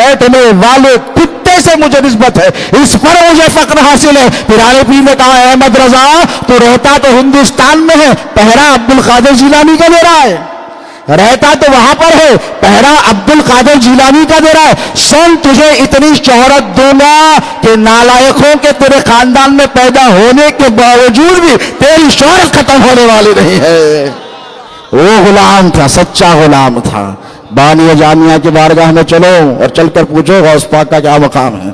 بیٹھنے والے کتے سے مجھے نسبت ہے، اس پر مجھے فخر حاصل ہے۔ پیرانے پیر نے کہا احمد رضا تو رہتا تو ہندوستان میں ہے، پہرا عبد القادر جیلانی کا دے رہا ہے، رہتا تو وہاں پر ہے، پہرا عبد القادر جیلانی کا دے رہا ہے۔ سن تجھے اتنی شہرت دوں گا کہ نالائقوں کے تیرے خاندان میں پیدا ہونے کے باوجود بھی تیری شہرت ختم ہونے والی نہیں ہے۔ وہ غلام تھا، سچا غلام تھا۔ بانی جامعہ کی بارگاہ میں چلو اور چل کر پوچھو غوث پاک کا کیا مقام ہے۔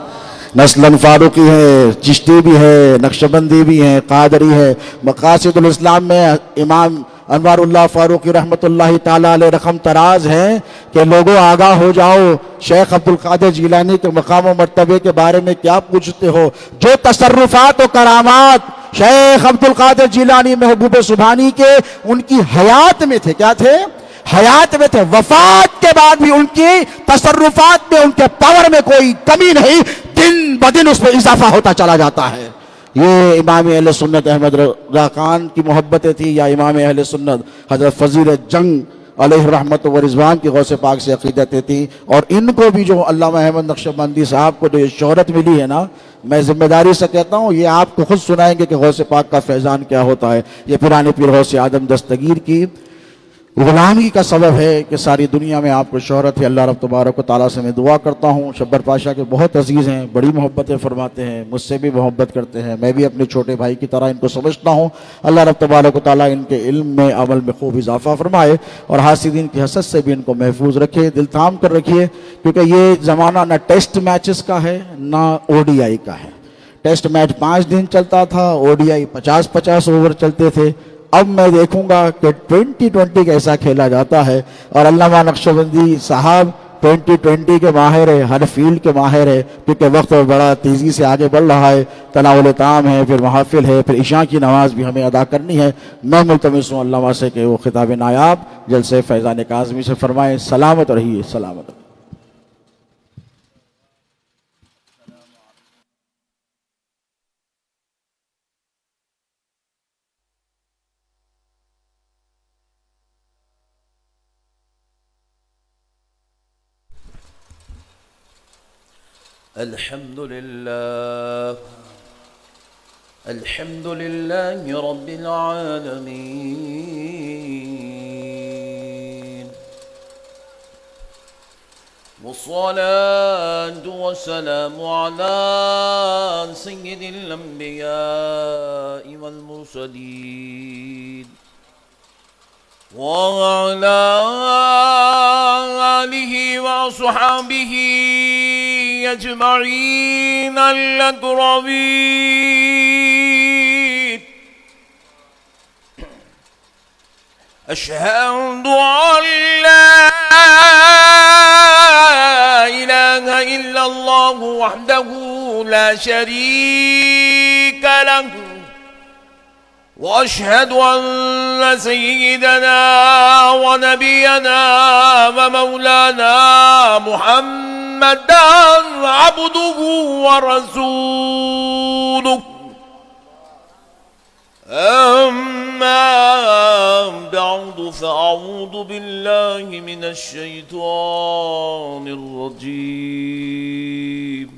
نسلاً فاروقی ہے، چشتی بھی ہے، نقشبندی بھی ہے، قادری ہے۔ مقاصد الاسلام میں امام انوار اللہ فاروقی رحمۃ اللہ تعالیٰ علیہ رقم تراز ہے کہ لوگوں آگاہ ہو جاؤ، شیخ عبد القادر جیلانی کے مقام و مرتبے کے بارے میں کیا پوچھتے ہو؟ جو تصرفات و کرامات شیخ عبد القادر جیلانی محبوب سبحانی کے ان کی حیات میں تھے، کیا تھے؟ حیات میں تھے، وفات کے بعد بھی ان کی تصرفات میں، ان کے پاور میں کوئی کمی نہیں، دن بدن اس میں اضافہ ہوتا چلا جاتا ہے۔ یہ امام اہل سنت احمد رضا خان کی محبتیں تھی، یا امام اہل سنت حضرت فضیل جنگ علیہ رحمت و رضوان کی غوث پاک سے عقیدتیں تھیں۔ اور ان کو بھی جو علامہ احمد نقشبندی صاحب کو جو یہ شہرت ملی ہے نا، میں ذمہ داری سے کہتا ہوں یہ آپ کو خود سنائیں گے کہ غوث پاک کا فیضان کیا ہوتا ہے۔ یہ پیرانے پیر غوث اعظم دستگیر کی غلامی کا سبب ہے کہ ساری دنیا میں آپ کو شہرت ہے۔ اللہ رب تبارک و تعالیٰ سے میں دعا کرتا ہوں، شبر پاشا کے بہت عزیز ہیں، بڑی محبتیں فرماتے ہیں، مجھ سے بھی محبت کرتے ہیں، میں بھی اپنے چھوٹے بھائی کی طرح ان کو سمجھتا ہوں۔ اللہ رب تبارک و تعالیٰ ان کے علم میں، عمل میں خوب اضافہ فرمائے، اور حاسدین کی حسد سے بھی ان کو محفوظ رکھے، دل تھام کر رکھیے، کیونکہ یہ زمانہ نہ ٹیسٹ میچز کا ہے نہ او ڈی آئی کا ہے۔ ٹیسٹ میچ 5 دن چلتا تھا، او ڈی آئی 50-50 اوور چلتے تھے۔ اب میں دیکھوں گا کہ 2020 کیسا کھیلا جاتا ہے، اور علامہ نقشبندی صاحب 2020 کے ماہر ہے، ہر فیلڈ کے ماہر ہے، کیونکہ وقت بڑا تیزی سے آگے بڑھ رہا ہے۔ تناول طعام ہے، پھر محافل ہے، پھر عشاء کی نماز بھی ہمیں ادا کرنی ہے۔ میں ملتمس ہوں علامہ سے کہ وہ خطاب نایاب جلسے فیضان کاظمی سے فرمائیں۔ سلامت رہیے، سلامت رہیے۔ الحمد لله رب العالمين، والصلاة والسلام على سيد الأنبياء والمرسلين، وعلى آله وصحبه أجمعين الأكرمين۔ أشهد أن لا إله إلا الله وحده لا شريك له، وأشهد أن سيدنا ونبينا ومولانا محمدًا عبده ورسوله، أما بعد فأعوذ بالله من الشيطان الرجيم،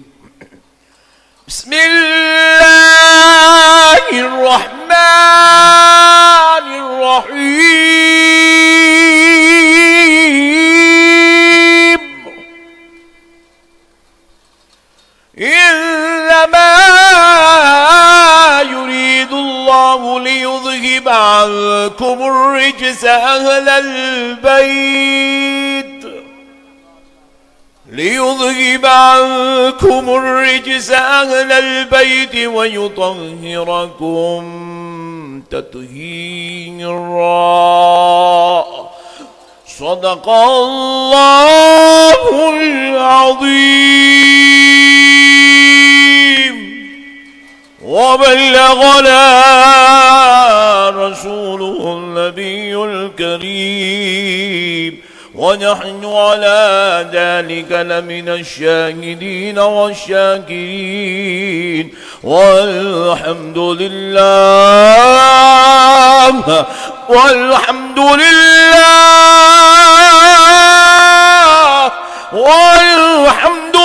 بسم الله الرحمن الرحيم، إنما يريد الله ليذهب عنكم الرجس أهل البيت، ويطهركم تطهيرا، صدق الله العظيم، وبلغنا رسوله النبي الكريم، ونحن على ذلك لمن الشاهدين والشاكرين، والحمد لله، والحمد لله، والحمد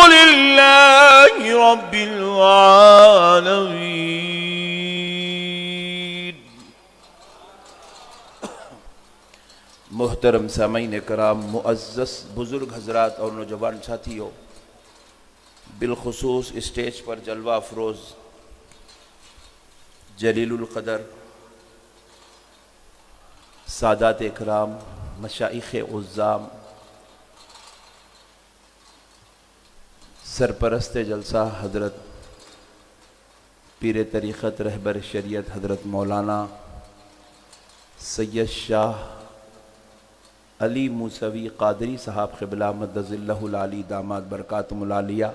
محترم سامعین کرام، معزز بزرگ حضرات اور نوجوان ساتھیوں، بالخصوص اسٹیج پر جلوہ افروز جلیل القدر سادات اکرام، مشائخ عظام، سرپرست جلسہ حضرت پیر طریقت رہبر شریعت حضرت مولانا سید شاہ علی موسوی قادری صاحب قبلہ مدظ اللہ العلی داماد برکاتہم العالیہ،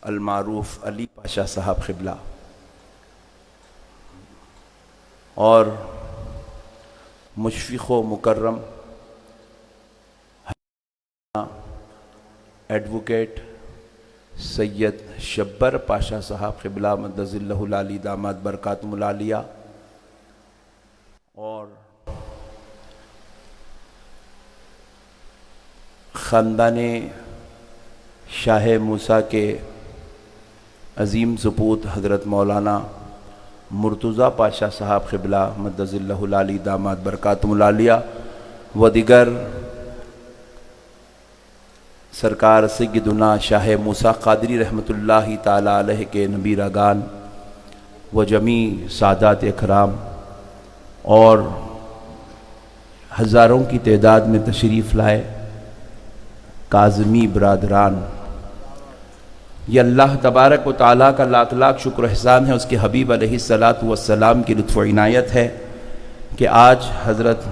المعروف علی پاشا صاحب قبلہ، اور مشفق و مکرم ایڈوکیٹ سید شبر پاشا صاحب قبلہ مدظ اللہ العلی داماد برکاتہم العالیہ، اور خاندان شاہ موسیٰ کے عظیم سپوت حضرت مولانا مرتضیٰ پاشا صاحب قبلہ مدظ اللہ العلی داماد برکاتہم العالیہ و دیگر سرکار سیدنا شاہ موسیٰ قادری رحمۃ اللہ تعالی علیہ کے نبیرگان و جمیع سادات اکرام اور ہزاروں کی تعداد میں تشریف لائے کاظمی برادران، یہ اللہ تبارک و تعالیٰ کا لاکھ لاکھ شکر احسان ہے، اس کے حبیب علیہ الصلاۃ والسلام کی لطف و عنایت ہے کہ آج حضرت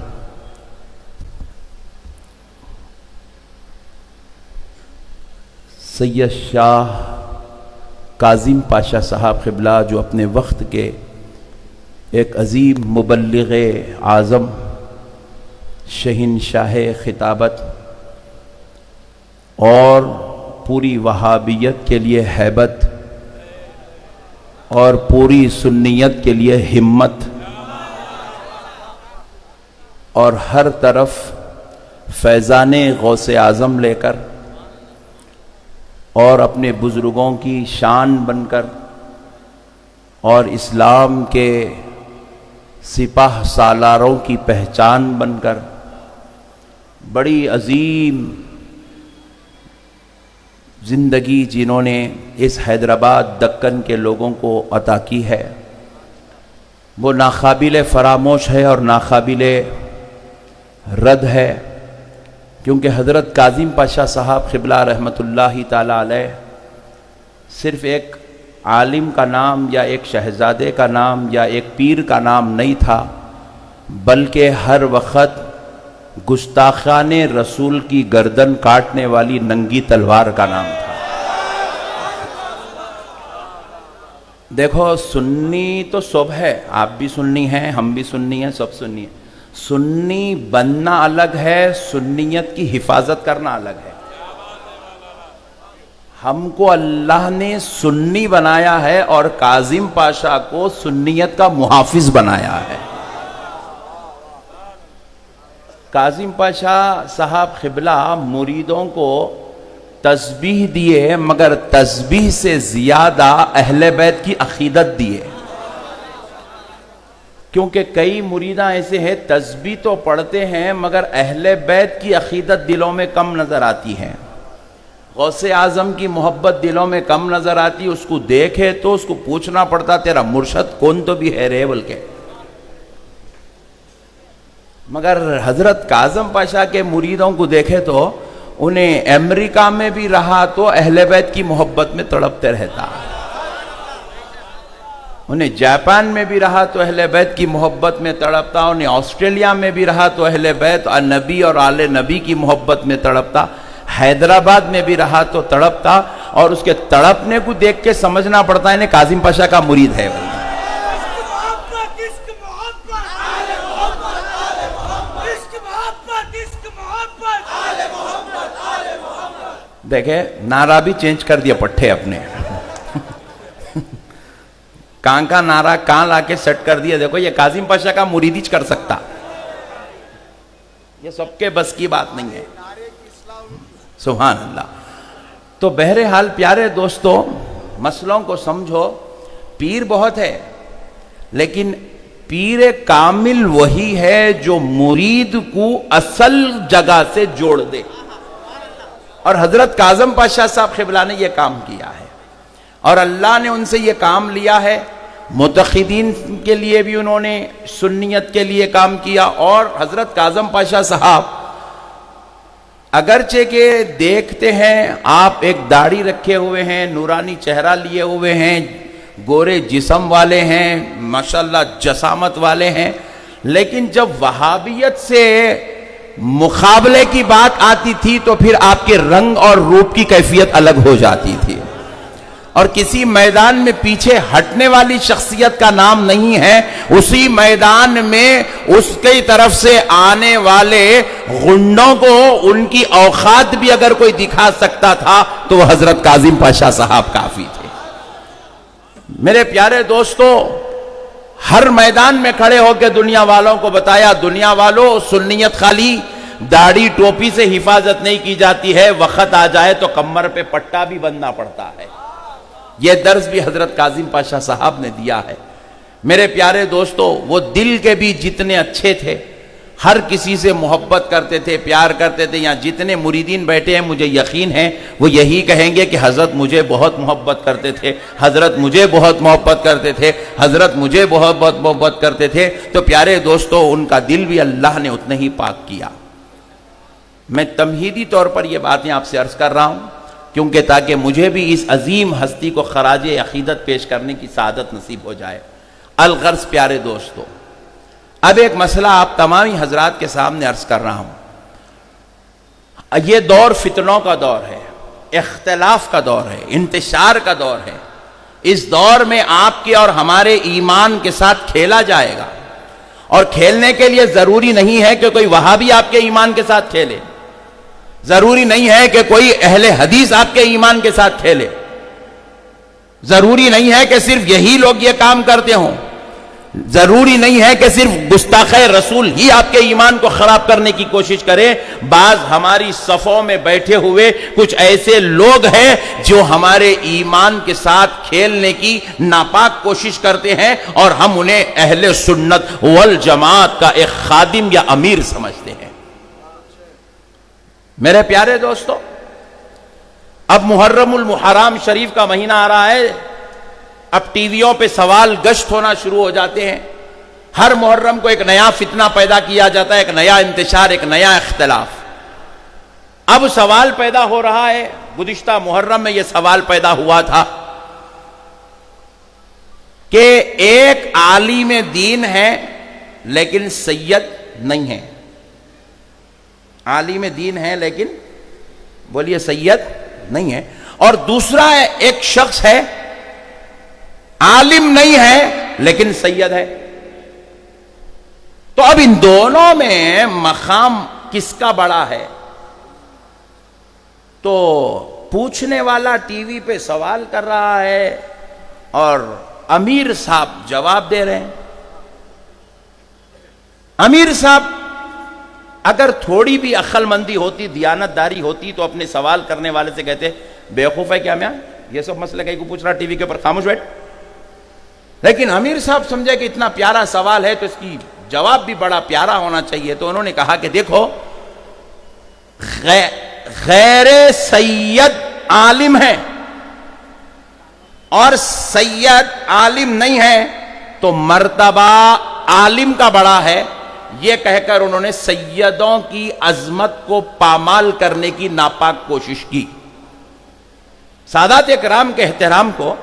سید شاہ کاظم پاشا صاحب قبلہ، جو اپنے وقت کے ایک عظیم مبلغ اعظم، شہنشاہ خطابت اور پوری وہابیت کے لیے ہیبت اور پوری سنیت کے لیے ہمت اور ہر طرف فیضان غوث اعظم لے کر اور اپنے بزرگوں کی شان بن کر اور اسلام کے سپاہ سالاروں کی پہچان بن کر بڑی عظیم زندگی جنہوں نے اس حیدرآباد دکن کے لوگوں کو عطا کی ہے، وہ ناقابل فراموش ہے اور ناقابل رد ہے، کیونکہ حضرت کاظم پاشا صاحب قبلہ رحمۃ اللہ تعالی علیہ صرف ایک عالم کا نام یا ایک شہزادے کا نام یا ایک پیر کا نام نہیں تھا، بلکہ ہر وقت گستاخان رسول کی گردن کاٹنے والی ننگی تلوار کا نام تھا۔ دیکھو، سنی تو سب ہے، آپ بھی سنی ہیں، ہم بھی سنی ہیں، سب سنی ہیں۔ سنی بننا الگ ہے، سنیت کی حفاظت کرنا الگ ہے۔ ہم کو اللہ نے سنی بنایا ہے اور کاظم پاشا کو سنیت کا محافظ بنایا ہے۔ کاظم پاشا صاحب قبلہ مریدوں کو تسبیح دیے، مگر تسبیح سے زیادہ اہل بیت کی عقیدت دیے، کیونکہ کئی مریداں ایسے ہیں تسبیح تو پڑھتے ہیں مگر اہل بیت کی عقیدت دلوں میں کم نظر آتی ہے، غوث اعظم کی محبت دلوں میں کم نظر آتی، اس کو دیکھے تو اس کو پوچھنا پڑتا تیرا مرشد کون تو بھی ہے رے بول کے۔ مگر حضرت کاظم پاشا کے مریدوں کو دیکھے تو انہیں امریکہ میں بھی رہا تو اہل بیت کی محبت میں تڑپتے رہتا، انہیں جاپان میں بھی رہا تو اہل بیت کی محبت میں تڑپتا، انہیں آسٹریلیا میں بھی رہا تو اہل بیت نبی اور آل نبی کی محبت میں تڑپتا، حیدرآباد میں بھی رہا تو تڑپتا، اور اس کے تڑپنے کو دیکھ کے سمجھنا پڑتا ہے انہیں کاظم پاشا کا مرید ہے۔ دیکھیں، نعرہ بھی چینج کر دیا پٹھے اپنے، کہاں کا نعرہ کہاں لا کے سیٹ کر دیا۔ دیکھو، یہ کاظم پاشا کا مرید ہی کر سکتا، یہ سب کے بس کی بات نہیں ہے۔ سبحان اللہ۔ تو بہرحال پیارے دوستو، مسئلوں کو سمجھو، پیر بہت ہے لیکن پیر کامل وہی ہے جو مرید کو اصل جگہ سے جوڑ دے، اور حضرت کاظم پاشا صاحب قبلہ نے یہ کام کیا ہے، اور اللہ نے ان سے یہ کام لیا ہے۔ متقدین کے لیے بھی انہوں نے سنیت کے لیے کام کیا، اور حضرت کاظم پاشا صاحب اگرچہ کہ دیکھتے ہیں آپ ایک داڑھی رکھے ہوئے ہیں، نورانی چہرہ لیے ہوئے ہیں، گورے جسم والے ہیں، ماشاءاللہ جسامت والے ہیں، لیکن جب وہابیت سے مقابلے کی بات آتی تھی تو پھر آپ کے رنگ اور روپ کی کیفیت الگ ہو جاتی تھی، اور کسی میدان میں پیچھے ہٹنے والی شخصیت کا نام نہیں ہے، اسی میدان میں اس کی طرف سے آنے والے غنڈوں کو ان کی اوقات بھی اگر کوئی دکھا سکتا تھا تو وہ حضرت کاظم پاشا صاحب کافی تھے۔ میرے پیارے دوستو، ہر میدان میں کھڑے ہو کے دنیا والوں کو بتایا، دنیا والوں سنیت خالی داڑھی ٹوپی سے حفاظت نہیں کی جاتی ہے، وقت آ جائے تو کمر پہ پٹا بھی بننا پڑتا ہے۔ یہ درس بھی حضرت کاظم پاشا صاحب نے دیا ہے۔ میرے پیارے دوستو، وہ دل کے بھی جتنے اچھے تھے، ہر کسی سے محبت کرتے تھے، پیار کرتے تھے۔ یہاں جتنے مریدین بیٹھے ہیں مجھے یقین ہے وہ یہی کہیں گے کہ حضرت مجھے بہت محبت کرتے تھے، حضرت مجھے بہت محبت کرتے تھے، حضرت مجھے بہت محبت کرتے تھے۔ تو پیارے دوستو، ان کا دل بھی اللہ نے اتنا ہی پاک کیا۔ میں تمہیدی طور پر یہ باتیں آپ سے عرض کر رہا ہوں کیونکہ تاکہ مجھے بھی اس عظیم ہستی کو خراج عقیدت پیش کرنے کی سعادت نصیب ہو جائے۔ الغرض پیارے دوستو، اب ایک مسئلہ آپ تمامی حضرات کے سامنے عرض کر رہا ہوں۔ یہ دور فتنوں کا دور ہے، اختلاف کا دور ہے، انتشار کا دور ہے۔ اس دور میں آپ کے اور ہمارے ایمان کے ساتھ کھیلا جائے گا، اور کھیلنے کے لیے ضروری نہیں ہے کہ کوئی وہابی آپ کے ایمان کے ساتھ کھیلے، ضروری نہیں ہے کہ کوئی اہل حدیث آپ کے ایمان کے ساتھ کھیلے، ضروری نہیں ہے کہ صرف یہی لوگ یہ کام کرتے ہوں، ضروری نہیں ہے کہ صرف گستاخ رسول ہی آپ کے ایمان کو خراب کرنے کی کوشش کرے۔ بعض ہماری صفوں میں بیٹھے ہوئے کچھ ایسے لوگ ہیں جو ہمارے ایمان کے ساتھ کھیلنے کی ناپاک کوشش کرتے ہیں، اور ہم انہیں اہل سنت والجماعت کا ایک خادم یا امیر سمجھتے ہیں۔ میرے پیارے دوستو، اب محرم المحرم شریف کا مہینہ آ رہا ہے، اب ٹی ویوں پہ سوال گشت ہونا شروع ہو جاتے ہیں۔ ہر محرم کو ایک نیا فتنہ پیدا کیا جاتا ہے، ایک نیا انتشار، ایک نیا اختلاف۔ اب سوال پیدا ہو رہا ہے، گزشتہ محرم میں یہ سوال پیدا ہوا تھا کہ ایک عالم دین ہے لیکن سید نہیں ہے، عالم دین ہے لیکن بولیے سید نہیں ہے، اور دوسرا ایک شخص ہے عالم نہیں ہے لیکن سید ہے۔ تو اب ان دونوں میں مقام کس کا بڑا ہے؟ تو پوچھنے والا ٹی وی پہ سوال کر رہا ہے اور امیر صاحب جواب دے رہے ہیں۔ امیر صاحب اگر تھوڑی بھی عقل مندی ہوتی، دیانت داری ہوتی، تو اپنے سوال کرنے والے سے کہتے بیوقوف ہے کیا میاں، یہ سب مسئلہ کہیں کو پوچھ رہا ٹی وی کے اوپر، خاموش بیٹھ۔ لیکن امیر صاحب سمجھے کہ اتنا پیارا سوال ہے تو اس کی جواب بھی بڑا پیارا ہونا چاہیے، تو انہوں نے کہا کہ دیکھو، غیر سید عالم ہے اور سید عالم نہیں ہے تو مرتبہ عالم کا بڑا ہے، یہ کہہ کر انہوں نے سیدوں کی عظمت کو پامال کرنے کی ناپاک کوشش کی۔ سادات اکرام کے احترام کو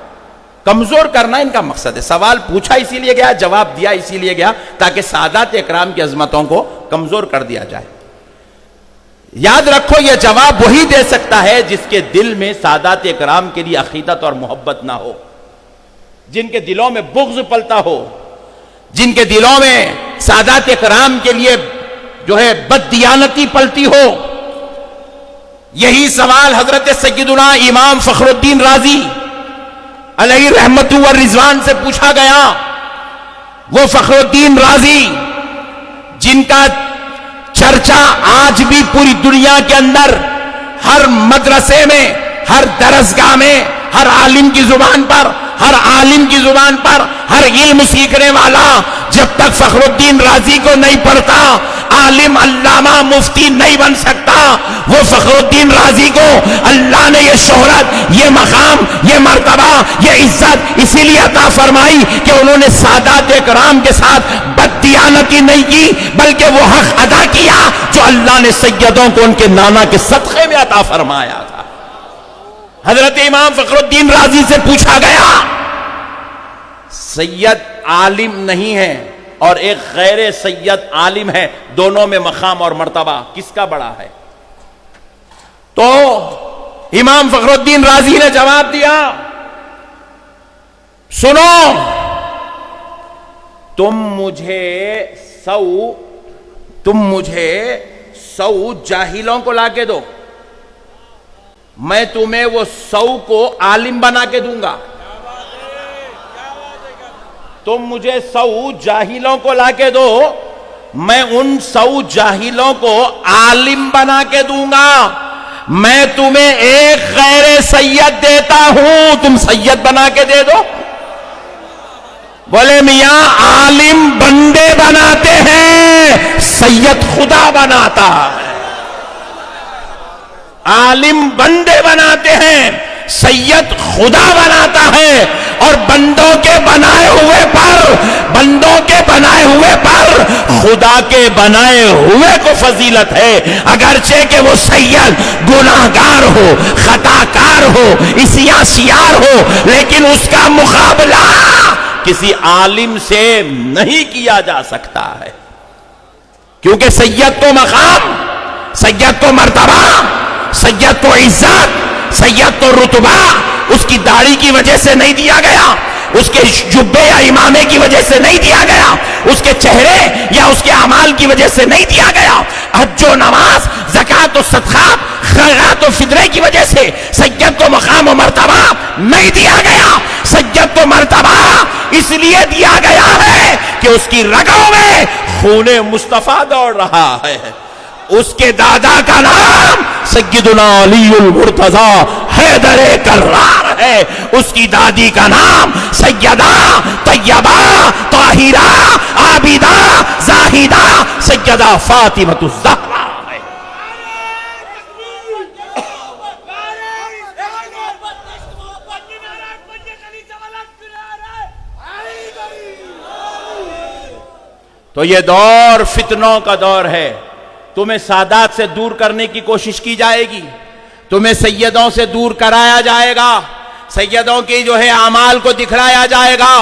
کمزور کرنا ان کا مقصد ہے۔ سوال پوچھا اسی لیے گیا، جواب دیا اسی لیے گیا تاکہ سادات اکرام کی عظمتوں کو کمزور کر دیا جائے۔ یاد رکھو، یہ جواب وہی دے سکتا ہے جس کے دل میں سادات اکرام کے لیے عقیدت اور محبت نہ ہو، جن کے دلوں میں بغض پلتا ہو، جن کے دلوں میں سادات اکرام کے لیے جو ہے بددیانتی پلتی ہو۔ یہی سوال حضرت سیدنا امام فخر الدین رازی علیہ رحمت و رضوان سے پوچھا گیا۔ وہ فخر الدین رازی جن کا چرچا آج بھی پوری دنیا کے اندر ہر مدرسے میں، ہر درسگاہ میں، ہر عالم کی زبان پر، ہر عالم کی زبان پر ہر علم سیکھنے والا جب تک فخر الدین رازی کو نہیں پڑھتا عالم علامہ مفتی نہیں بن سکتا. وہ فخر الدین رازی کو اللہ نے یہ شہرت، یہ مقام، یہ مرتبہ، یہ عزت اسی لیے عطا فرمائی کہ انہوں نے سادات اکرام کے ساتھ بددیانتی نہیں کی، بلکہ وہ حق ادا کیا جو اللہ نے سیدوں کو ان کے نانا کے صدقے میں عطا فرمایا تھا. حضرت امام فخر الدین رازی سے پوچھا گیا، سید عالم نہیں ہے اور ایک غیر سید عالم ہے، دونوں میں مقام اور مرتبہ کس کا بڑا ہے؟ تو امام فخر الدین رازی نے جواب دیا، سنو، تم مجھے 100 جاہلوں کو لا کے دو، میں تمہیں وہ 100 کو عالم بنا کے دوں گا. تم مجھے 100 جاہلوں کو لا کے دو، میں ان 100 جاہلوں کو عالم بنا کے دوں گا. میں تمہیں ایک غیر سید دیتا ہوں، تم سید بنا کے دے دو. بولے میاں عالم بندے بناتے ہیں، سید خدا بناتا ہے. عالم بندے بناتے ہیں، سید خدا بناتا ہے. اور بندوں کے بنائے ہوئے پر خدا کے بنائے ہوئے کو فضیلت ہے. اگرچہ کہ وہ سید گناہگار ہو، خطاکار ہو، عصیاں سیار ہو، لیکن اس کا مقابلہ کسی عالم سے نہیں کیا جا سکتا ہے. کیونکہ سید کو مقام، سید کو مرتبہ، سید کو عزت، سید کو رتبہ اس کی داڑھی کی وجہ سے نہیں دیا گیا، اس کے جبے یا امامے کی وجہ سے نہیں دیا گیا، اس کے چہرے یا اس کے اعمال کی وجہ سے نہیں دیا گیا. حج و نماز، زکوٰۃ و صدقات، خیرات و فطرے کی وجہ سے سید کو مقام و مرتبہ نہیں دیا گیا. سید کو مرتبہ اس لیے دیا گیا ہے کہ اس کی رگوں میں خون مصطفیٰ دوڑ رہا ہے. اس کے دادا کا نام سیدنا علی المرتضی حیدر کرار ہے، اس کی دادی کا نام سیدہ طیبہ طاہرہ عابدہ زاہدہ سیدہ فاطمہ الزہرا ہے. تو یہ دور فتنوں کا دور ہے. تمہیں سادات سے دور کرنے کی کوشش کی جائے گی، تمہیں سیدوں سے دور کرایا جائے گا، سیدوں کی جو ہے اعمال کو دکھلایا جائے گا،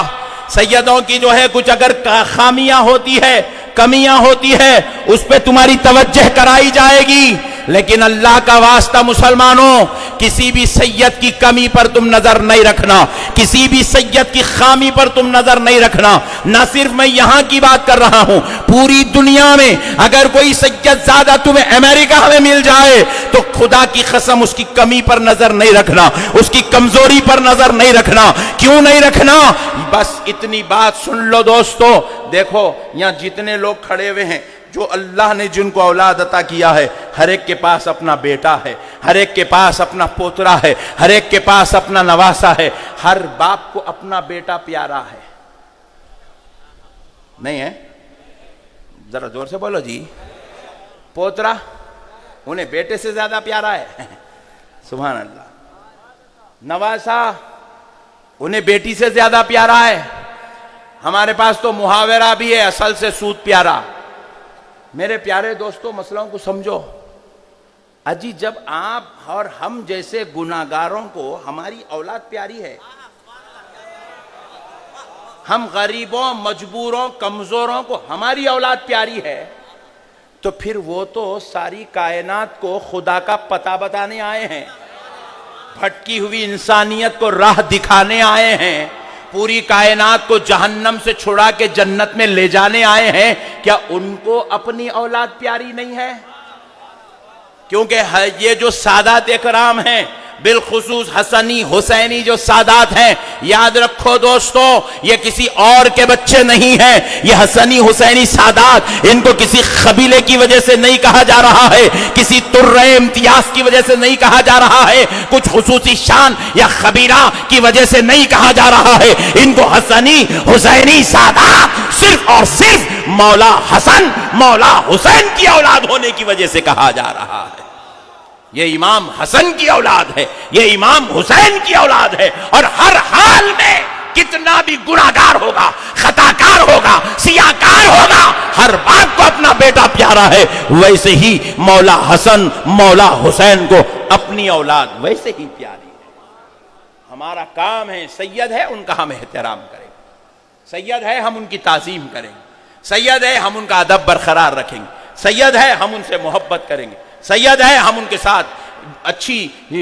سیدوں کی جو ہے کچھ اگر خامیاں ہوتی ہے، کمیاں ہوتی ہے، اس پہ تمہاری توجہ کرائی جائے گی. لیکن اللہ کا واسطہ مسلمانوں، کسی بھی سید کی کمی پر تم نظر نہیں رکھنا، کسی بھی سید کی خامی پر تم نظر نہیں رکھنا. نہ صرف میں یہاں کی بات کر رہا ہوں، پوری دنیا میں اگر کوئی سید زیادہ تمہیں امریکہ میں مل جائے تو خدا کی قسم اس کی کمی پر نظر نہیں رکھنا، اس کی کمزوری پر نظر نہیں رکھنا. کیوں نہیں رکھنا؟ بس اتنی بات سن لو دوستو. دیکھو یہاں جتنے لوگ کھڑے ہوئے ہیں، جو اللہ نے جن کو اولاد عطا کیا ہے، ہر ایک کے پاس اپنا بیٹا ہے، ہر ایک کے پاس اپنا پوترا ہے، ہر ایک کے پاس اپنا نواسا ہے. ہر باپ کو اپنا بیٹا پیارا ہے، نہیں ہے؟ ذرا زور سے بولو جی. پوترا انہیں بیٹے سے زیادہ پیارا ہے. سبحان اللہ. نواسا انہیں بیٹی سے زیادہ پیارا ہے. ہمارے پاس تو محاورہ بھی ہے، اصل سے سود پیارا. میرے پیارے دوستو مسئلوں کو سمجھو. اجی جب آپ اور ہم جیسے گناہگاروں کو ہماری اولاد پیاری ہے، ہم غریبوں، مجبوروں، کمزوروں کو ہماری اولاد پیاری ہے، تو پھر وہ تو ساری کائنات کو خدا کا پتہ بتانے آئے ہیں، بھٹکی ہوئی انسانیت کو راہ دکھانے آئے ہیں، پوری کائنات کو جہنم سے چھڑا کے جنت میں لے جانے آئے ہیں. کیا ان کو اپنی اولاد پیاری نہیں ہے؟ کیونکہ یہ جو سادات اکرام ہیں، بالخصوص حسنی حسینی جو سادات ہیں، یاد رکھو دوستو، یہ کسی اور کے بچے نہیں ہیں، یہ حسنی حسینی سادات، ان کو کسی قبیلے کی وجہ سے نہیں کہا جا رہا ہے، کسی ترے امتیاز کی وجہ سے نہیں کہا جا رہا ہے، کچھ خصوصی شان یا قبیلہ کی وجہ سے نہیں کہا جا رہا ہے، ان کو حسنی حسینی سادات صرف اور صرف مولا حسن مولا حسین کی اولاد ہونے کی وجہ سے کہا جا رہا ہے۔ یہ امام حسن کی اولاد ہے، یہ امام حسین کی اولاد ہے، اور ہر حال میں کتنا بھی گناہگار ہوگا، خطاکار ہوگا، سیاکار ہوگا، ہر باپ کو اپنا بیٹا پیارا ہے، ویسے ہی مولا حسن مولا حسین کو اپنی اولاد ویسے ہی پیاری ہے۔ ہمارا کام ہے، سید ہے ان کا ہم احترام کریں، سید ہے ہم ان کی تعظیم کریں، سید ہے ہم ان کا ادب برقرار رکھیں گے، سید ہے ہم ان سے محبت کریں گے، سید ہے ہم ان کے ساتھ اچھی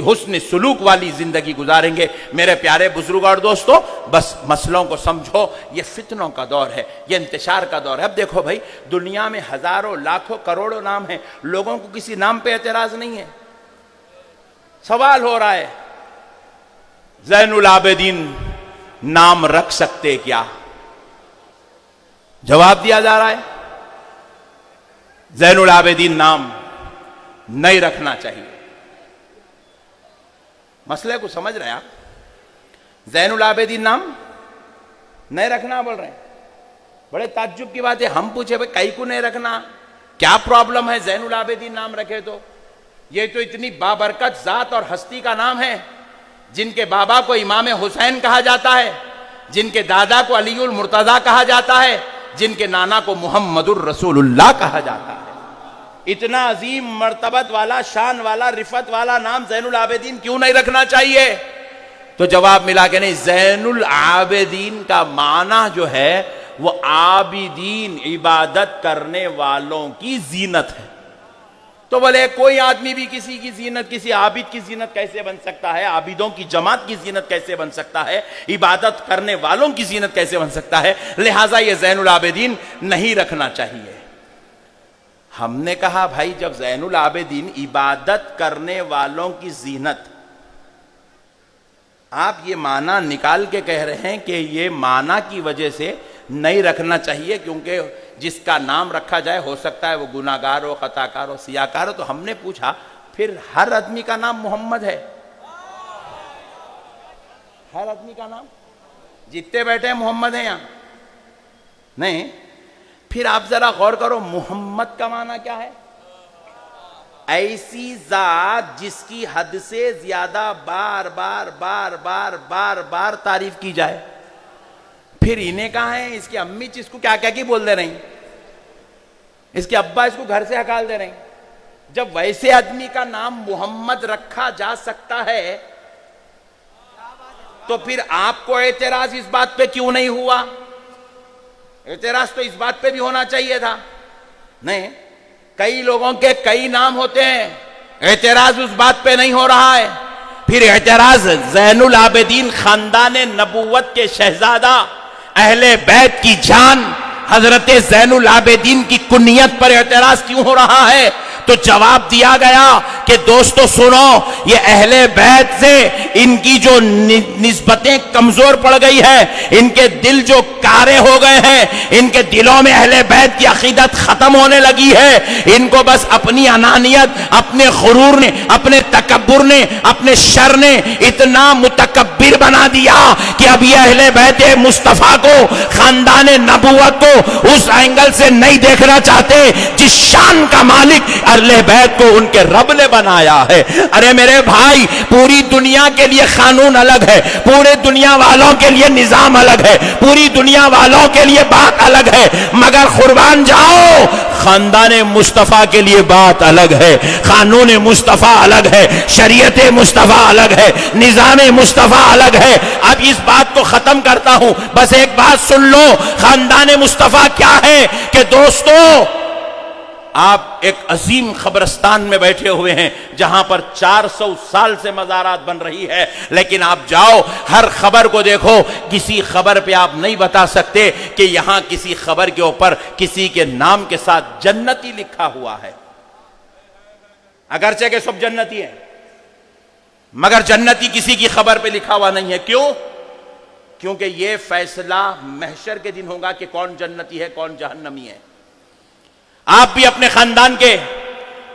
حسن سلوک والی زندگی گزاریں گے۔ میرے پیارے بزرگ اور دوستو، بس مسئلوں کو سمجھو، یہ فتنوں کا دور ہے، یہ انتشار کا دور ہے۔ اب دیکھو بھائی، دنیا میں ہزاروں لاکھوں کروڑوں نام ہیں، لوگوں کو کسی نام پہ اعتراض نہیں ہے۔ سوال ہو رہا ہے، زین العابدین نام رکھ سکتے کیا؟ جواب دیا جا رہا ہے زین العابدین نام نہیں رکھنا چاہیے۔ مسئلے کو سمجھ رہے ہیں آپ؟ زین العابدین نام نہیں رکھنا بول رہے ہیں، بڑے تعجب کی بات ہے۔ ہم پوچھے بھائی کئی کو نہیں رکھنا، کیا پرابلم ہے زین العابدین نام رکھے تو؟ یہ تو اتنی بابرکت ذات اور ہستی کا نام ہے، جن کے بابا کو امام حسین کہا جاتا ہے، جن کے دادا کو علی المرتضیٰ کہا جاتا ہے، جن کے نانا کو محمد الرسول اللہ کہا جاتا ہے۔ اتنا عظیم مرتبت والا، شان والا، رفت والا نام زین العابدین کیوں نہیں رکھنا چاہیے؟ تو جواب ملا کہ نہیں، زین العابدین کا معنی جو ہے وہ عابدین، عبادت کرنے والوں کی زینت ہے۔ تو بولے کوئی آدمی بھی کسی کی زینت، کسی عابد کی زینت کیسے بن سکتا ہے؟ عابدوں کی جماعت کی زینت کیسے بن سکتا ہے؟ عبادت کرنے والوں کی زینت کیسے بن سکتا ہے؟ لہٰذا یہ زین العابدین نہیں رکھنا چاہیے۔ ہم نے کہا بھائی جب زین العابدین عبادت کرنے والوں کی زینت، آپ یہ معنی نکال کے کہہ رہے ہیں کہ یہ معنی کی وجہ سے نہیں رکھنا چاہیے، کیونکہ جس کا نام رکھا جائے ہو سکتا ہے وہ گناہگار ہو، خطاکار ہو، سیاکار ہو۔ تو ہم نے پوچھا پھر ہر آدمی کا نام محمد ہے؟ ہر آدمی کا نام جتنے بیٹھے ہیں محمد ہیں یہاں؟ نہیں۔ پھر آپ ذرا غور کرو، محمد کا معنی کیا ہے؟ ایسی ذات جس کی حد سے زیادہ بار بار بار بار بار بار تعریف کی جائے۔ پھر انہیں کہا ہے اس کی امی اس کو کیا کیا کی بول دے رہی، اس کے ابا اس کو گھر سے ہکال دے رہے۔ جب ویسے آدمی کا نام محمد رکھا جا سکتا ہے تو پھر آپ کو اعتراض اس بات پہ کیوں نہیں ہوا؟ اعتراض تو اس بات پہ بھی ہونا چاہیے تھا۔ نہیں، کئی لوگوں کے کئی نام ہوتے ہیں، اعتراض اس بات پہ نہیں ہو رہا ہے۔ پھر اعتراض زین العابدین خاندان نبوت کے شہزادہ، اہل بیت کی جان حضرت زین العابدین کی کنیت پر اعتراض کیوں ہو رہا ہے؟ تو جواب دیا گیا کہ دوستو سنو، یہ اہل بیت سے ان کی جو نسبتیں کمزور پڑ گئی ہے، ان کے دل جو کارے ہو گئے ہیں، ان کے دلوں میں اہل بیت کی عقیدت ختم ہونے لگی ہے۔ ان کو بس اپنی انانیت، اپنے غرور نے، اپنے تکبر نے، اپنے شر نے اتنا متکبر بنا دیا کہ اب یہ اہل بیت مصطفیٰ کو، خاندان نبوت کو اس اینگل سے نہیں دیکھنا چاہتے جس شان کا مالک اہل بیت کو ان کے رب نے بنایا ہے۔ ارے میرے بھائی، پوری دنیا کے لیے قانون الگ ہے، پورے دنیا والوں کے لیے نظام الگ ہے، پوری دنیا والوں کے لیے بات الگ ہے، مگر قربان جاؤ خاندان مصطفیٰ کے لیے بات الگ ہے، قانون مصطفیٰ الگ ہے، شریعت مصطفیٰ الگ ہے، نظام مصطفیٰ الگ ہے۔ اب اس بات کو ختم کرتا ہوں، بس ایک بات سن لو، خاندان مصطفیٰ کیا ہے کہ دوستو، آپ ایک عظیم قبرستان میں بیٹھے ہوئے ہیں جہاں پر 400 سال سے مزارات بن رہی ہے، لیکن آپ جاؤ ہر خبر کو دیکھو، کسی خبر پہ آپ نہیں بتا سکتے کہ یہاں کسی خبر کے اوپر کسی کے نام کے ساتھ جنتی لکھا ہوا ہے، اگرچہ کہ سب جنتی ہیں۔ مگر جنتی کسی کی خبر پہ لکھا ہوا نہیں ہے. کیوں؟ کیونکہ یہ فیصلہ محشر کے دن ہوگا کہ کون جنتی ہے کون جہنمی ہے. آپ بھی اپنے خاندان کے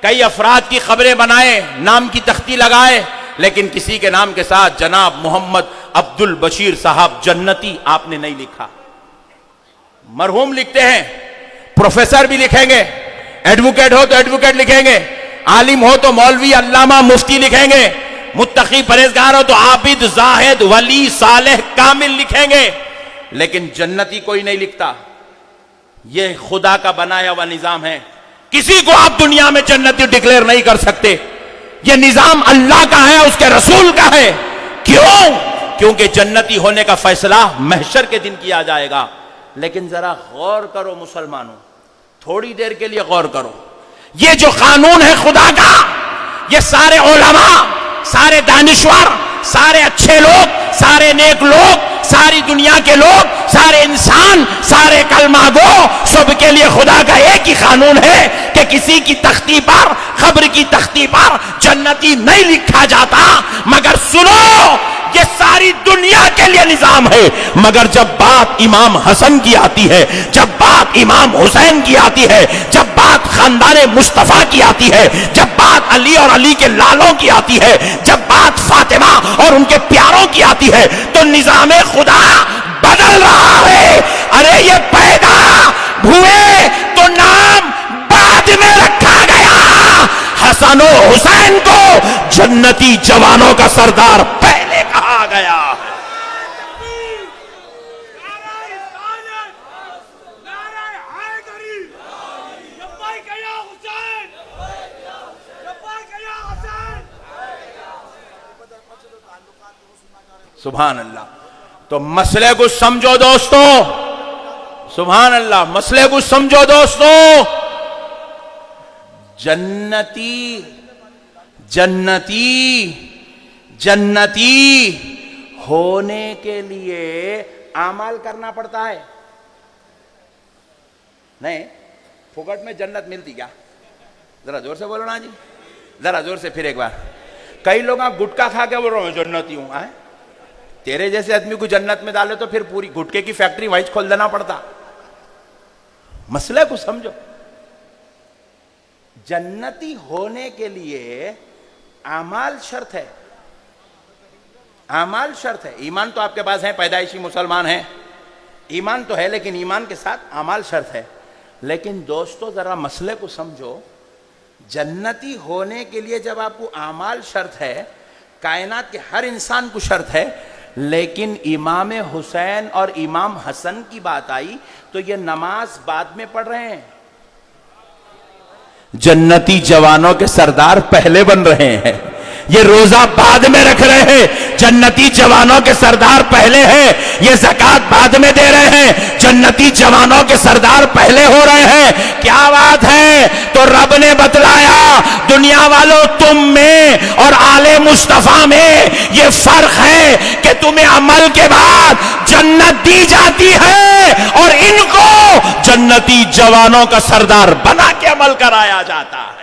کئی افراد کی خبریں بنائے, نام کی تختی لگائے, لیکن کسی کے نام کے ساتھ جناب محمد عبد البشیر صاحب جنتی آپ نے نہیں لکھا. مرحوم لکھتے ہیں, پروفیسر بھی لکھیں گے, ایڈوکیٹ ہو تو ایڈوکیٹ لکھیں گے, عالم ہو تو مولوی علامہ مفتی لکھیں گے, متقی پرہیزگار ہو تو عابد زاہد ولی صالح کامل لکھیں گے, لیکن جنتی کوئی نہیں لکھتا. یہ خدا کا بنایا ہوا نظام ہے. کسی کو آپ دنیا میں جنتی ڈکلیئر نہیں کر سکتے. یہ نظام اللہ کا ہے, اس کے رسول کا ہے. کیوں؟ کیونکہ جنتی ہونے کا فیصلہ محشر کے دن کیا جائے گا. لیکن ذرا غور کرو مسلمانوں, تھوڑی دیر کے لیے غور کرو. یہ جو قانون ہے خدا کا, یہ سارے علماء, سارے دانشور, سارے اچھے لوگ, سارے نیک لوگ, ساری دنیا کے لوگ, سارے انسان, سارے کلمہ گو, سب کے لیے خدا کا ایک ہی قانون ہے کہ کسی کی تختی پر, قبر کی تختی پر جنتی نہیں لکھا جاتا. مگر سنو, یہ ساری دنیا کے لیے نظام ہے. مگر جب بات امام حسن کی آتی ہے, جب بات امام حسین کی آتی ہے, جب بات خاندان مصطفیٰ کی آتی ہے, جب بات علی اور علی کے لالوں کی آتی ہے, جب بات فاطمہ اور ان کے پیاروں کی آتی ہے, تو نظام خدا بدل رہا ہے. ارے یہ پیدا ہوئے تو نام بعد میں رکھا گیا. حسن و حسین کو جنتی جوانوں کا سردار پہلے کہا گیا. سبحان اللہ. تو مسئلے کو سمجھو دوستو, سبحان اللہ, مسئلے کو سمجھو دوستو. جنتی جنتی جنتی ہونے کے لیے اعمال کرنا پڑتا ہے. نہیں پھوکٹ میں جنت ملتی کیا؟ ذرا زور سے بولو نا جی, ذرا زور سے پھر ایک بار. کئی لوگ گٹکا کھا کے بول رہے ہیں جنتی ہوں. تیرے جیسے آدمی کو جنت میں ڈالے تو پھر پوری گٹکے کی فیکٹری وہیں کھول دینا پڑتا. مسئلے کو سمجھو. جنتی ہونے کے لیے اعمال شرط ہے, اعمال شرط ہے. ایمان تو آپ کے پاس ہے, پیدائشی مسلمان ہیں, ایمان تو ہے, لیکن ایمان کے ساتھ اعمال شرط ہے. لیکن دوستو ذرا مسئلے کو سمجھو. جنتی ہونے کے لیے جب آپ کو اعمال شرط ہے, کائنات کے ہر انسان کو شرط ہے, لیکن امام حسین اور امام حسن کی بات آئی تو یہ نماز بعد میں پڑھ رہے ہیں. جنتی جوانوں کے سردار پہلے بن رہے ہیں. یہ روزہ بعد میں رکھ رہے ہیں, جنتی جوانوں کے سردار پہلے ہیں. یہ زکات بعد میں دے رہے ہیں, جنتی جوانوں کے سردار پہلے ہو رہے ہیں. کیا بات ہے؟ تو رب نے بتلایا دنیا والوں تم میں اور آل مصطفیٰ میں یہ فرق ہے کہ تمہیں عمل کے بعد جنت دی جاتی ہے اور ان کو جنتی جوانوں کا سردار بنا کے عمل کرایا جاتا ہے.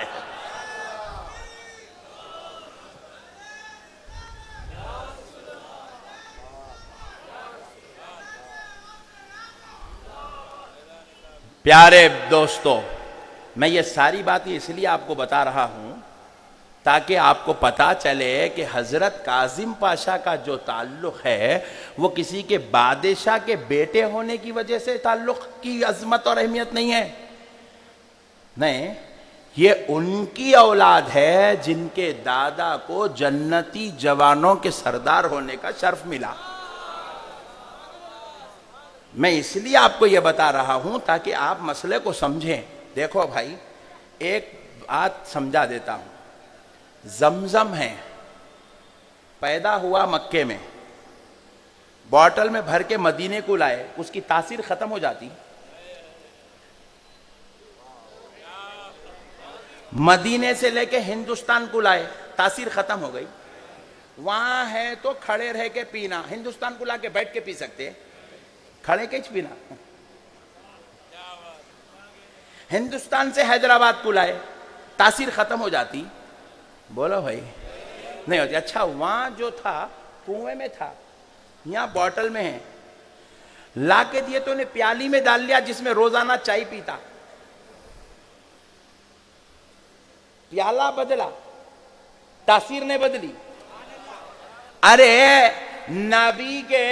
پیارے دوستو, میں یہ ساری باتیں اس لیے آپ کو بتا رہا ہوں تاکہ آپ کو پتا چلے کہ حضرت کاظم پاشا کا جو تعلق ہے وہ کسی کے بادشاہ کے بیٹے ہونے کی وجہ سے تعلق کی عظمت اور اہمیت نہیں ہے. نہیں, یہ ان کی اولاد ہے جن کے دادا کو جنتی جوانوں کے سردار ہونے کا شرف ملا. میں اس لیے آپ کو یہ بتا رہا ہوں تاکہ آپ مسئلے کو سمجھیں. دیکھو بھائی, ایک بات سمجھا دیتا ہوں. زمزم ہے, پیدا ہوا مکے میں, بوٹل میں بھر کے مدینے کو لائے, اس کی تاثیر ختم ہو جاتی. مدینے سے لے کے ہندوستان کو لائے, تاثیر ختم ہو گئی. وہاں ہے تو کھڑے رہ کے پینا, ہندوستان کو لا کے بیٹھ کے پی سکتے, کھڑے کے پینا. ہندوستان سے حیدرآباد کو لائے, تاثیر ختم ہو جاتی. بولو بھائی, نہیں ہوتی. اچھا وہاں جو تھا کنویں میں تھا, یہاں بوٹل میں ہے, لا کے دیے تو نے پیالی میں ڈال لیا جس میں روزانہ چائے پیتا. پیالہ بدلا, تاثیر نہیں بدلی. ارے نبی کے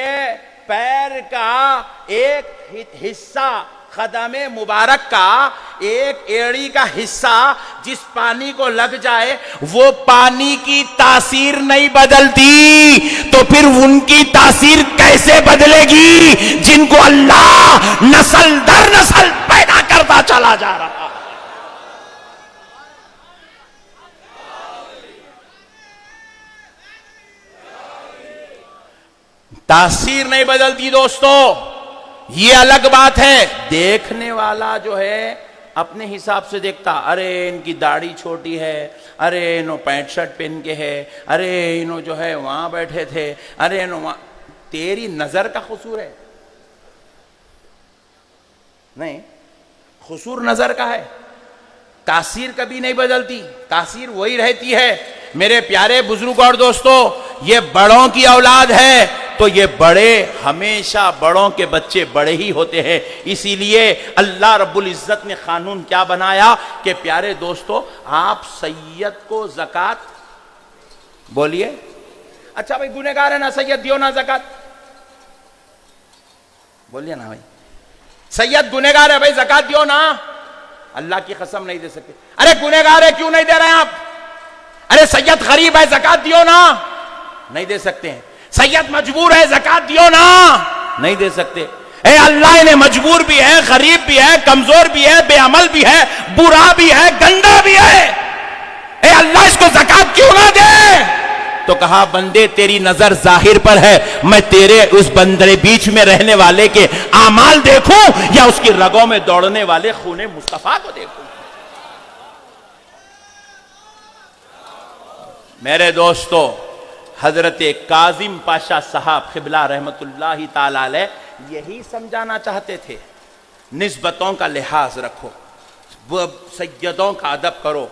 پیر کا ایک حصہ, قدم مبارک کا ایک ایڑی کا حصہ جس پانی کو لگ جائے وہ پانی کی تاثیر نہیں بدلتی, تو پھر ان کی تاثیر کیسے بدلے گی جن کو اللہ نسل در نسل پیدا کرتا چلا جا رہا. تاثیر نہیں بدلتی دوستو, یہ الگ بات ہے. دیکھنے والا جو ہے اپنے حساب سے دیکھتا, ارے ان کی داڑھی چھوٹی ہے, ارے انہوں پینٹ شرٹ پہن کے ہے, ارے انہوں جو ہے وہاں بیٹھے تھے, ارے انہوں وہاں. تیری نظر کا قصور ہے نہیں, قصور نظر کا ہے. تاثیر کبھی نہیں بدلتی, تاثیر وہی رہتی ہے. میرے پیارے بزرگ اور دوستو, یہ بڑوں کی اولاد ہے تو یہ بڑے ہمیشہ بڑوں کے بچے بڑے ہی ہوتے ہیں. اسی لیے اللہ رب العزت نے قانون کیا بنایا کہ پیارے دوستو آپ سید کو زکات بولیے. اچھا بھائی گنہگار ہے نا سید, دیو نا زکات, بولیے نا بھائی. سید گنہگار ہے بھائی زکات دیو نا. اللہ کی قسم نہیں دے سکتے. ارے گنہگار ہے کیوں نہیں دے رہے ہیں آپ؟ ارے سید غریب ہے زکات دیو نا, نہیں دے سکتے ہیں. سید مجبور ہے زکات دیو نا, نہیں دے سکتے. اے اللہ انہیں مجبور بھی ہے, غریب بھی ہے, کمزور بھی ہے, بے عمل بھی ہے, برا بھی ہے, گندا بھی ہے, اے اللہ اس کو زکات کیوں نہ دے؟ تو کہا بندے تیری نظر ظاہر پر ہے, میں تیرے اس بندے بیچ میں رہنے والے کے اعمال دیکھوں یا اس کی رگوں میں دوڑنے والے خون مصطفیٰ کو دیکھوں. میرے دوستو, حضرت کاظم پاشا صاحب قبلہ رحمت اللہ تعالی علیہ یہی سمجھانا چاہتے تھے. نسبتوں کا لحاظ رکھو, سیدوں کا ادب کرو,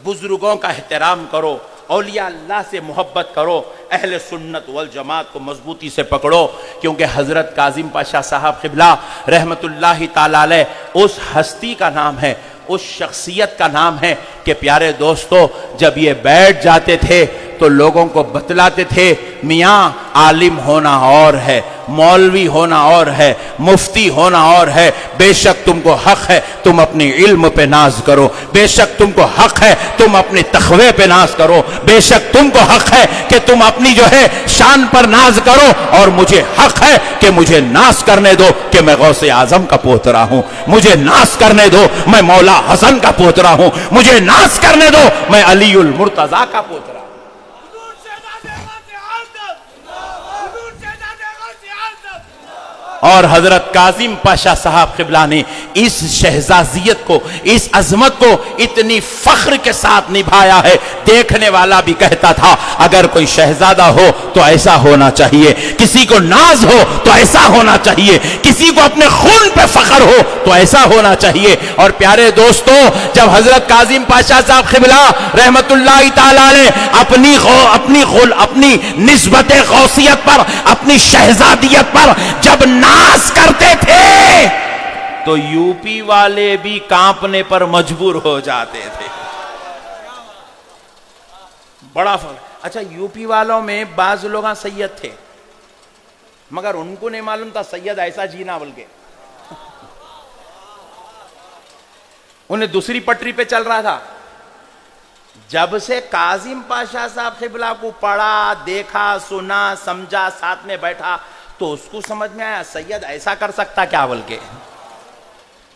بزرگوں کا احترام کرو, اولیاء اللہ سے محبت کرو, اہل سنت والجماعت کو مضبوطی سے پکڑو. کیونکہ حضرت کاظم پاشا صاحب قبلہ رحمت اللہ تعالی علیہ اس ہستی کا نام ہے, اس شخصیت کا نام ہے کہ پیارے دوستو جب یہ بیٹھ جاتے تھے تو لوگوں کو بتلاتے تھے میاں عالم ہونا اور ہے, مولوی ہونا اور ہے, مفتی ہونا اور ہے. بے شک تم کو حق ہے تم اپنی علم پہ ناز کرو, بے شک تم کو حق ہے تم اپنے تقوی پہ ناز کرو, بے شک تم کو حق ہے کہ تم اپنی جو ہے شان پر ناز کرو, اور مجھے حق ہے کہ مجھے ناز کرنے دو کہ میں غوث اعظم کا پوترا ہوں, مجھے ناز کرنے دو میں مولا حسن کا پوترا ہوں, مجھے ناز کرنے دو میں علی المرتضیٰ کا پوترا ہوں. اور حضرت کاظم پاشا صاحب قبلہ نے اس شہزادیت کو, اس عظمت کو اتنی فخر کے ساتھ نبھایا ہے. دیکھنے والا بھی کہتا تھا اگر کوئی شہزادہ ہو تو ایسا ہونا چاہیے, کسی کو ناز ہو تو ایسا ہونا چاہیے, کسی کو اپنے خون پہ فخر ہو تو ایسا ہونا چاہیے. اور پیارے دوستو جب حضرت کاظم پاشا صاحب قبلہ رحمت اللہ تعالی علیہ اپنی نسبت غوثیت پر, اپنی شہزادیت پر جب ناز کرتے تھے تو یو پی والے بھی کانپنے پر مجبور ہو جاتے تھے. بڑا فرق. اچھا یو پی والوں میں بعض لوگ سید تھے مگر ان کو نہیں معلوم تھا سید ایسا جینا بول کے, انہیں دوسری پٹری پہ چل رہا تھا. جب سے کاظم پاشا صاحب قبلہ کو پڑھا, دیکھا, سنا, سمجھا, ساتھ میں بیٹھا تو اس کو سمجھ میں آیا سید ایسا کر سکتا کیا بول کے.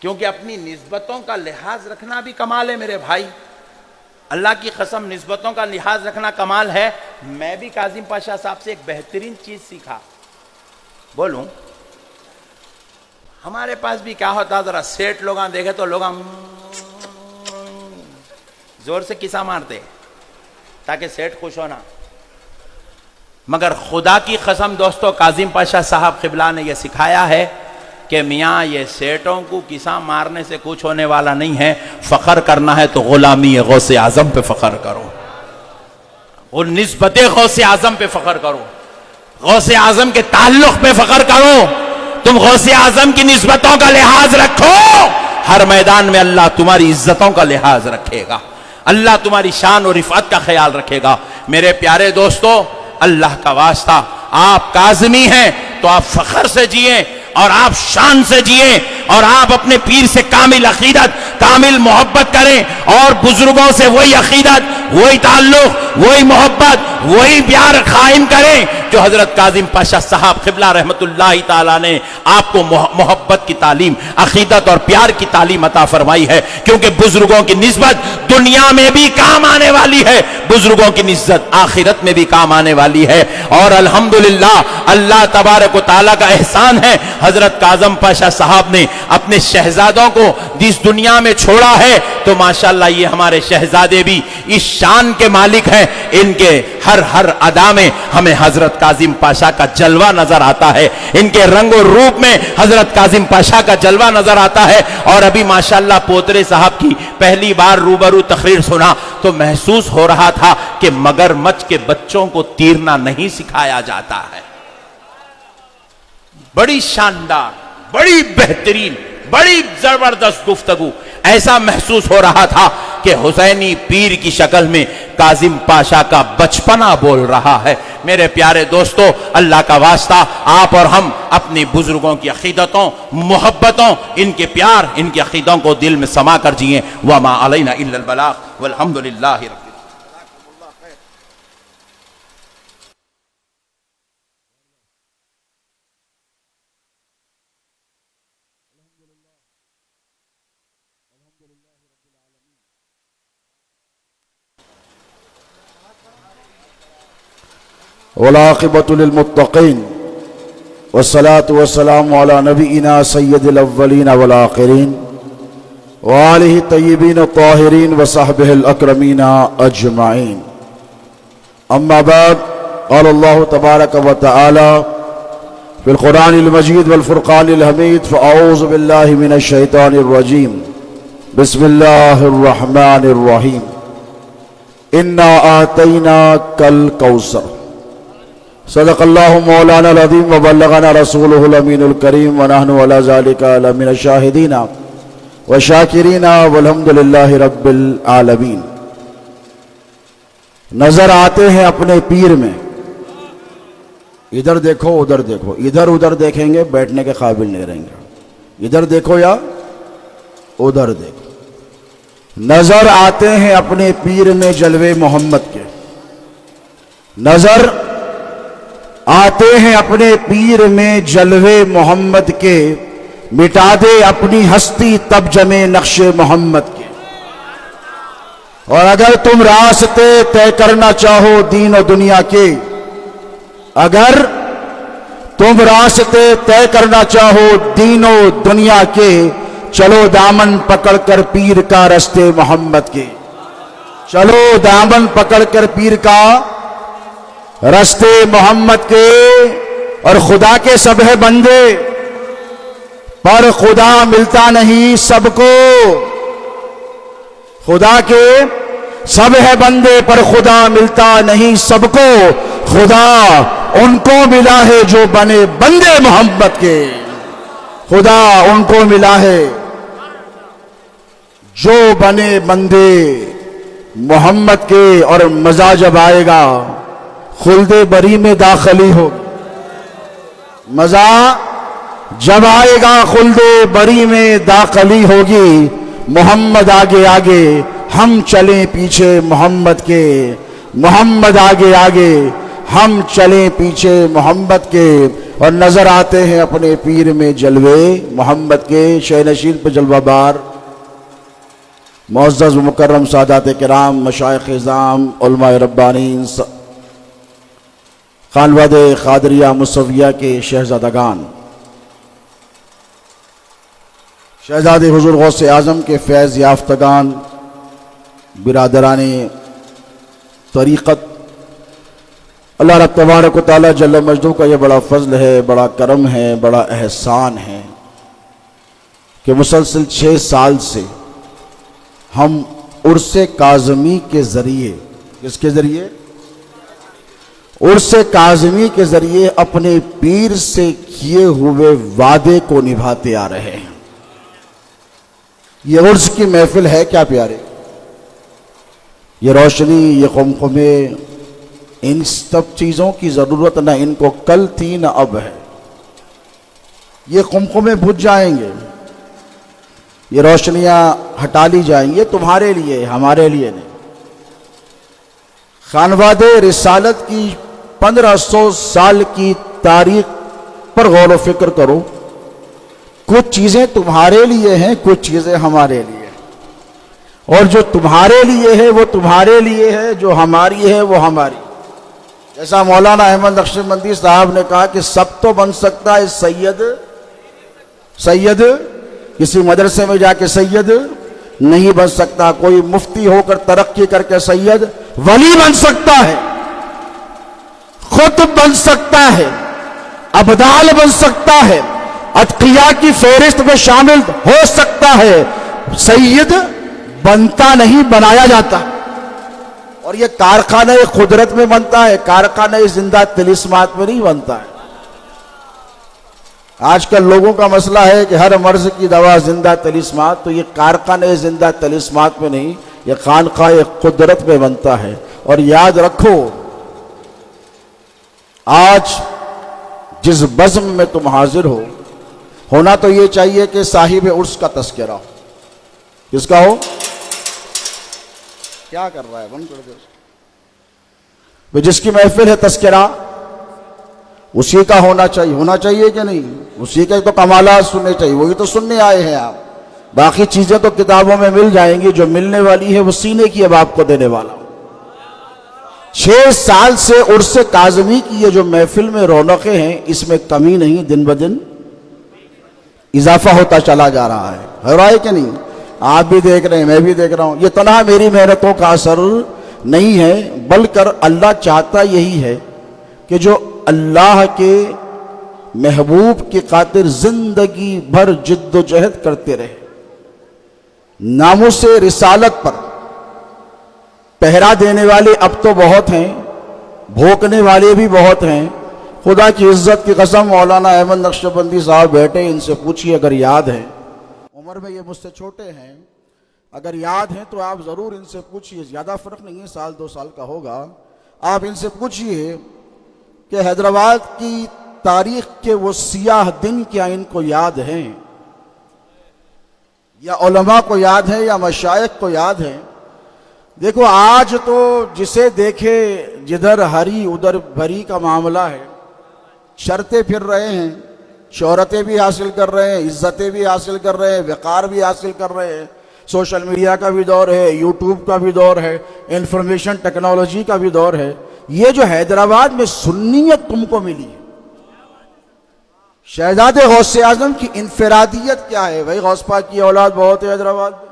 کیونکہ اپنی نسبتوں کا لحاظ رکھنا بھی کمال ہے میرے بھائی, اللہ کی قسم نسبتوں کا لحاظ رکھنا کمال ہے. میں بھی کاظم پاشا صاحب سے ایک بہترین چیز سیکھا. بولوں ہمارے پاس بھی کیا ہوتا, ذرا سیٹ لوگ دیکھے تو لوگ زور سے کسا مارتے تاکہ سیٹ خوش ہونا. مگر خدا کی قسم دوستو کاظم پاشا صاحب قبلہ نے یہ سکھایا ہے کہ میاں یہ سیٹوں کو کسا مارنے سے کچھ ہونے والا نہیں ہے. فخر کرنا ہے تو غلامی غوث اعظم پہ فخر کرو, اور نسبت غوث اعظم پہ فخر کرو، غوث اعظم کے تعلق پہ فخر کرو، تم غوث اعظم کی نسبتوں کا لحاظ رکھو، ہر میدان میں اللہ تمہاری عزتوں کا لحاظ رکھے گا، اللہ تمہاری شان اور رفعت کا خیال رکھے گا۔ میرے پیارے دوستو، اللہ کا واسطہ، آپ کاظمی ہیں تو آپ فخر سے جئیں اور آپ شان سے جئیں اور آپ اپنے پیر سے کامل عقیدت، کامل محبت کریں اور بزرگوں سے وہی عقیدت، وہی تعلق، وہی محبت، وہی پیار قائم کریں جو حضرت کاظم پاشا صاحب قبلہ رحمت اللہ تعالیٰ نے آپ کو محبت کی تعلیم، عقیدت اور پیار کی تعلیم عطا فرمائی ہے، کیونکہ بزرگوں کی نسبت دنیا میں بھی کام آنے والی ہے، بزرگوں کی نسبت آخرت میں بھی کام آنے والی ہے۔ اور الحمدللہ اللہ تبارک و تعالیٰ کا احسان ہے، حضرت کاظم پاشا صاحب نے اپنے شہزادوں کو جس دنیا میں چھوڑا ہے تو ماشاءاللہ یہ ہمارے شہزادے بھی اس شان کے مالک ہیں، ان کے ہر ادا میں ہمیں حضرت کاظم پاشا کا جلوہ نظر آتا ہے، ان کے رنگ و روپ میں حضرت کاظم پاشا کا جلوہ نظر آتا ہے۔ اور ابھی ماشاءاللہ پوترے صاحب کی پہلی بار روبرو تقریر سنا تو محسوس ہو رہا تھا کہ مگرمچھ کے بچوں کو تیرنا نہیں سکھایا جاتا ہے۔ بڑی شاندار، بڑی بہترین، بڑی زبردست گفتگو، ایسا محسوس ہو رہا تھا کہ حسینی پیر کی شکل میں کاظم پاشا کا بچپنا بول رہا ہے۔ میرے پیارے دوستو، اللہ کا واسطہ آپ اور ہم اپنی بزرگوں کی عقیدتوں، محبتوں، ان کے پیار، ان کی عقیدوں کو دل میں سما کر جئیں۔ وما علینا الا البلاغ والحمدللہ رب والعاقبة للمتقين والصلاة والسلام على نبينا سيد الأولين والآخرين وآله الطيبين الطاهرين وصحبه الأكرمين أجمعين. أما بعد، قال الله تبارك وتعالى في القرآن المجيد والفرقان الحميد: فأعوذ بالله من الشيطان الرجيم، بسم الله الرحمن الرحيم، إنا آتيناك الكوثر. صدق اللہ مولانا العظیم وبلغنا رسولہ الامین الکریم ونحن علی ذلک لمن الشاہدین والشاکرین والحمدللہ رب العالمین. نظر آتے ہیں اپنے پیر میں، ادھر دیکھو ادھر دیکھو، ادھر ادھر دیکھیں گے بیٹھنے کے قابل نہیں رہیں گے، ادھر دیکھو یا ادھر دیکھو۔ نظر آتے ہیں اپنے پیر میں جلوے محمد کے، نظر آتے ہیں اپنے پیر میں جلوے محمد کے، مٹا دے اپنی ہستی تب جمے نقش محمد کے۔ اور اگر تم راستے طے کرنا چاہو دین و دنیا کے، اگر تم راستے طے کرنا چاہو دین و دنیا کے، چلو دامن پکڑ کر پیر کا رستے محمد کے، چلو دامن پکڑ کر پیر کا رستے محمد کے۔ اور خدا کے سب ہے بندے پر خدا ملتا نہیں سب کو، خدا کے سب ہے بندے پر خدا ملتا نہیں سب کو، خدا ان کو ملا ہے جو بنے بندے محمد کے، خدا ان کو ملا ہے جو بنے بندے محمد کے۔ اور مزہ جب آئے گا خلد بری میں داخلی ہو، مزہ جب آئے گا خلد بری میں داخلی ہوگی، محمد آگے آگے ہم چلیں پیچھے محمد کے، محمد آگے آگے ہم چلیں پیچھے محمد کے۔ اور نظر آتے ہیں اپنے پیر میں جلوے محمد کے۔ شہ نشین پہ جلوہ بار معزز و مکرم سادات کرام، مشائخ اعظام، علماء ربانین، خانواد قادریہ مصویہ کے شہزادگان، شہزادے حضور غوث اعظم کے فیض یافتگان، برادران طریقت، اللہ رب تبارک و تعالی جل مجدہ کا یہ بڑا فضل ہے، بڑا کرم ہے، بڑا احسان ہے کہ مسلسل 6 سال سے ہم عرس کاظمی کے ذریعے، کس کے ذریعے؟ عرس کاظمی کے ذریعے اپنے پیر سے کیے ہوئے وعدے کو نبھاتے آ رہے ہیں۔ یہ عرس کی محفل ہے کیا پیارے؟ یہ روشنی، یہ قمقمے، ان سب چیزوں کی ضرورت نہ ان کو کل تھی نہ اب ہے۔ یہ قمقمے بجھ جائیں گے، یہ روشنیاں ہٹا لی جائیں گے، تمہارے لیے، ہمارے لیے نہیں۔ خانوادہ رسالت کی 1500 سال کی تاریخ پر غور و فکر کرو، کچھ چیزیں تمہارے لیے ہیں، کچھ چیزیں ہمارے لیے، اور جو تمہارے لیے ہے وہ تمہارے لیے ہے، جو ہماری ہے وہ ہماری۔ جیسا مولانا احمد نقشبندی صاحب نے کہا کہ سب تو بن سکتا ہے سید کسی مدرسے میں جا کے سید نہیں بن سکتا، کوئی مفتی ہو کر ترقی کر کے سید ولی بن سکتا ہے، خطب بن سکتا ہے، ابدال بن سکتا ہے، اتقیاء کی فہرست میں شامل ہو سکتا ہے، سید بنتا نہیں، بنایا جاتا ہے۔ اور یہ کارخانہ قدرت میں بنتا ہے، کارخانہ زندہ طلسمات میں نہیں بنتا ہے۔ آج کل لوگوں کا مسئلہ ہے کہ ہر مرض کی دوا زندہ طلسمات، تو یہ کارخانہ زندہ طلسمات میں نہیں، یہ خانقاہ قدرت میں بنتا ہے۔ اور یاد رکھو، آج جس بزم میں تم حاضر ہو، ہونا تو یہ چاہیے کہ صاحب عرس کا تذکرہ ہو۔ کس کا ہو؟ کیا کر رہا ہے؟ بند کر دو۔ جس کی محفل ہے تذکرہ، اسی کا ہونا چاہیے کہ نہیں؟ اسی کے تو کمالات سننے چاہیے، وہی تو سننے آئے ہیں آپ۔ باقی چیزیں تو کتابوں میں مل جائیں گی، جو ملنے والی ہے وہ سینے کی اب آپ کو دینے والا ہوں۔ 6 سال سے عرس کاظمی کی یہ جو محفل میں رونقیں ہیں، اس میں کمی نہیں، دن بدن اضافہ ہوتا چلا جا رہا ہے۔ ہو رہا ہے کہ نہیں؟ آپ بھی دیکھ رہے ہیں، میں بھی دیکھ رہا ہوں۔ یہ تنہا میری محنتوں کا اثر نہیں ہے، بلکہ اللہ چاہتا یہی ہے کہ جو اللہ کے محبوب کی خاطر زندگی بھر جد و جہد کرتے رہے، ناموس رسالت پر پہرا دینے والے اب تو بہت ہیں، بھوکنے والے بھی بہت ہیں۔ خدا کی عزت کی قسم، مولانا احمد نقشبندی صاحب بیٹھے، ان سے پوچھیے اگر یاد ہے، عمر میں یہ مجھ سے چھوٹے ہیں، اگر یاد ہیں تو آپ ضرور ان سے پوچھیے، زیادہ فرق نہیں ہے، 1-2 سال کا ہوگا۔ آپ ان سے پوچھیے کہ حیدرآباد کی تاریخ کے وہ سیاہ دن کیا ان کو یاد ہیں، یا علماء کو یاد ہے، یا مشائخ کو یاد ہے؟ دیکھو، آج تو جسے دیکھے جدھر ہری ادھر بھری کا معاملہ ہے، شرطیں پھر رہے ہیں، شہرتیں بھی حاصل کر رہے ہیں، عزتیں بھی حاصل کر رہے ہیں، وقار بھی حاصل کر رہے ہیں۔ سوشل میڈیا کا بھی دور ہے، یوٹیوب کا بھی دور ہے، انفارمیشن ٹیکنالوجی کا بھی دور ہے۔ یہ جو حیدرآباد میں سنیت تم کو ملی ہے، شہزاد غوث اعظم کی انفرادیت کیا ہے؟ بھائی غوث پاک کی اولاد بہت ہے حیدرآباد میں،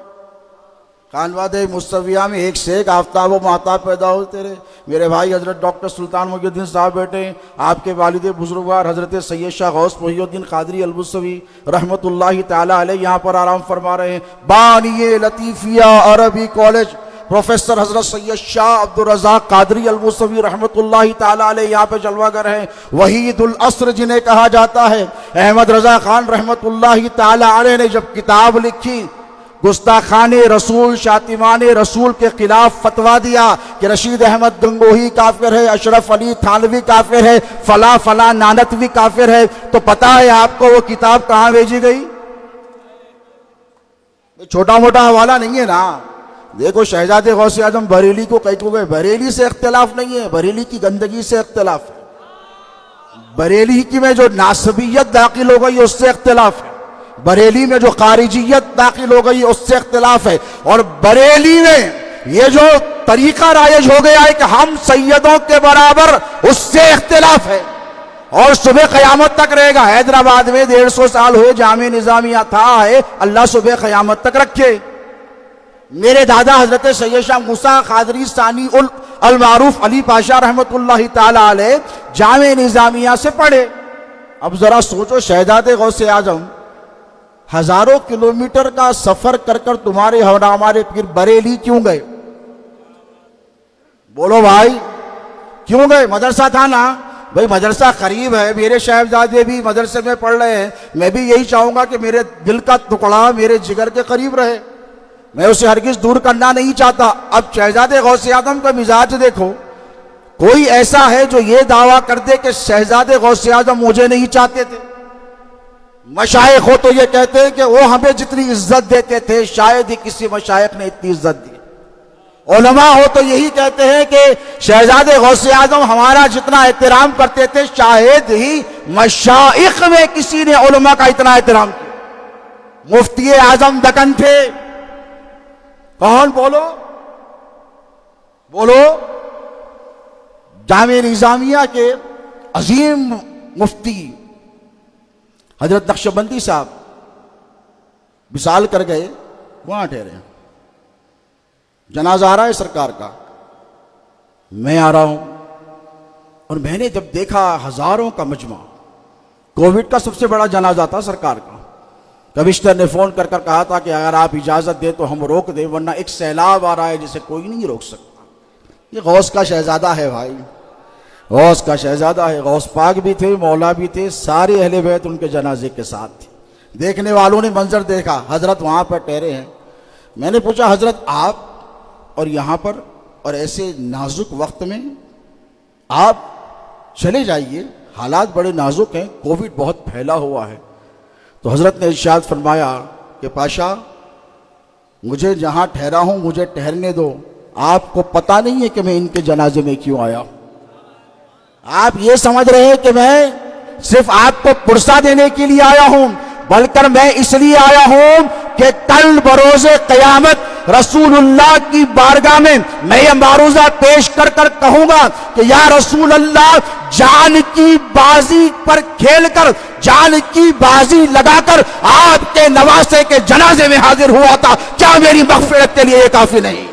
خانوادہ مصطفیہ میں ایک سے ایک آفتاب و مہتاب پیدا ہوتے رہے۔ میرے بھائی حضرت ڈاکٹر سلطان محی الدین صاحب بیٹھے ہیں، آپ کے والد بزرگوار حضرت سید شاہ غوث محی الدین قادری الموسوی رحمۃ اللہ تعالی علیہ یہاں پر آرام فرما رہے ہیں۔ بانی لطیفیہ عربی کالج پروفیسر حضرت سید شاہ عبدالرزاق قادری الموسوی رحمۃ اللہ تعالی علیہ یہاں پہ جلوہ گر ہیں۔ وحید العصر جنہیں کہا جاتا ہے، احمد رضا خان رحمۃ اللہ تعالی علیہ نے جب کتاب لکھی، گستاخان رسول، شاتمان رسول کے خلاف فتویٰ دیا کہ رشید احمد گنگوہی کافر ہے، اشرف علی تھانوی کافر ہے، فلاں فلاں نانتوی کافر ہے، تو پتہ ہے آپ کو وہ کتاب کہاں بھیجی گئی؟ چھوٹا موٹا حوالہ نہیں ہے نا۔ دیکھو، شہزاد غوث اعظم بریلی کو کہہ گئے، بریلی سے اختلاف نہیں ہے، بریلی کی گندگی سے اختلاف ہے، بریلی کی میں جو ناسبیت داخل ہو گئی اس سے اختلاف ہے، بریلی میں جو خارجیت داخل ہو گئی اس سے اختلاف ہے، اور بریلی میں یہ جو طریقہ رائج ہو گیا ہے کہ ہم سیدوں کے برابر، اس سے اختلاف ہے، اور صبح قیامت تک رہے گا۔ حیدرآباد میں 150 سال ہوئے جامع نظامیہ تھا ہے، اللہ صبح قیامت تک رکھے۔ میرے دادا حضرت سید شاہ موسیٰ قادری ثانی المعروف علی پاشا رحمۃ اللہ تعالی علیہ جامع نظامیہ سے پڑھے۔ اب ذرا سوچو، شہزاد غوث اعظم ہزاروں کلومیٹر کا سفر کر کر تمہارے ہمارے پیر بریلی کیوں گئے؟ بولو بھائی، کیوں گئے؟ مدرسہ تھا نا بھائی، مدرسہ قریب ہے، میرے صاحبزادے بھی مدرسے میں پڑھ رہے ہیں، میں بھی یہی چاہوں گا کہ میرے دل کا ٹکڑا میرے جگر کے قریب رہے، میں اسے ہرگز دور کرنا نہیں چاہتا۔ اب شہزادے غوث اعظم کا مزاج دیکھو، کوئی ایسا ہے جو یہ دعویٰ کر دے کہ شہزادے غوث اعظم مجھے نہیں چاہتے تھے؟ مشائخ ہو تو یہ کہتے ہیں کہ وہ ہمیں جتنی عزت دیتے تھے شاید ہی کسی مشائخ نے اتنی عزت دی۔ علماء ہو تو یہی کہتے ہیں کہ شہزادے غوث اعظم ہمارا جتنا احترام کرتے تھے شاید ہی مشائخ میں کسی نے علماء کا اتنا احترام کیا۔ مفتی اعظم دکن تھے، کون؟ بولو بولو، جامعہ نظامیہ کے عظیم مفتی حضرت نقشبندی صاحب وصال کر گئے، وہاں ٹھہرے ہیں، جنازہ آ رہا ہے سرکار کا، میں آ رہا ہوں، اور میں نے جب دیکھا ہزاروں کا مجمع، کووڈ کا سب سے بڑا جنازہ تھا سرکار کا، کمشنر نے فون کر کہا تھا کہ اگر آپ اجازت دیں تو ہم روک دیں، ورنہ ایک سیلاب آ رہا ہے جسے کوئی نہیں روک سکتا۔ یہ غوث کا شہزادہ ہے بھائی، غوث کا شہزادہ ہے، غوث پاک بھی تھے، مولا بھی تھے، سارے اہل بیت ان کے جنازے کے ساتھ تھے۔ دیکھنے والوں نے منظر دیکھا، حضرت وہاں پر ٹھہرے ہیں، میں نے پوچھا حضرت آپ اور یہاں پر اور ایسے نازک وقت میں آپ چلے جائیے، حالات بڑے نازک ہیں، کووڈ بہت پھیلا ہوا ہے۔ تو حضرت نے ارشاد فرمایا کہ پاشا مجھے جہاں ٹھہرا ہوں مجھے ٹھہرنے دو، آپ کو پتہ نہیں ہے کہ میں ان کے جنازے میں کیوں آیا؟ آپ یہ سمجھ رہے ہیں کہ میں صرف آپ کو پرسہ دینے کے لیے آیا ہوں، بلکہ میں اس لیے آیا ہوں کہ کل بروز قیامت رسول اللہ کی بارگاہ میں یہ معروضہ پیش کر کہوں گا کہ یا رسول اللہ، جان کی بازی پر کھیل کر، جان کی بازی لگا کر آپ کے نواسے کے جنازے میں حاضر ہوا تھا، کیا میری مغفرت کے لیے یہ کافی نہیں؟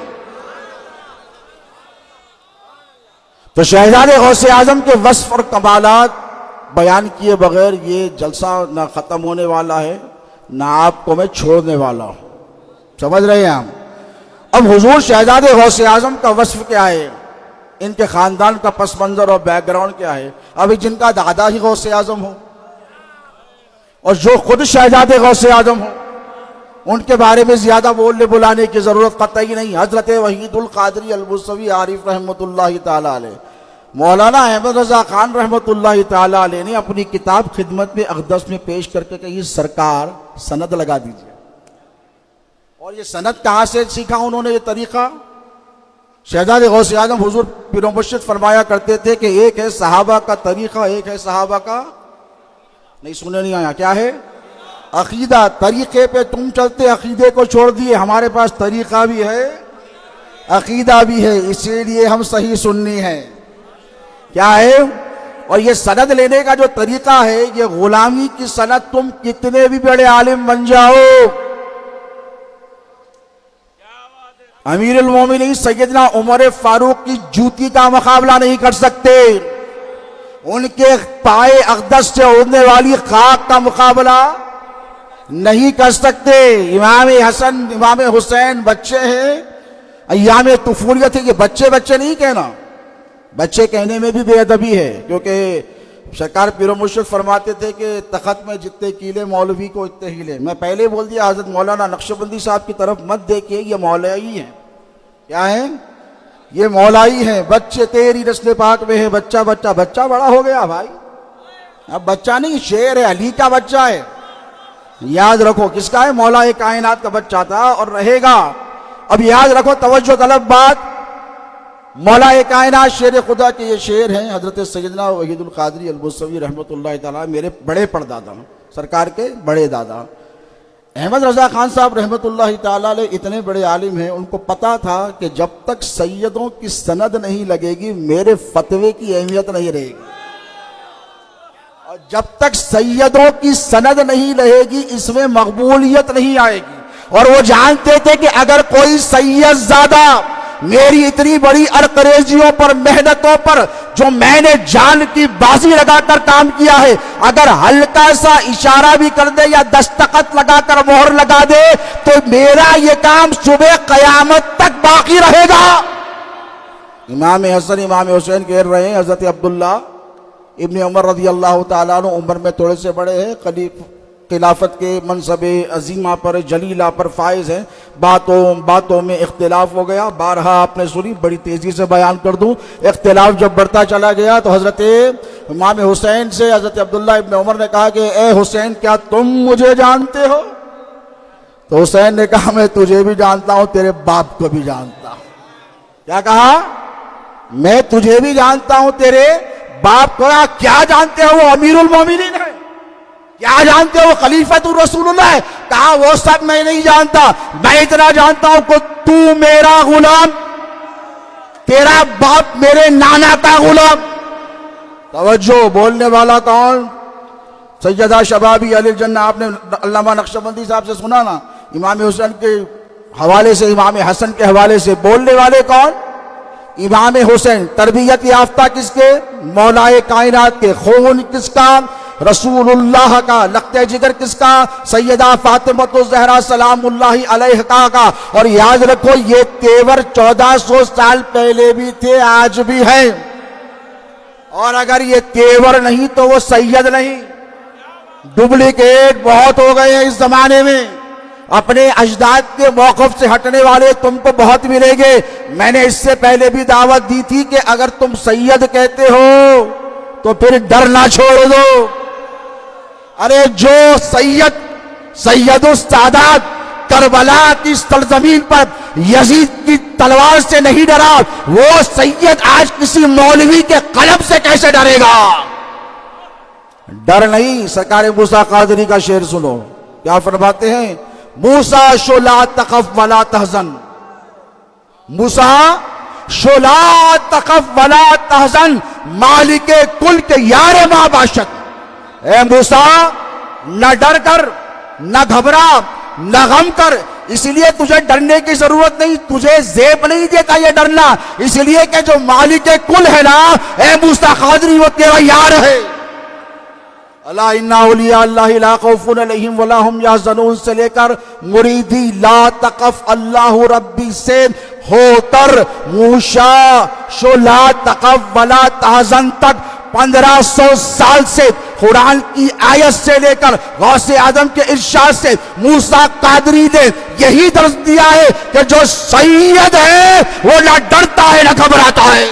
تو شہزادے غوث اعظم کے وصف اور کمالات بیان کیے بغیر یہ جلسہ نہ ختم ہونے والا ہے، نہ آپ کو میں چھوڑنے والا ہوں، سمجھ رہے ہیں ہم؟ اب حضور شہزادے غوث اعظم کا وصف کیا ہے، ان کے خاندان کا پس منظر اور بیک گراؤنڈ کیا ہے؟ ابھی جن کا دادا ہی غوث اعظم ہو اور جو خود شہزادے غوث اعظم ہو، ان کے بارے میں زیادہ بولنے بلانے کی ضرورت قطعی نہیں۔ حضرت وحید القادری الموسوی عارف رحمۃ اللہ تعالیٰ علیہ، مولانا احمد رضا خان رحمۃ اللہ تعالیٰ علیہ نے اپنی کتاب خدمت میں اقدس میں پیش کر کے کہی سرکار سند لگا دیجئے، اور یہ سند کہاں سے سیکھا انہوں نے یہ طریقہ؟ شہزادے غوث اعظم حضور پیر و مرشد فرمایا کرتے تھے کہ ایک ہے صحابہ کا طریقہ، ایک ہے صحابہ کا، نہیں سننے نہیں آیا، کیا ہے؟ عقیدہ۔ طریقے پہ تم چلتے، عقیدے کو چھوڑ دیے، ہمارے پاس طریقہ بھی ہے، عقیدہ بھی ہے، اسی لیے ہم صحیح سنی ہیں۔ کیا ہے؟ اور یہ سند لینے کا جو طریقہ ہے، یہ غلامی کی سند، تم کتنے بھی بڑے عالم بن جاؤ، امیر المومنین سیدنا عمر فاروق کی جوتی کا مقابلہ نہیں کر سکتے، ان کے پائے اقدس سے اڑنے والی خاک کا مقابلہ نہیں کر سکتے۔ امام حسن امام حسین بچے ہیں، ایام طفولیت ہے، یہ بچے بچے نہیں کہنا، بچے کہنے میں بھی بے ادبی ہے، کیونکہ سرکار پیر و مرشد فرماتے تھے کہ تخت میں جتنے کیلے مولوی کو اتنے ہیلے۔ میں پہلے بول دیا، حضرت مولانا نقشبندی صاحب کی طرف مت دیکھیے، یہ مولائی ہیں۔ کیا ہیں؟ یہ مولائی ہیں۔ بچے تیری رسل پاک میں ہے، بچہ بچہ بچہ بڑا ہو گیا بھائی، اب بچہ نہیں، شیر ہے، علی کا بچہ ہے، یاد رکھو کس کا ہے؟ مولا کائنات کا بچہ تھا اور رہے گا۔ اب یاد رکھو، توجہ طلب بات، مولا کائنات شیر خدا کے یہ شیر ہیں حضرت سیدنا وحید القادری الموسوی رحمۃ اللہ تعالیٰ، میرے بڑے پردادا، سرکار کے بڑے دادا احمد رضا خان صاحب رحمۃ اللہ تعالیٰ علیہ اتنے بڑے عالم ہیں، ان کو پتا تھا کہ جب تک سیدوں کی سند نہیں لگے گی میرے فتوے کی اہمیت نہیں رہے گی، اور جب تک سیدوں کی سند نہیں رہے گی اس میں مقبولیت نہیں آئے گی۔ اور وہ جانتے تھے کہ اگر کوئی سید زادہ میری اتنی بڑی ارقریزیوں پر، محنتوں پر، جو میں نے جان کی بازی لگا کر کام کیا ہے، اگر ہلکا سا اشارہ بھی کر دے یا دستخط لگا کر مہر لگا دے تو میرا یہ کام صبح قیامت تک باقی رہے گا۔ امام حسن امام حسین کہہ رہے ہیں حضرت عبداللہ ابن عمر رضی اللہ تعالیٰ عنہ عمر میں تھوڑے سے بڑے ہیں، خلافت کے منصب عظیمہ پر جلیلہ پر فائز ہیں، باتوں میں اختلاف ہو گیا، بارہا آپ نے سنی، بڑی تیزی سے بیان کر دوں۔ اختلاف جب بڑھتا چلا گیا تو حضرت امام حسین سے حضرت عبداللہ ابن عمر نے کہا کہ اے حسین کیا تم مجھے جانتے ہو؟ تو حسین نے کہا میں تجھے بھی جانتا ہوں، تیرے باپ کو بھی جانتا ہوں۔ کیا کہا؟ میں تجھے بھی جانتا ہوں، تیرے باپ کو۔ کیا جانتے ہو؟ وہ امیر المومنین ہے۔ کیا جانتے ہو؟ خلیفۃ الرسول اللہ ہے۔ کہا وہ سب میں نہیں جانتا، میں اتنا جانتا ہوں کہ تو میرا غلام، تیرا باپ میرے نانا کا غلام۔ توجہ، بولنے والا کون؟ سیدہ شبابی علی الجنہ۔ آپ نے علامہ نقشبندی صاحب سے سنا نا، امام حسین کے حوالے سے، امام حسن کے حوالے سے بولنے والے کون؟ امام حسین۔ تربیت یافتہ کس کے؟ مولائے کائنات کے۔ خون کس کا؟ رسول اللہ کا۔ لقطہ جگر کس کا؟ سیدہ فاطمۃ الزہرا سلام اللہ علیہ کا۔ اور یاد رکھو یہ تیور 1400 سال پہلے بھی تھے، آج بھی ہیں، اور اگر یہ تیور نہیں تو وہ سید نہیں۔ ڈپلیکیٹ بہت ہو گئے ہیں اس زمانے میں، اپنے اجداد کے موقف سے ہٹنے والے تم کو بہت ملیں گے۔ میں نے اس سے پہلے بھی دعوت دی تھی کہ اگر تم سید کہتے ہو تو پھر ڈرنا چھوڑ دو۔ ارے جو سید السادات کربلا کی سرزمین پر یزید کی تلوار سے نہیں ڈرا، وہ سید آج کسی مولوی کے قلم سے کیسے ڈرے گا؟ ڈر نہیں۔ سرکار موسیٰ قادری کا شعر سنو، کیا فرماتے ہیں؟ موسیٰ شو لا تخف ولا تحزن، موسیٰ شو لا تخف ولا تحزن، مالک کل کے یار ما باشد۔ اے موسیٰ نہ ڈر کر، نہ گھبرا، نہ غم کر، اس لیے تجھے ڈرنے کی ضرورت نہیں، تجھے زیب نہیں دیتا یہ ڈرنا، اس لیے کہ جو مالک کل ہے نا، اے موسیٰ قادری، وہ تیرا یار ہے۔ الا ان اولیاء اللہ لا خوف علیہم ولا هم یحزنون سے لے کر مریدی لا تقف اللہ ربی سے ہو کر موسیٰ شو لا تقف ولا تحزن تک 1500 سال سے قرآن کی آیت سے لے کر غوث اعظم کے ارشاد سے موسیٰ قادری نے یہی درس دیا ہے کہ جو سید ہے وہ نہ ڈرتا ہے نہ گھبراتا ہے۔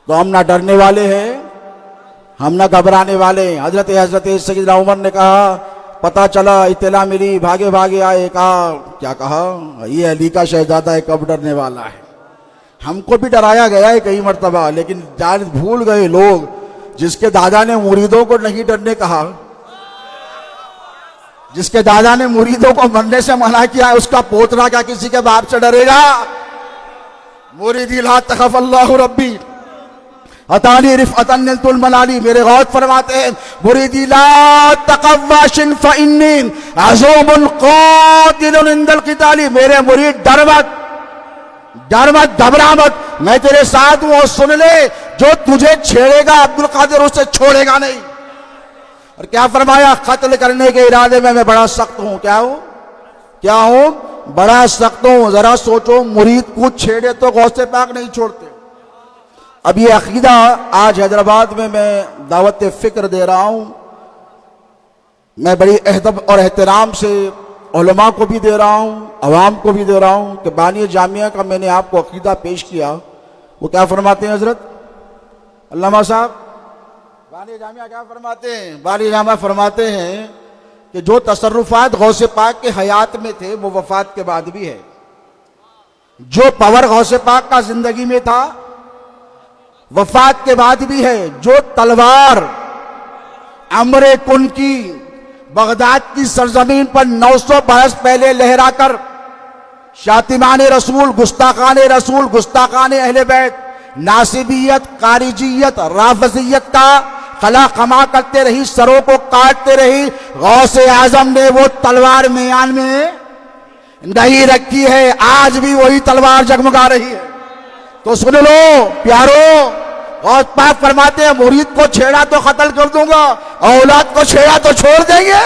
تو ہم نہ ڈرنے والے ہیں، ہم نہ گھبرانے والے ہیں۔ حضرت سیدنا عمر نے کہا، پتہ چلا، اطلاع ملی، بھاگے بھاگے آئے، کیا کہا؟ یہ علی کا شہزادہ ہے، کب ڈرنے والا ہے؟ ہم کو بھی ڈرایا گیا ہے کئی مرتبہ، لیکن جان بھول گئے لوگ، جس کے دادا نے مریدوں کو نہیں ڈرنے کہا، جس کے دادا نے مریدوں کو مرنے سے منع کیا ہے، اس کا پوترا کیا کسی کے باپ سے ڈرے گا؟ مریدی لا تخف اللہ ربی اتانی رفعتا نلت الملالی، میرے غوث فرماتے ہیں مریدی لا تقواش فانی عزوم قاتل عند القتال، میرے مرید ڈر مت، گھبرا مت، میں تیرے ساتھ ہوں، اور سن لے جو تجھے چھیڑے گا عبدالقادر اسے چھوڑے گا نہیں۔ اور کیا فرمایا؟ قتل کرنے کے ارادے میں بڑا سخت ہوں۔ کیا ہوں؟ بڑا سخت ہوں۔ ذرا سوچو، مرید کو چھیڑے تو غوث پاک نہیں چھوڑتے۔ اب یہ عقیدہ آج حیدرآباد میں دعوت فکر دے رہا ہوں، میں بڑی ادب اور احترام سے علماء کو بھی دے رہا ہوں، عوام کو بھی دے رہا ہوں، کہ بانی جامعہ کا میں نے آپ کو عقیدہ پیش کیا۔ وہ کیا فرماتے ہیں حضرت علامہ صاحب؟ بانی جامعہ کیا فرماتے ہیں؟ بانی جامعہ فرماتے ہیں کہ جو تصرفات غوث پاک کے حیات میں تھے وہ وفات کے بعد بھی ہے، جو پاور غوث پاک کا زندگی میں تھا وفات کے بعد بھی ہے، جو تلوار امر کن کی بغداد کی سرزمین پر 900 برس پہلے لہرا کر شاتمان رسول، گستاخان اہل بیت، ناصبیت، خارجیت، رافضیت کا خلا خما کرتے رہی، سروں کو کاٹتے رہی، غوث اعظم نے وہ تلوار میان میں نہیں رکھی ہے، آج بھی وہی تلوار جگمگا رہی ہے۔ تو سن لو پیارو، غوث پاک فرماتے ہیں مرید کو چھیڑا تو قتل کر دوں گا، اولاد کو چھیڑا تو چھوڑ دیں گے۔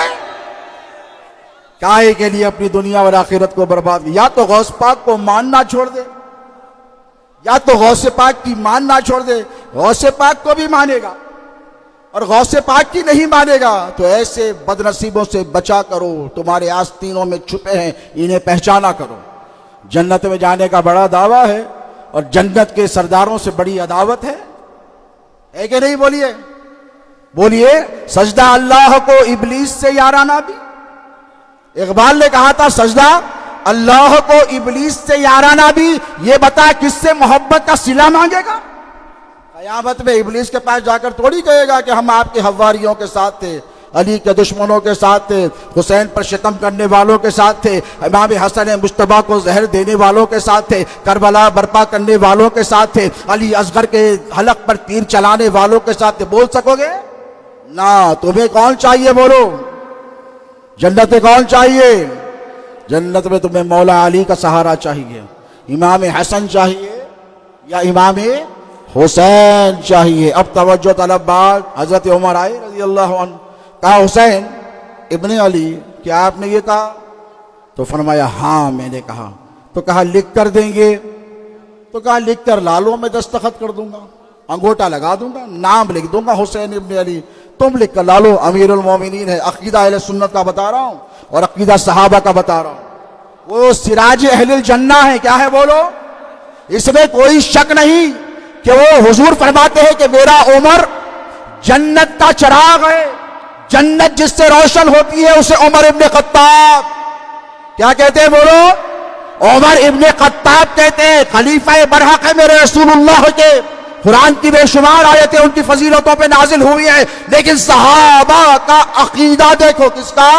کائے کے لیے اپنی دنیا اور آخرت کو برباد، یا تو غوث پاک کو ماننا چھوڑ دے، یا تو غوث پاک کی ماننا چھوڑ دے، غوث پاک کو بھی مانے گا اور غوث پاک کی نہیں مانے گا تو ایسے بد نصیبوں سے بچا کرو، تمہارے آستینوں میں چھپے ہیں، انہیں پہچانا کرو۔ جنت میں جانے کا بڑا دعویٰ ہے اور جنت کے سرداروں سے بڑی عداوت ہے کہ نہیں؟ بولیے بولیے، سجدہ اللہ کو ابلیس سے یارانہ بھی۔ اقبال نے کہا تھا سجدہ اللہ کو ابلیس سے یارانہ بھی، یہ بتا کس سے محبت کا صلہ مانگے گا؟ قیامت میں ابلیس کے پاس جا کر تھوڑی کہے گا کہ ہم آپ کے حواریوں کے ساتھ تھے، علی کے دشمنوں کے ساتھ تھے، حسین پر شتم کرنے والوں کے ساتھ تھے، امام حسن مجتبیٰ کو زہر دینے والوں کے ساتھ تھے، کربلا برپا کرنے والوں کے ساتھ تھے، علی اصغر کے حلق پر تیر چلانے والوں کے ساتھ تھے۔ بول سکو گے؟ نہ۔ تمہیں کون چاہیے بولو؟ جنت میں کون چاہیے؟ جنت میں تمہیں مولا علی کا سہارا چاہیے، امام حسن چاہیے یا امام حسین چاہیے؟ اب توجہ طلب بات، حضرت عمر آئے رضی اللہ عنہ، کہا حسین ابن علی کیا آپ نے یہ کہا؟ تو فرمایا ہاں میں نے کہا۔ تو کہا لکھ کر دیں گے؟ تو کہا لکھ کر لا لو، میں دستخط کر دوں گا، انگوٹا لگا دوں گا، نام لکھ دوں گا حسین ابن علی، تم لکھ کر لا لو۔ امیر المومنین ہے، عقیدہ اہل سنت کا بتا رہا ہوں اور عقیدہ صحابہ کا بتا رہا ہوں، وہ سراج اہل الجنہ ہے۔ کیا ہے بولو؟ اس میں کوئی شک نہیں کہ وہ حضور فرماتے ہیں کہ میرا عمر جنت کا چراغ ہے، جنت جس سے روشن ہوتی ہے اسے عمر ابن خطاب کیا کہتے ہیں بولو؟ عمر ابن خطاب کہتے ہیں۔ خلیفہ برحق ہے میرے رسول اللہ کے، قرآن کی بے شمار آیتیں ان کی فضیلتوں پہ نازل ہوئی ہیں، لیکن صحابہ کا عقیدہ دیکھو کس کا؟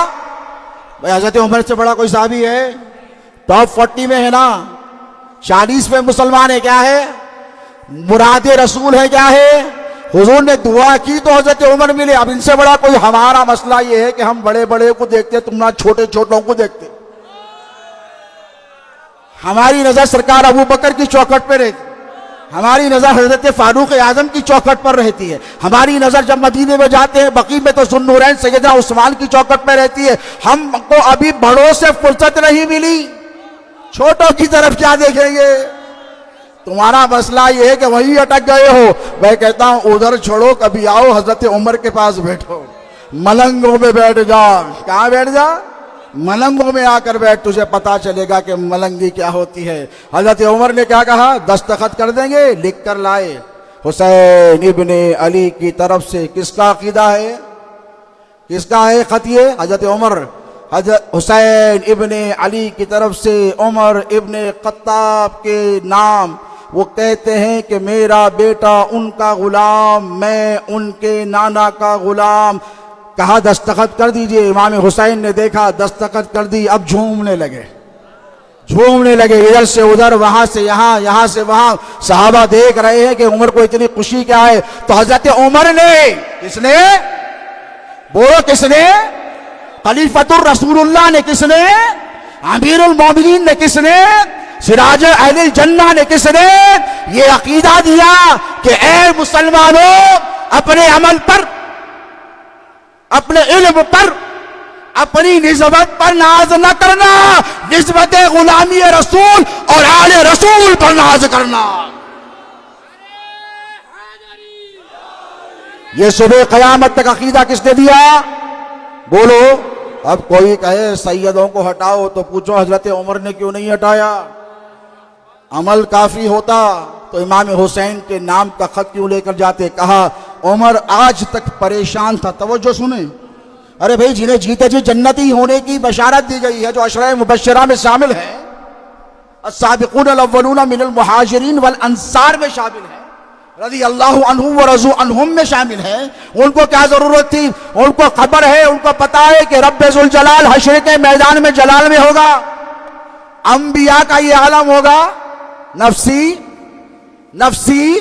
بھائی حضرت عمر سے بڑا کوئی صحابی ہے؟ ٹاپ 40 میں ہے نا، 40 میں مسلمان ہے، کیا ہے؟ مراد رسول ہے، کیا ہے؟ حضور نے دعا کی تو حضرت عمر ملے۔ اب ان سے بڑا کوئی ہمارا مسئلہ یہ ہے کہ ہم بڑے بڑے کو دیکھتے، تم نہ چھوٹے چھوٹوں کو دیکھتے۔ ہماری نظر سرکار ابو بکر کی چوکھٹ پہ رہتی، ہماری نظر حضرت فاروق اعظم کی چوکھٹ پر رہتی ہے، ہماری نظر جب مدینے میں جاتے ہیں بقیع میں تو ذوالنورین سیدنا عثمان کی چوکھٹ پہ رہتی ہے۔ ہم کو ابھی بڑوں سے فرصت نہیں ملی، چھوٹوں کی طرف کیا دیکھیں گے؟ تمہارا مسئلہ یہ ہے کہ وہیں اٹک گئے ہو۔ میں کہتا ہوں ادھر چھوڑو، کبھی آؤ حضرت عمر کے پاس بیٹھو، ملنگوں میں بیٹھ جا۔ کہاں بیٹھ جا؟ ملنگوں میں آ کر بیٹھ، تجھے پتا چلے گا کہ ملنگی کیا ہوتی ہے۔ حضرت عمر نے کیا کہا؟ دستخط کر دیں گے، لکھ کر لائے۔ حسین ابن علی کی طرف سے کس کا عقیدہ ہے؟ کس کا ہے خط یہ؟ حضرت عمر، حضرت حسین ابن علی کی طرف سے عمر ابن خطاب کے نام۔ وہ کہتے ہیں کہ میرا بیٹا ان کا غلام، میں ان کے نانا کا غلام۔ کہا دستخط کر دیجئے۔ امام حسین نے دیکھا، دستخط کر دی، اب جھومنے لگے، جھومنے لگے، ادھر سے ادھر، وہاں سے یہاں، یہاں سے وہاں۔ صحابہ دیکھ رہے ہیں کہ عمر کو اتنی خوشی کیا ہے۔ تو حضرت عمر نے، کس نے بولو کس نے؟ خلیفۃ الرسول اللہ نے کس نے؟ امیر المومنین نے کس نے؟ سراج اہل الجنہ نے کس نے یہ عقیدہ دیا کہ اے مسلمانوں، اپنے عمل پر، اپنے علم پر، اپنی نسبت پر ناز نہ کرنا، نسبت غلامی رسول اور آل رسول پر ناز کرنا۔ یہ صبح قیامت تک عقیدہ کس نے دیا؟ بولو۔ اب کوئی کہے سیدوں کو ہٹاؤ تو پوچھو حضرت عمر نے کیوں نہیں ہٹایا؟ عمل کافی ہوتا تو امام حسین کے نام کا خط کیوں لے کر جاتے؟ کہا عمر آج تک پریشان تھا۔ توجہ سنیں، ارے بھائی جنہیں جیتے جی جنتی ہونے کی بشارت دی گئی ہے، جو عشرہ مبشرہ میں شامل ہیں، السابقون الاولون من المہاجرین والانصار میں شامل ہیں، رضی اللہ عنہم ورضوا عنہم میں شامل ہیں، ان کو کیا ضرورت تھی؟ ان کو خبر ہے، ان کو پتا ہے کہ رب ذوالجلال حشر کے میدان میں جلال میں ہوگا، انبیاء کا یہ عالم ہوگا، نفسی نفسی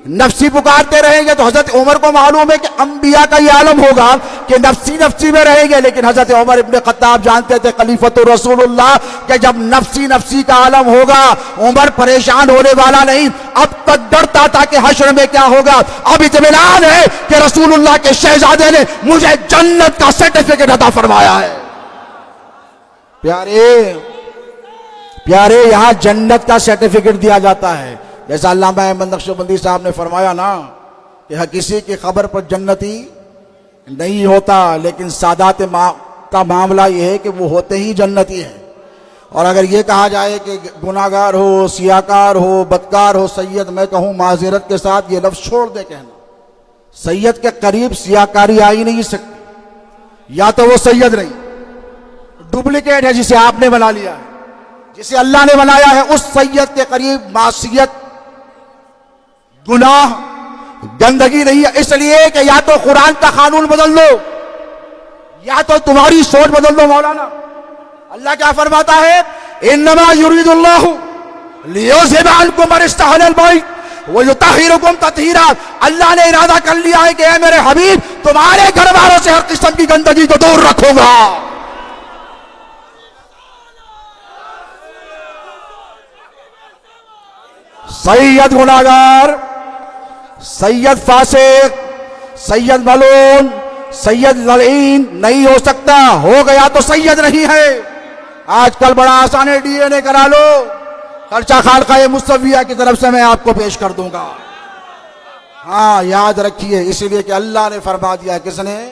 نفسی پکارتے رہیں گے۔ تو حضرت عمر کو معلوم ہے کہ انبیاء کا یہ عالم ہوگا کہ نفسی نفسی میں رہیں گے، لیکن حضرت عمر ابن خطاب جانتے تھے خلیفۃ الرسول اللہ کہ جب نفسی نفسی کا عالم ہوگا عمر پریشان ہونے والا نہیں۔ اب تک ڈرتا تھا کہ حشر میں کیا ہوگا، اب اطمینان ہے کہ رسول اللہ کے شہزادے نے مجھے جنت کا سرٹیفکیٹ عطا فرمایا ہے۔ پیارے پیارے، یہاں جنت کا سرٹیفکیٹ دیا جاتا ہے، جیسا علامہ احمد نقشبندی صاحب نے فرمایا نا کہ کسی کی خبر پر جنتی نہیں ہوتا، لیکن سادات کا معاملہ یہ ہے کہ وہ ہوتے ہی جنتی ہیں۔ اور اگر یہ کہا جائے کہ گناہگار ہو، سیاکار ہو، بدکار ہو، سید، میں کہوں معذرت کے ساتھ یہ لفظ چھوڑ دے کہنا، سید کے قریب سیاکاری آ ہی نہیں سکتی، یا تو وہ سید نہیں، ڈپلیکیٹ ہے جسے آپ نے بنا لیا ہے، جسے اللہ نے بنایا ہے اس سید کے قریب معصیت، گناہ، گندگی نہیں ہے۔ اس لیے کہ یا تو قرآن کا قانون بدل دو یا تو تمہاری سوچ بدل دو مولانا۔ اللہ کیا فرماتا ہے؟ انما یرید اللہ لیذھب عنکم الرجس اہل البیت ویطہرکم تطہیرا۔ اللہ نے ارادہ کر لیا ہے کہ اے میرے حبیب تمہارے گھر والوں سے ہر قسم کی گندگی کو دور رکھوں گا۔ سید گناہگار، سید فاسق، سید ملعون، سید لعین نہیں ہو سکتا، ہو گیا تو سید نہیں ہے۔ آج کل بڑا آسان ہے، ڈی این اے کرا لو، خرچہ خانقاہ مصطفیہ کی طرف سے میں آپ کو پیش کر دوں گا۔ ہاں یاد رکھیے، اس لیے کہ اللہ نے فرما دیا، کس نے؟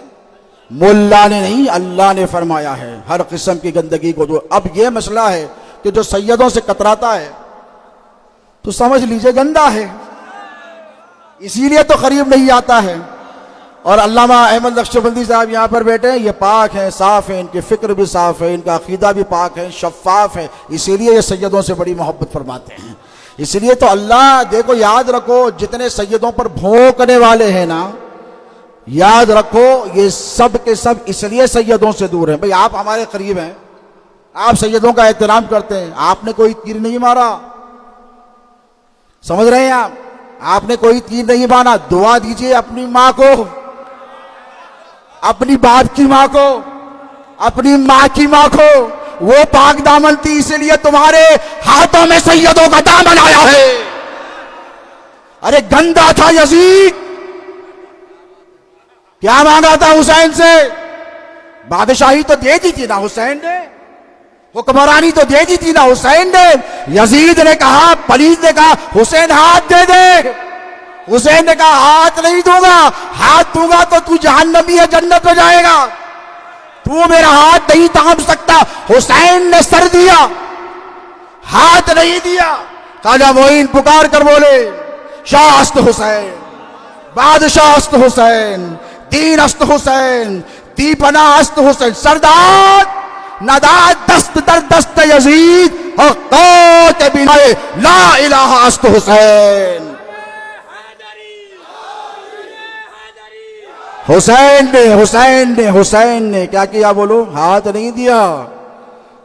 ملا نے نہیں، اللہ نے فرمایا ہے ہر قسم کی گندگی کو دو۔ اب یہ مسئلہ ہے کہ جو سیدوں سے کتراتا ہے تو سمجھ لیجئے گندا ہے، اسی لیے تو قریب نہیں آتا ہے۔ اور علامہ احمد نقشبندی صاحب یہاں پر بیٹھے ہیں، یہ پاک ہیں، صاف ہیں، ان کی فکر بھی صاف ہے، ان کا عقیدہ بھی پاک ہے، شفاف ہے، اسی لیے یہ سیدوں سے بڑی محبت فرماتے ہیں۔ اس لیے تو اللہ، دیکھو یاد رکھو، جتنے سیدوں پر بھونکنے والے ہیں نا، یاد رکھو یہ سب کے سب اس لیے سیدوں سے دور ہیں۔ بھئی آپ ہمارے قریب ہیں، آپ سیدوں کا احترام کرتے ہیں، آپ نے کوئی تیر نہیں مارا، سمجھ رہے ہیں آپ نے کوئی تیر نہیں مارا، دعا دیجئے اپنی ماں کو، اپنی باپ کی ماں کو، اپنی ماں کی ماں کو، وہ پاک دامن تھی، اسی لیے تمہارے ہاتھوں میں سیدوں کا دامن آیا ہے۔ ارے گندا تھا یزید، کیا مانگا تھا حسین سے؟ بادشاہی تو دے دی تھی نا حسین نے، حکمرانی تو دے دی تھی نا حسین نے۔ یزید نے کہا، پلید نے کہا حسین ہاتھ دے دے، حسین نے کہا ہاتھ نہیں دوں گا، ہاتھ دوں گا تو جہنمی ہے، جنت میں جائے گا، تو میرا ہاتھ نہیں تھام سکتا۔ حسین نے سر دیا، ہاتھ نہیں دیا۔ خواجہ معین پکار کر بولے، شاہ است حسین، بادشاہ است حسین، دین است حسین، دی پناہ است حسین، سردار نداد دست در دست یزید اور قوت بنائے لا الہ است حسین۔ حسین نے کیا کیا؟ بولو، ہاتھ نہیں دیا۔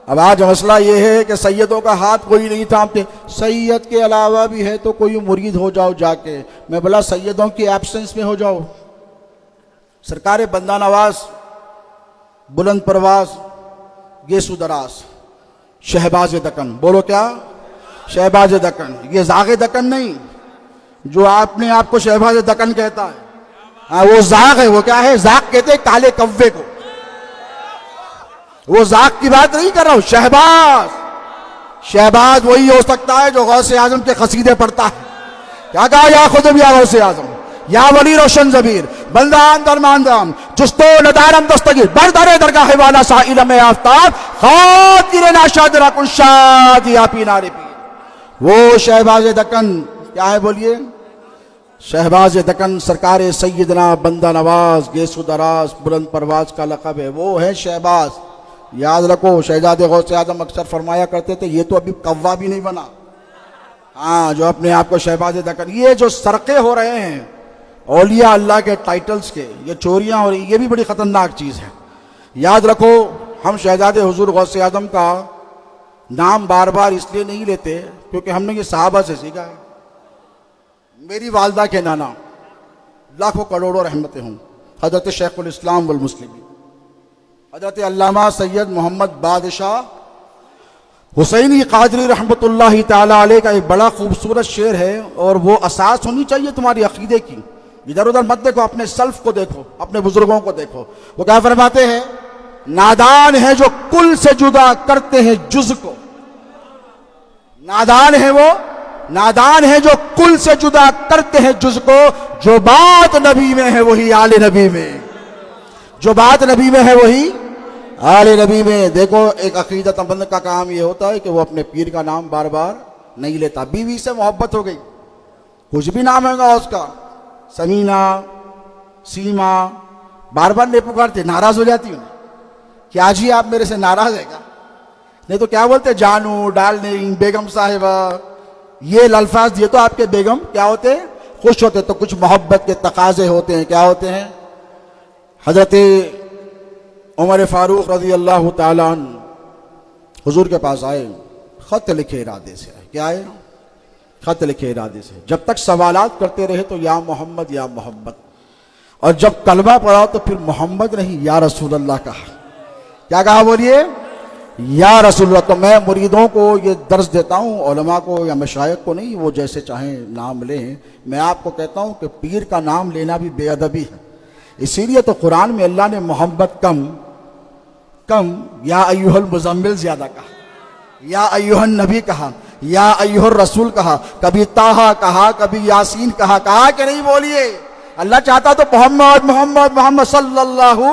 اب آج مسئلہ یہ ہے کہ سیدوں کا ہاتھ کوئی نہیں تھامتے، سید کے علاوہ بھی ہے تو کوئی مرید ہو جاؤ جا کے، میں بولا سیدوں کی ایبسنس میں ہو جاؤ۔ سرکار بندہ نواز، بلند پرواز، گیسو دراز، شہباز دکن، بولو کیا؟ شہباز دکن، یہ زاغ دکن نہیں جو آپ نے آپ کو شہباز دکن کہتا ہے، وہ زاغ ہے۔ وہ کیا ہے؟ زاغ کہتے ہیں کالے کوے کو، وہ زاغ کی بات نہیں کر رہا ہوں، شہباز۔ شہباز وہی ہو سکتا ہے جو غوث اعظم کے قصیدے پڑھتا ہے۔ کیا کہا؟ یا خودم یا غوث اعظم، یا ولی روشن ضمیر، بلدان درماندام، جستو ندارم دستگیر، بردر درگاہ والا سائل میں آفتاب، خاطر ناشاد رکن شاد یا پینارے پیر۔ وہ شہباز دکن کیا ہے؟ بولیے۔ شہباز دکن سرکار سیدنا بندہ نواز گیسو دراز بلند پرواز کا لقب ہے، وہ ہے شہباز۔ یاد رکھو، شہزادے غوث اعظم اکثر فرمایا کرتے تھے، یہ تو ابھی قوا بھی نہیں بنا، ہاں جو اپنے آپ کو شہباز دکن۔ یہ جو سرقے ہو رہے ہیں اولیاء اللہ کے ٹائٹلز کے، یہ چوریاں ہو رہی، یہ بھی بڑی خطرناک چیز ہے۔ یاد رکھو، ہم شہزادے حضور غوث اعظم کا نام بار بار اس لیے نہیں لیتے کیونکہ ہم نے یہ صحابہ سے سیکھا ہے۔ میری والدہ کے نانا، لاکھوں کروڑوں رحمتیں ہوں، حضرت شیخ الاسلام والمسلمین حضرت علامہ سید محمد بادشاہ حسینی قادری رحمۃ اللہ تعالیٰ علیہ کا ایک بڑا خوبصورت شعر ہے، اور وہ اساس ہونی چاہیے تمہاری عقیدے کی۔ ادھر ادھر مت دیکھو، اپنے سلف کو دیکھو، اپنے بزرگوں کو دیکھو۔ وہ کیا فرماتے ہیں؟ نادان ہیں جو کل سے جدا کرتے ہیں جز کو، نادان ہیں وہ نادان ہیں جو کل سے جدا کرتے ہیں جز کو. جو بات نبی میں ہے وہی آل نبی میں, جو بات نبی میں ہے وہی آل نبی میں. دیکھو ایک عقیدت مند کا کام یہ ہوتا ہے کہ وہ اپنے پیر کا نام بار بار نہیں لیتا. بیوی سے محبت ہو گئی, کچھ بھی نام ہوگا اس کا, سمینا, سیما, بار بار نہیں پکارتے, ناراض ہو جاتی ہوں. کیا جی آپ میرے سے ناراض ہے کیا؟ نہیں تو کیا بولتے, جانو, ڈارلنگ, بیگم صاحبہ. یہ الفاظ یہ تو آپ کے بیگم کیا ہوتے, خوش ہوتے. تو کچھ محبت کے تقاضے ہوتے ہیں, کیا ہوتے ہیں. حضرت عمر فاروق رضی اللہ تعالیٰ عنہ حضور کے پاس آئے, خط لکھے ارادے سے آئے. کیا آئے؟ خط لکھے ارادے سے. جب تک سوالات کرتے رہے تو یا محمد یا محمد, اور جب کلمہ پڑھا تو پھر محمد نہیں یا رسول اللہ کہا. کیا کہا بولیے؟ یا رسول اللہ. تو میں مریدوں کو یہ درس دیتا ہوں, علماء کو یا مشائخ کو نہیں, وہ جیسے چاہیں نام لیں. میں آپ کو کہتا ہوں کہ پیر کا نام لینا بھی بے ادبی ہے. اسی لیے تو قرآن میں اللہ نے محمد کم یا ایھا المزمل زیادہ کہا, یا ایھا النبی کہا, یا ایھا الرسول کہا, کبھی طٰہٰ کہا, کبھی یاسین کہا. کہا کہ نہیں بولیے؟ اللہ چاہتا تو محمد محمد محمد صلی اللہ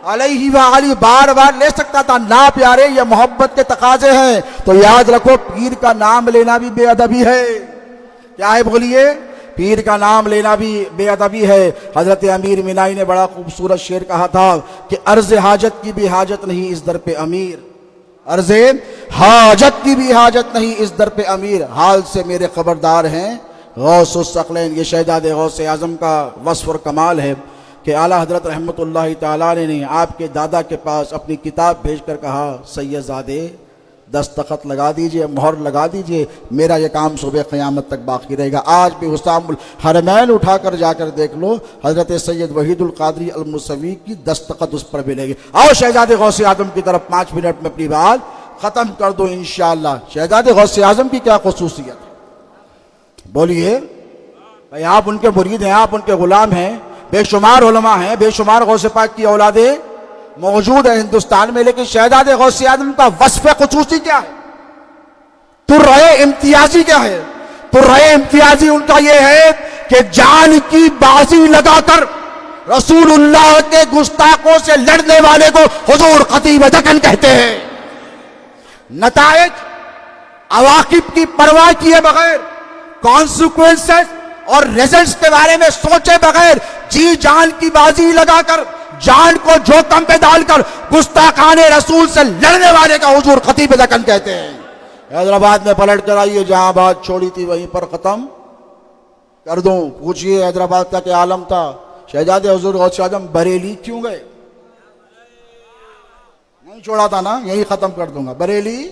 علیہ وآلہ بار بار لے سکتا تھا. نا پیارے, یہ محبت کے تقاضے ہیں. تو یاد رکھو پیر کا نام لینا بھی بے ادبی ہے. کیا ہے بولیے؟ پیر کا نام لینا بھی بے ادبی ہے. حضرت امیر مینائی نے بڑا خوبصورت شعر کہا تھا کہ عرض حاجت کی بھی حاجت نہیں اس در پہ امیر, عرض حاجت کی بھی حاجت نہیں اس در پہ امیر. حال سے میرے خبردار ہیں غوث الثقلین. یہ شہزاد غوث اعظم کا وصف اور کمال ہے کہ اعلیٰ حضرت رحمۃ اللہ تعالیٰ نے آپ کے دادا کے پاس اپنی کتاب بھیج کر کہا, سید زادے دستخط لگا دیجئے, مہر لگا دیجئے, میرا یہ کام صبح قیامت تک باقی رہے گا. آج بھی حسام الحرمین اٹھا کر جا کر دیکھ لو, حضرت سید وحید القادری الموسوی کی دستخط اس پر ملے گی. آؤ شہزاد غوث اعظم کی طرف 5 منٹ میں اپنی بات ختم کر دو انشاءاللہ. شہزاد غوث اعظم کی کیا خصوصیت ہے بولیے؟ بھائی آپ ان کے مرید ہیں, آپ ان کے غلام ہیں. بے شمار علماء ہیں, بے شمار غوث پاک کی اولادیں موجود ہیں ہندوستان میں, لیکن شہزاد غوث اعظم کا وصف خصوصی کیا ہے, ترے امتیازی کیا ہے؟ ترے امتیازی ان کا یہ ہے کہ جان کی بازی لگا کر رسول اللہ کے گستاخوں سے لڑنے والے کو حضور خطیب دکن کہتے ہیں. نتائج عواقب کی پرواہ کیے بغیر, کانسیکوینسز اور ریزلٹس کے بارے میں سوچے بغیر, جی جان کی بازی لگا کر, جان کو جوکم پہ ڈال کر گستاخان رسول سے لڑنے والے کا حضور خطیب دکن کہتے ہیں. حیدرآباد میں پلٹ کر آئیے, جہاں بات چھوڑی تھی وہیں پر ختم کر دوں. پوچھئے حیدرآباد کا کیا عالم تھا؟ شہزاد حضور غوث اعظم بریلی کیوں گئے؟ نہیں چھوڑا تھا نا, یہی ختم کر دوں گا. بریلی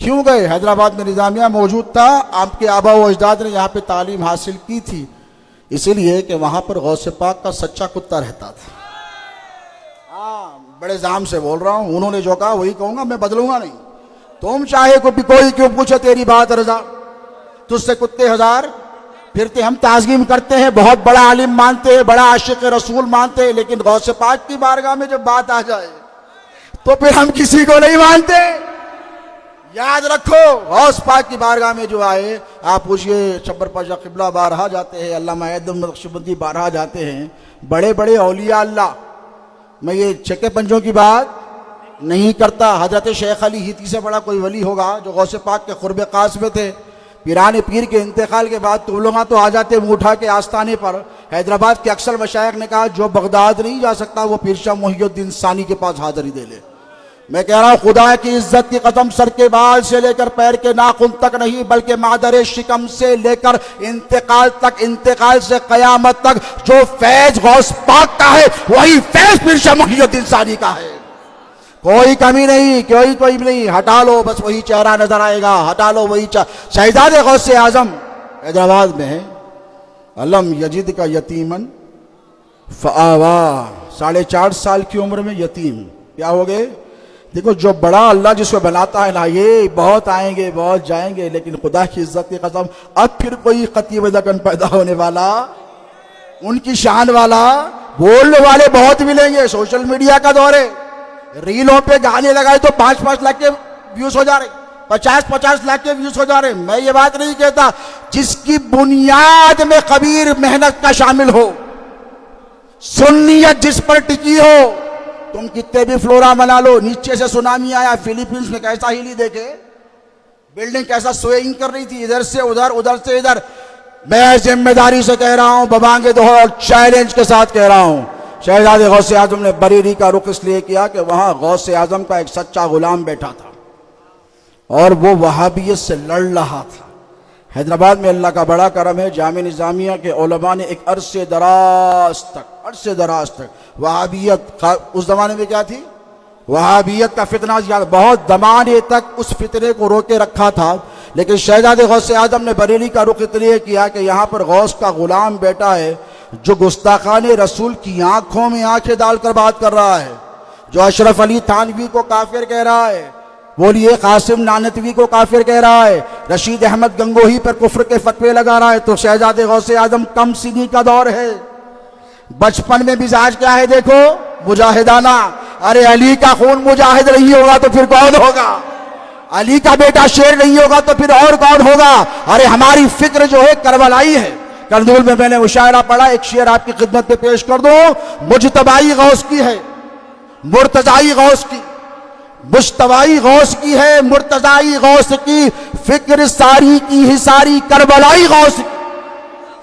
کیوں گئے؟ حیدرآباد میں نظامیہ موجود تھا, آپ کے آبا و اجداد نے یہاں پہ تعلیم حاصل کی تھی, اسی لیے کہ وہاں پر غوث پاک کا سچا کتا رہتا تھا. بڑے زام سے بول رہا ہوں, انہوں نے جو کہا وہی کہوں گا, میں بدلوں گا نہیں. تم چاہے کوئی کیوں پوچھے تیری بات رضا, تجھ سے کتے ہزار پھرتے. ہم تعظیم کرتے ہیں, بہت بڑا عالم مانتے ہیں, بڑا عاشق رسول مانتے ہیں, لیکن غوث پاک کی بارگاہ میں جب بات آ جائے تو پھر ہم کسی کو نہیں مانتے. یاد رکھو, غوث پاک کی بارگاہ میں جو آئے, آپ پوچھئے چھبر پاشا قبلہ بارہا جاتے ہیں, علامہ ایدم نقشبندی بارہا جاتے ہیں, بڑے بڑے اولیاء اللہ. میں یہ چھکے پنجوں کی بات نہیں کرتا. حضرت شیخ علی ہیتی سے بڑا کوئی ولی ہوگا جو غوث پاک کے قرب خاص میں تھے. پیران پیر کے انتقال کے بعد تو لوگ تو آ جاتے منہ اٹھا کے آستانے پر. حیدرآباد کے اکثر مشائخ نے کہا جو بغداد نہیں جا سکتا وہ پیر شاہ محی الدین ثانی کے پاس حاضری دے لے. میں کہہ رہا ہوں, خدا کی عزت کی قسم, سر کے بال سے لے کر پیر کے ناخن تک نہیں, بلکہ مادر شکم سے لے کر انتقال تک, انتقال سے قیامت تک جو فیض غوث پاک کا ہے وہی فیض پیر شاہ محی الدین ثانی کا ہے. کوئی کمی نہیں, کوئی نہیں. ہٹا لو بس وہی چہرہ نظر آئے گا, ہٹا لو وہی چہرہ. شہزاد غوث اعظم حیدرآباد میں ہے. علم یجد کا یتیمن فآوا, 4.5 سال کی عمر میں یتیم. کیا ہو گئے؟ دیکھو, جو بڑا اللہ جس کو بناتا ہے نا, یہ بہت آئیں گے بہت جائیں گے, لیکن خدا کی عزت کی قسم اب پھر کوئی خطیب دکن پیدا ہونے والا, ان کی شان والا, بولنے والے بہت ملیں گے. سوشل میڈیا کا دور ہے, ریلوں پہ گانے لگائے تو 5-5 لاکھ کے ویوز ہو جا رہے, 50 لاکھ کے ویوز ہو جا رہے ہیں. میں یہ بات نہیں کہتا جس کی بنیاد میں کبیر محنت کا شامل ہو, سنیت جس پر ٹکی ہو, تم کتنے بھی فلورا بنا لو. نیچے سے سونامی آیا, فلیپینز میں کیسا ہیلی دیکھے, بلڈنگ کیسا سوئنگ کر رہی تھی, ادھر سے ادھر ادھر سے ادھر. میں ذمہ داری سے کہہ رہا ہوں, ببانگے دو اور چیلنج کے ساتھ کہہ رہا ہوں, شہزادے غوث اعظم نے بریلی کا رخ اس لیے کیا کہ وہاں غوث اعظم کا ایک سچا غلام بیٹھا تھا اور وہ وہابیت سے لڑ رہا تھا. حیدرآباد میں اللہ کا بڑا کرم ہے, جامعہ نظامیہ کے علماء نے ایک عرصے دراز تک وہابیت, اس زمانے میں کیا تھی, وہابیت کا فتنہ زیادہ, بہت زمانے تک اس فتنے کو روکے رکھا تھا. لیکن شہزادے غوث اعظم نے بریلی کا رخ اس لیے کیا کہ یہاں پر غوث کا غلام بیٹا ہے جو گستاخان رسول کی آنکھوں میں آنکھیں ڈال کر بات کر رہا ہے, جو اشرف علی تھانوی کو کافر کہہ رہا ہے, بولیے قاسم نانوتوی کو کافر کہہ رہا ہے, رشید احمد گنگوہی پر کفر کے فتوے لگا رہا ہے. تو شہزادے غوث اعظم کم سنی کا دور ہے, بچپن میں مزاج کیا ہے دیکھو, مجاہدانہ. ارے علی کا خون مجاہد نہیں ہوگا تو پھر کون ہوگا, علی کا بیٹا شیر نہیں ہوگا تو پھر اور کون ہوگا. ارے ہماری فکر جو ہے کربلائی ہے. کرنول میں نے مشاعرہ پڑھا, ایک شعر آپ کی خدمت میں پیش کر دوں. مجتبائی غوث کی ہے, مرتضائی غوث کی, مجتبائی غوث کی ہے, مرتضائی غوث کی, فکر ساری کی ہے ساری کربلائی غوث کی,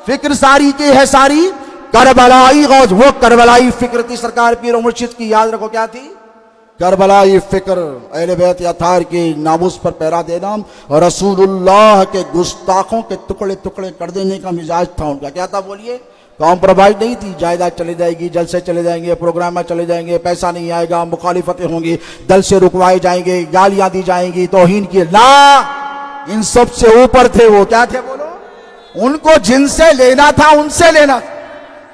فکر ساری کی ہے ساری کربلائی غوث. وہ کربلائی فکر تھی سرکار پیر و مرشد کی, یاد رکھو کیا تھی, کربلائی فکر. اہل بیت اطہار کی ناموس پر پہرا دینا اور رسول اللہ کے گستاخوں کے ٹکڑے ٹکڑے کر دینے کا مزاج تھا ان کا. کیا تھا بولیے, کمپرومائز نہیں تھی. جائیداد چلے جائے گی, جلسے چلے جائیں گے, پروگرام چلے جائیں گے, پیسہ نہیں آئے گا, مخالفتیں ہوں گی, دل سے رکوائے جائیں گے, گالیاں دی جائیں گی, توہین کی. لا, ان سب سے اوپر تھے وہ. کیا تھے بولو, ان کو جن سے لینا تھا ان سے لینا تھا.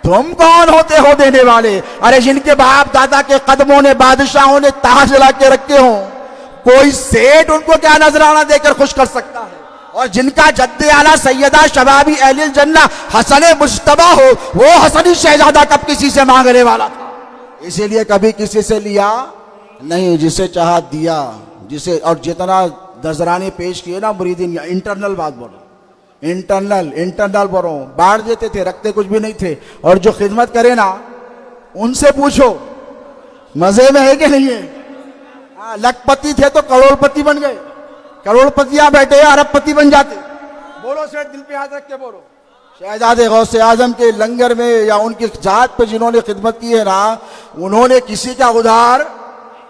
تم کون ہوتے ہو دینے والے. ارے جن کے باپ دادا کے قدموں نے بادشاہوں نے تاج لا کے رکھے ہوں, کوئی سیٹ ان کو کیا نذرانہ دے کر خوش کر سکتا ہے. اور جن کا جد اعلیٰ سیدہ شبابی اہل الجنہ حسن مجتبی ہو, وہ حسنی شہزادہ کب کسی سے مانگنے والا تھا. اسی لیے کبھی کسی سے لیا نہیں, جسے چاہا دیا, جسے. اور جتنا نذرانے پیش کیے نا مریدین, انٹرنل بات بولو, انٹرنل بولو, بانٹ دیتے تھے, رکھتے کچھ بھی نہیں تھے. اور جو خدمت کرے نا ان سے پوچھو مزے میں ہے کہ نہیں ہے. لکھ پتی تھے تو کروڑ پتی بن گئے, کروڑ پتیاں بیٹھے ارب پتی بن جاتے. بولو سیٹ, دل پہ ہاتھ رکھ کے بولو. شہزادے غوث اعظم کے لنگر میں یا ان کی ذات پہ جنہوں نے خدمت کی ہے نا, انہوں نے کسی کا ادھار,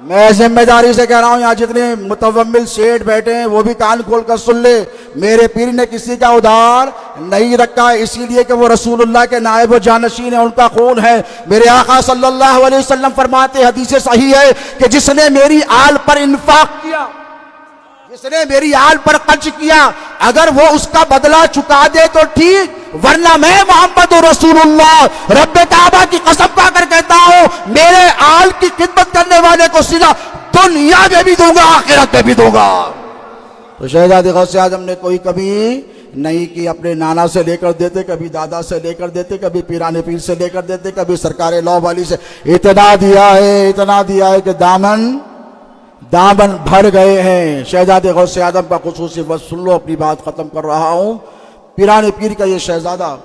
میں ذمہ داری سے کہہ رہا ہوں, یہاں جتنے متومل سیٹ بیٹھے ہیں وہ بھی کان کھول کر سن لے, میرے پیر نے کسی کا ادھار نہیں رکھا ہے. اسی لیے کہ وہ رسول اللہ کے نائب و جانشین ہیں, ان کا خون ہے. میرے آقا صلی اللہ علیہ وسلم فرماتے, حدیث صحیح ہے, کہ جس نے میری آل پر انفاق کیا, جس نے میری آل پر خرچ کیا, اگر وہ اس کا بدلہ چکا دے تو ٹھیک, ورنہ میں محمد رسول اللہ رب کعبہ کی قسم کھا کر کہتا ہوں, میرے آل کی خدمت کرنے والے کو سیدھا دنیا میں بھی دوں گا, آخرت میں بھی دوں گا. تو شہزادے غوث اعظم نے کوئی کبھی نہیں کہ اپنے نانا سے لے کر دیتے, کبھی دادا سے لے کر دیتے, کبھی پیرانے پیر سے لے کر دیتے, کبھی سرکار لو والی سے. اتنا دیا ہے کہ دامن بھر گئے ہیں. شہزادے غوث اعظم کا خصوصی بس سن لو, اپنی بات ختم کر رہا ہوں. پیرانے پیر کا یہ شہزادہ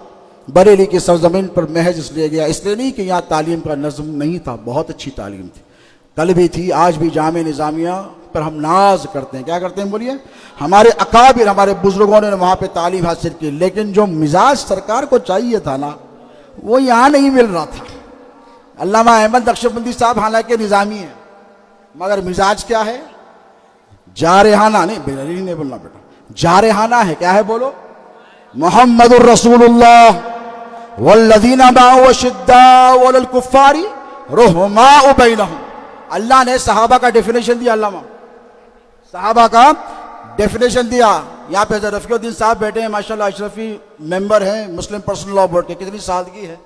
بریلی کی سرزمین پر محض اس لیے گیا, اس لیے نہیں کہ یہاں تعلیم کا نظم نہیں تھا, بہت اچھی تعلیم تھی, کل بھی تھی, آج بھی. جامعہ نظامیہ پر ہم ناز کرتے ہیں. کیا کرتے ہیں بولیے, ہمارے اکابر, ہمارے بزرگوں نے وہاں پہ تعلیم حاصل کی, لیکن جو مزاج سرکار کو چاہیے تھا نا, وہ یہاں نہیں مل رہا تھا. علامہ احمد نقشبندی صاحب حالانکہ نظامی ہیں, مگر مزاج کیا ہے, جارحانہ. نہیں بولنا بیٹا, جارحانہ ہے. کیا ہے بولو, محمد الرسول اللہ والذین معه اشداء علی الکفار رحماء بینہم. اللہ نے صحابہ کا ڈیفینیشن دیا, علامہ صحابہ کا ڈیفینیشن دیا. یہاں پہ حضرت رفیع الدین صاحب بیٹھے ہیں, ماشاءاللہ اشرفی ممبر ہیں مسلم پرسنل لاء بورڈ کے. کتنی سادگی ہے,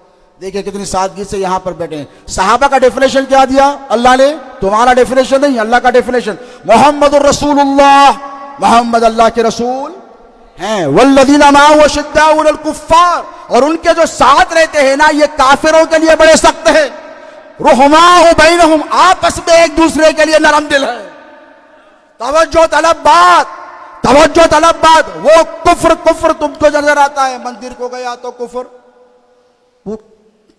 دیکھیں کتنی سادگی سے یہاں پر بیٹھے ہیں. صحابہ کا ڈیفینیشن کیا دیا اللہ نے, تمہارا ڈیفینیشن نہیں, اللہ کا ڈیفینیشن. محمد الرسول اللہ, محمد اللہ کے رسول ہیں. والذین معه اشداء علی الکفار, اور ان کے جو ساتھ رہتے ہیں نا, یہ کافروں کے لیے بڑے سخت ہیں. رحماء بینہم, آپس میں ایک دوسرے کے لیے نرم دل ہے. توجہ طلب بات, توجہ طلب بات، وہ کفر تم کو نظر آتا ہے، مندر کو گیا تو کفر،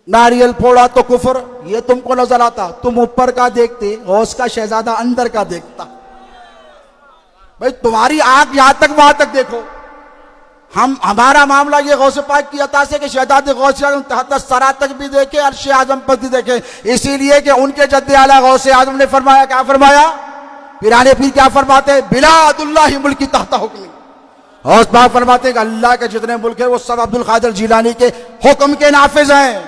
ناریل پھوڑا تو کفر، یہ تم کو نظر آتا، تم اوپر کا دیکھتے، غوث کا شہزادہ اندر کا دیکھتا۔ بھئی تمہاری آنکھ یہاں تک وہاں تک دیکھو، ہمارا معاملہ یہ غوث پاک کی عطا سے کہ شہزادہ غوث اعظم تحت سرا تک بھی دیکھے، عرش اعظم پر بھی دیکھے، اسی لیے کہ ان کے جد اعلیٰ غوث اعظم نے فرمایا، کیا فرمایا؟ پیرانے پیر کیا فرماتے ہیں؟ بلاد اللہ ملکی تحت حکمی۔ غوث پاک فرماتے ہیں کہ اللہ کے جتنے ملک ہیں وہ سب عبد القادر جیلانی کے حکم کے نافذ ہیں۔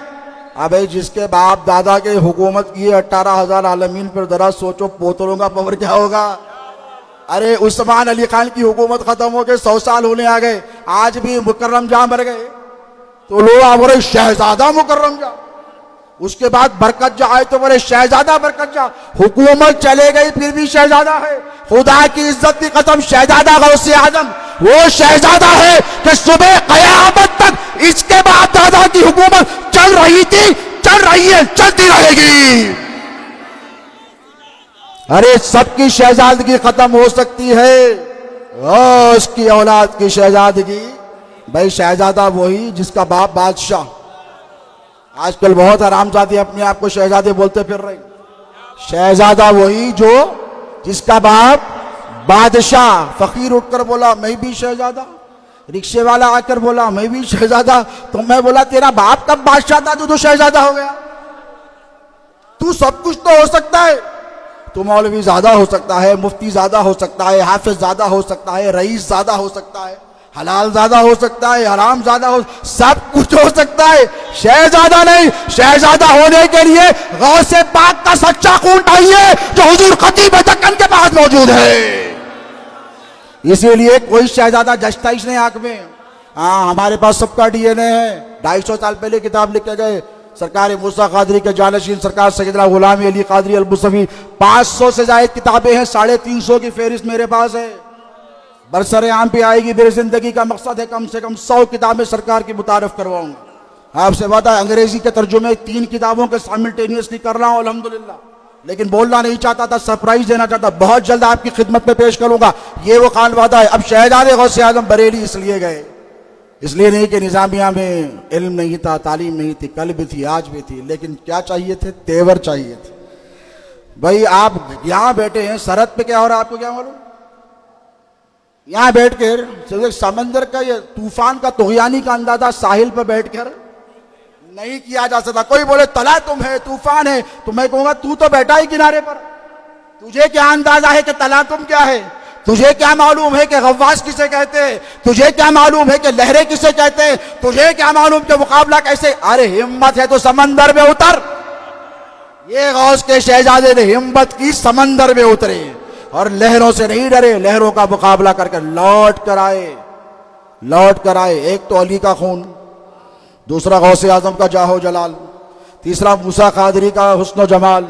ابے جس کے باپ دادا کے حکومت کی 18,000 عالمین پر ذرا سوچو پوتروں کا پاور کیا ہوگا۔ ارے عثمان علی خان کی حکومت ختم ہو کے 100 سال ہونے آ گئے، آج بھی مکرم جہاں مر گئے تو لوگ آپ بولے شہزادہ مکرم جہاں، اس کے بعد برکت جہاں آئے تو بولے شہزادہ برکت جہاں، حکومت چلے گئی پھر بھی شہزادہ ہے۔ خدا کی عزت کی قسم، شہزادہ غوث اعظم وہ شہزادہ ہے کہ صبح قیامت تک اس کے باپ دادا کی حکومت چل رہی تھی، چل رہی ہے، چلتی رہے گی۔ ارے سب کی شہزادگی ختم ہو سکتی ہے، اس کی اولاد کی شہزادگی، بھائی شہزادہ وہی جس کا باپ بادشاہ۔ آج کل بہت حرامزادے اپنے آپ کو شہزادے بولتے پھر رہے، شہزادہ وہی جو جس کا باپ بادشاہ۔ فقیر اٹھ کر بولا میں بھی شہزادہ، رکشے والا آ کر بولا میں بھی شہزادہ، تو میں بولا تیرا باپ کب بادشاہ تھا تو شہزادہ ہو گیا؟ تو سب کچھ تو ہو سکتا ہے، تو مولوی زیادہ ہو سکتا ہے، مفتی زیادہ ہو سکتا ہے، حافظ زیادہ ہو سکتا ہے، رئیس زیادہ ہو سکتا ہے، حلال زیادہ ہو سکتا ہے، حرام زیادہ ہو، سب کچھ ہو سکتا ہے، شہزادہ نہیں۔ شہزادہ ہونے کے لیے غوث پاک کا سچا خون چاہیے جو حضور خطیب دکن کے پاس موجود ہے۔ اسی لیے کوئی شہزادہ جچتا ہی نہیں آنکھ میں۔ ہاں ہمارے پاس سب کا ڈی این اے ہے۔ 250 سال پہلے کتاب لکھ کے گئے سرکار موسیٰ قادری کے جانشین سرکار سیدنا غلام علی قادری المصطفی، 500 سے زائد کتابیں ہیں، 350 کی فہرست میرے پاس ہے۔ برسر عام پہ آئے گی میری زندگی کا مقصد ہے کم سے کم 100 کتابیں سرکار کی متعارف کرواؤں گا۔ آپ سے بات ہے انگریزی کے ترجمے 3 کتابوں کے سائملٹینیسلی کر رہا ہوں الحمدللہ، لیکن بولنا نہیں چاہتا تھا، سرپرائز دینا چاہتا، بہت جلد آپ کی خدمت میں پیش کروں گا، یہ وہ خان وعدہ ہے۔ اب شہزادے غوث اعظم بریلی اس لیے گئے، اس لیے نہیں کہ نظامیہ میں علم نہیں تھا، تعلیم نہیں تھی، کل بھی تھی آج بھی تھی، لیکن کیا چاہیے تھے؟ تیور چاہیے تھے۔ بھائی آپ یہاں بیٹھے ہیں، سرحد پہ کیا ہو رہا ہے آپ کو کیا معلوم؟ یہاں بیٹھ کر سمندر کا یہ طوفان کا طغیانی کا اندازہ ساحل پر بیٹھ کر نہیں کیا جا سکتا۔ کوئی بولے تلا تم ہے، طوفان ہے، تو میں کہوں گا تو بیٹھا ہی کنارے پر، تجھے کیا اندازہ ہے کہ تلا تم کیا ہے؟ تجھے کیا معلوم ہے کہ غواص کسے کہتے ہیں؟ تجھے کیا معلوم ہے کہ لہریں کسے کہتے ہیں؟ تجھے کیا معلوم کہ مقابلہ کیسے؟ ارے ہمت ہے تو سمندر میں اتر۔ یہ غوث کے شہزادے نے ہمت کی، سمندر میں اترے اور لہروں سے نہیں ڈرے، لہروں کا مقابلہ کر کے لوٹ کر آئے۔ ایک تو علی کا خون، دوسرا غوث اعظم کا جاہ و جلال، تیسرا موسیٰ قادری کا حسن و جمال،